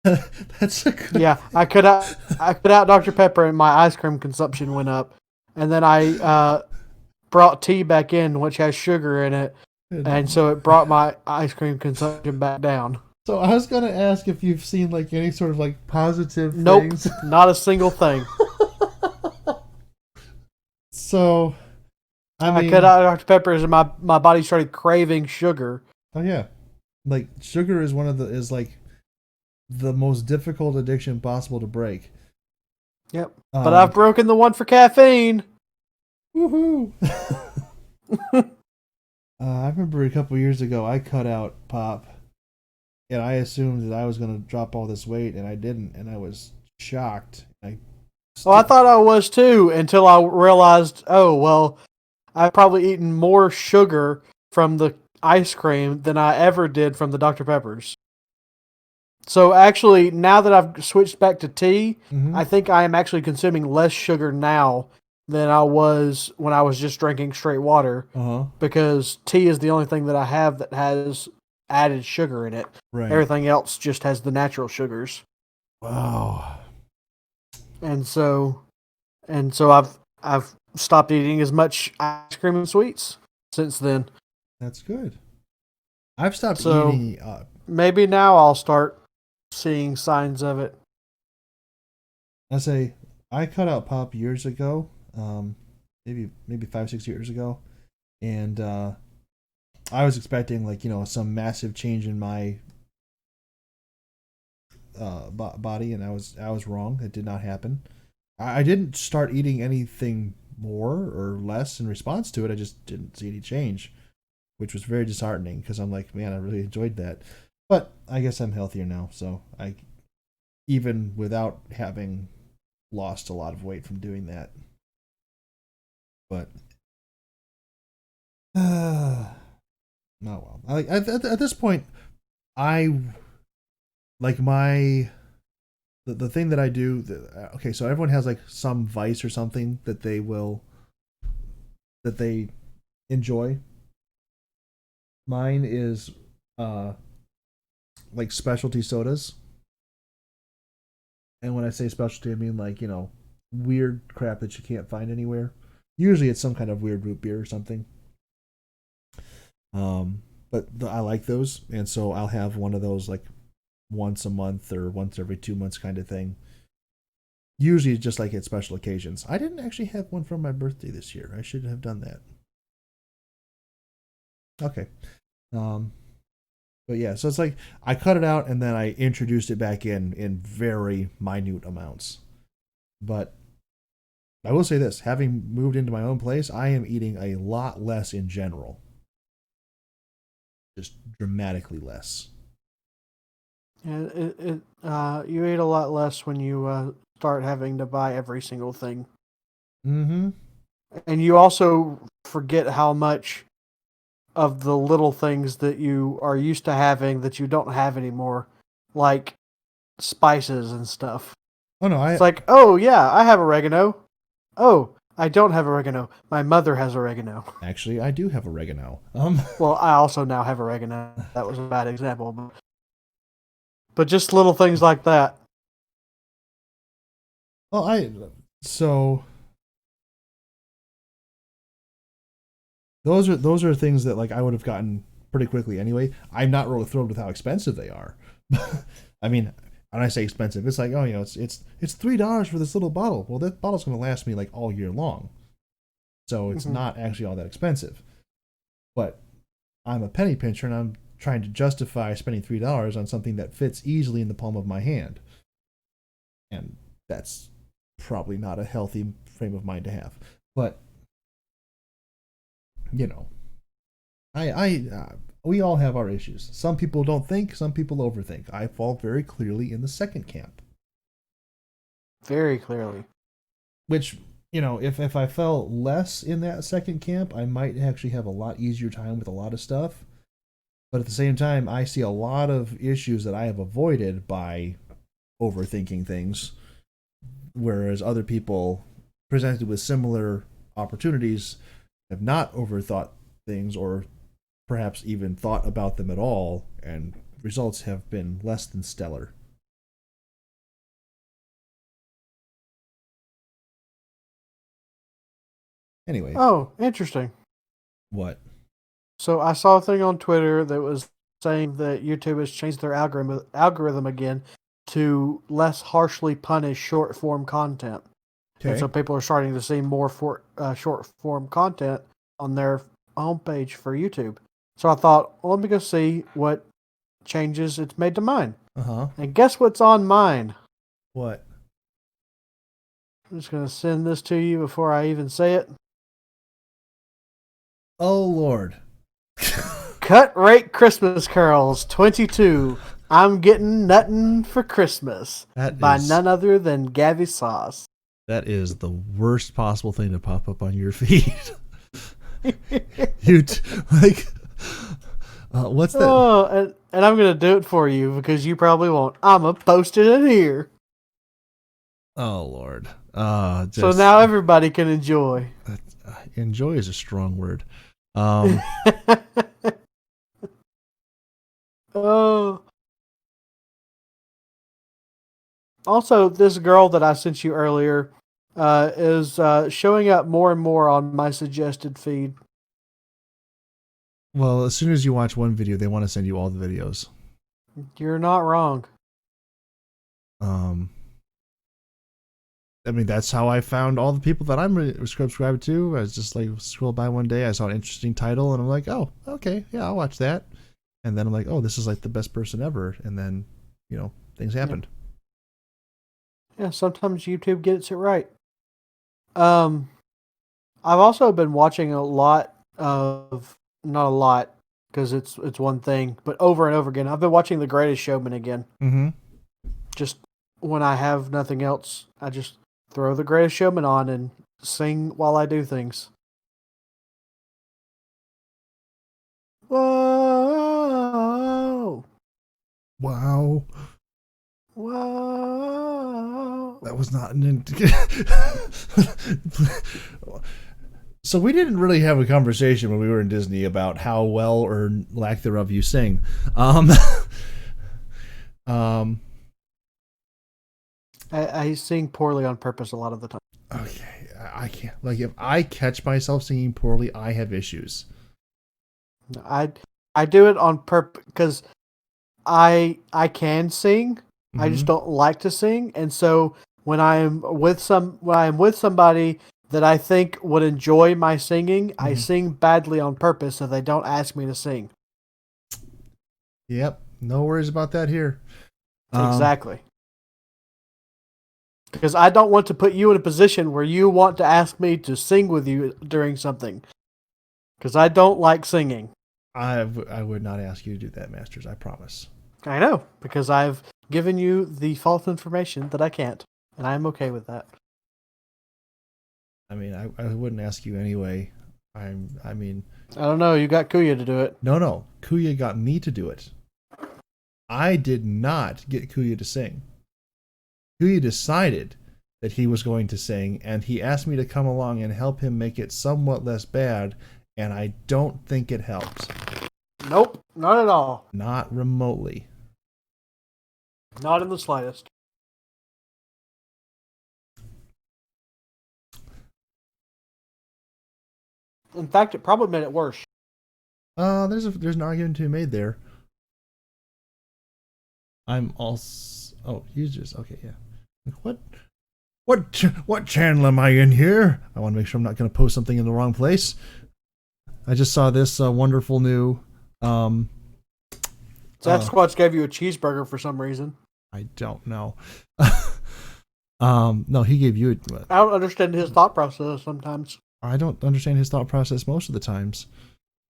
That's a good yeah, thing. I cut out Dr Pepper and my ice cream consumption went up, and then I brought tea back in, which has sugar in it, and so it brought my ice cream consumption back down. So I was gonna ask if you've seen like any sort of like positive Nope, things. not a single thing. So I I cut mean, out Dr Peppers, and my body started craving sugar. oh yeah, like sugar is one of the is like the most difficult addiction possible to break. Yep, but Um, I've broken the one for caffeine. woohoo! I remember a couple years ago I cut out pop, and I assumed that I was gonna drop all this weight, and I didn't, and I was shocked. Well, I thought I was too until I realized, oh, well, I've probably eaten more sugar from the ice cream than I ever did from the Dr. Peppers. So actually, now that I've switched back to tea, Mm-hmm. I think I am actually consuming less sugar now than I was when I was just drinking straight water Uh huh. because tea is the only thing that I have that has added sugar in it. Right. Everything else just has the natural sugars. Wow. And so I've stopped eating as much ice cream and sweets since then. That's good. I've stopped So eating. maybe now I'll start seeing signs of it. I say I cut out pop years ago, maybe 5 6 years ago, and I was expecting like some massive change in my body, and I was wrong. It did not happen. I didn't start eating anything more or less in response to it. I just didn't see any change, which was very disheartening because I'm like, man, I really enjoyed that. But I guess I'm healthier now, so I even without having lost a lot of weight from doing that. But oh well. At this point, I like the thing that I do. Okay, so everyone has like some vice or something that they enjoy. Mine is uh like specialty sodas. And when I say specialty, I mean like, weird crap that you can't find anywhere. Usually it's some kind of weird root beer or something. But I like those, and so I'll have one of those like once a month or once every 2 months kind of thing. Usually just like at special occasions. I didn't actually have one for my birthday this year. I should have done that. Okay. Um, but yeah, so it's like I cut it out and then I introduced it back in very minute amounts. But I will say this, having moved into my own place, I am eating a lot less in general. Just dramatically less. Yeah, you eat a lot less when you start having to buy every single thing, Mm-hmm. and you also forget how much of the little things that you are used to having that you don't have anymore, like spices and stuff. Oh no, It's like, oh yeah, I have oregano. Oh, I don't have oregano. My mother has oregano. actually I do have oregano. Well, I also now have oregano. That was a bad example, but just little things like that. well I so those are things that like I would have gotten pretty quickly anyway. I'm not really thrilled with how expensive they are. I mean, when I say expensive, it's like, oh, it's $3 for this little bottle. Well, that bottle's going to last me like all year long, so it's Hmm. not actually all that expensive. But I'm a penny pincher, and I'm trying to justify spending $3 on something that fits easily in the palm of my hand, and that's probably not a healthy frame of mind to have. But you know, we all have our issues. Some people don't think, some people overthink. I fall very clearly in the second camp. Very clearly. Which, if I fell less in that second camp, I might actually have a lot easier time with a lot of stuff. But at the same time, I see a lot of issues that I have avoided by overthinking things. whereas other people presented with similar opportunities have not overthought things or perhaps even thought about them at all, and results have been less than stellar. Anyway, Oh, interesting. what? So I saw a thing on Twitter that was saying that YouTube has changed their algorithm again to less harshly punish short form content. And Okay. so people are starting to see more short form content on their homepage for YouTube. So I thought, well, let me go see what changes it's made to mine. Uh-huh. And guess what's on mine? What? I'm just going to send this to you before I even say it. Oh, Lord. Cut Rate Christmas Carols 22. I'm getting nuttin' for Christmas. That by is- none other than Gavisas. That is the worst possible thing to pop up on your feed. What's that? Oh, and I'm going to do it for you because you probably won't. I'm going to post it in here. Oh, Lord. So now everybody can enjoy. Enjoy is a strong word. Oh. Also, this girl that I sent you earlier is showing up more and more on my suggested feed. Well, as soon as you watch one video, they want to send you all the videos. You're not wrong. I mean, that's how I found all the people that I'm subscribed to. I was just like scrolled by one day, I saw an interesting title, and I'm like, oh, okay, yeah, I'll watch that. And then I'm like, oh, this is like the best person ever. And then, things happened. Yeah, sometimes YouTube gets it right. I've also been watching a lot of, not a lot, because it's one thing, but over and over again. I've been watching The Greatest Showman again. Mm-hmm. Just when I have nothing else, I just throw The Greatest Showman on and sing while I do things. Whoa! Wow. Whoa! That was not an So we didn't really have a conversation when we were in Disney about how well or lack thereof you sing. I sing poorly on purpose a lot of the time. Okay, I can't. Like, if I catch myself singing poorly, I have issues. I do it on purpose because I can sing. Mm-hmm. I just don't like to sing, and so when I'm with somebody that I think would enjoy my singing, I sing badly on purpose so they don't ask me to sing. Yep, no worries about that here. Exactly. Because I don't want to put you in a position where you want to ask me to sing with you during something. Because I don't like singing. I would not ask you to do that, Masters, I promise. I know, because I've given you the false information that I can't. And I'm okay with that. I mean, I wouldn't ask you anyway. I don't know, you got Kuya to do it. No. Kuya got me to do it. I did not get Kuya to sing. Kuya decided that he was going to sing, and he asked me to come along and help him make it somewhat less bad, and I don't think it helped. Nope, not at all. Not remotely. Not in the slightest. In fact, it probably made it worse. There's an argument to be made there. I'm also... Oh, you just... Okay, yeah. What channel am I in here? I want to make sure I'm not going to post something in the wrong place. I just saw this wonderful new... Sasquatch gave you a cheeseburger for some reason. I don't know. No, he gave you... I don't understand his thought process sometimes. I don't understand his thought process most of the times.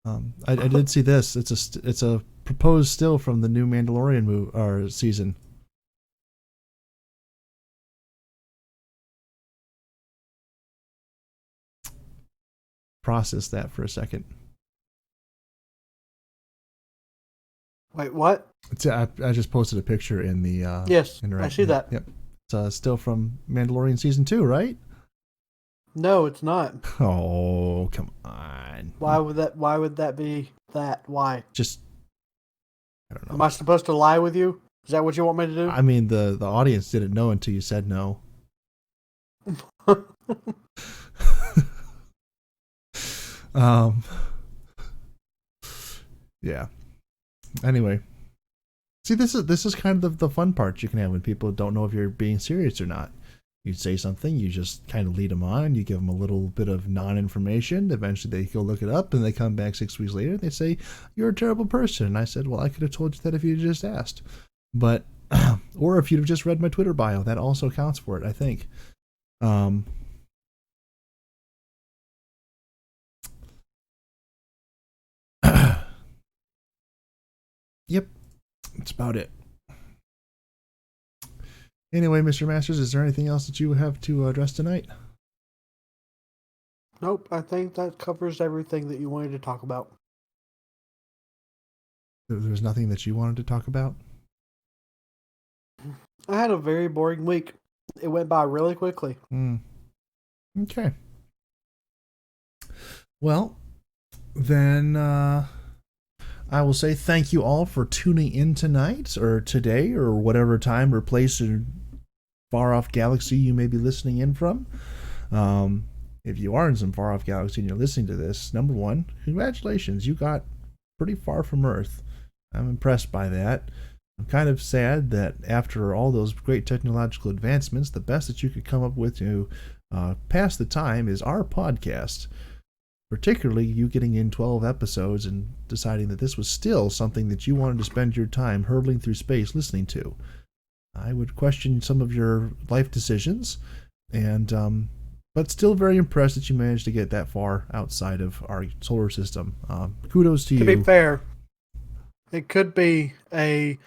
I did see this. It's a proposed still from the new Mandalorian season. Process that for a second. Wait, what? I just posted a picture in the yes, I see that. Yep. still from Mandalorian season 2, right? No, it's not. Oh, come on. Why would that be that? Why? Just, I don't know. Am I supposed to lie with you? Is that what you want me to do? I mean, the audience didn't know until you said no. Yeah. Anyway, see, this is kind of the fun part you can have when people don't know if you're being serious or not. You say something, you just kind of lead them on, you give them a little bit of non-information. Eventually, they go look it up, and they come back 6 weeks later. And they say, "You're a terrible person." And I said, "Well, I could have told you that if you just asked, but or if you'd have just read my Twitter bio, that also counts for it, I think." Yep, that's about it. Anyway, Mr. Masters, is there anything else that you have to address tonight? Nope, I think that covers everything that you wanted to talk about. There was nothing that you wanted to talk about? I had a very boring week. It went by really quickly. Okay. Well, then I will say thank you all for tuning in tonight or today or whatever time or place or far off galaxy you may be listening in from. If you are in some far off galaxy and you're listening to this, number one, congratulations. You got pretty far from Earth. I'm impressed by that. I'm kind of sad that after all those great technological advancements, the best that you could come up with to pass the time is our podcast. Particularly you getting in 12 episodes and deciding that this was still something that you wanted to spend your time hurtling through space listening to. I would question some of your life decisions, and but still very impressed that you managed to get that far outside of our solar system. Kudos to you. To be fair, it could be an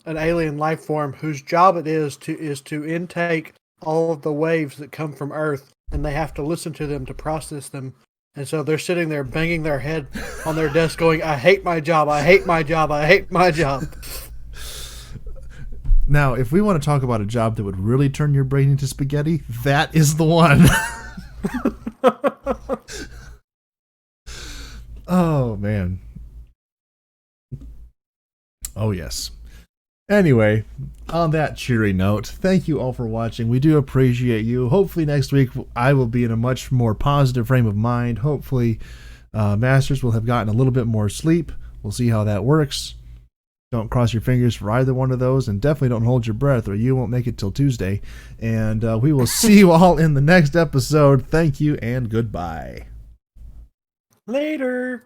alien life form whose job it is to intake all of the waves that come from Earth, and they have to listen to them to process them. And so they're sitting there banging their head on their desk going, "I hate my job, I hate my job, I hate my job." Now, if we want to talk about a job that would really turn your brain into spaghetti, that is the one. Oh, man. Oh, yes. Anyway, on that cheery note, thank you all for watching. We do appreciate you. Hopefully next week I will be in a much more positive frame of mind. Hopefully Masters will have gotten a little bit more sleep. We'll see how that works. Don't cross your fingers for either one of those, and definitely don't hold your breath or you won't make it till Tuesday. And we will see you all in the next episode. Thank you and goodbye. Later.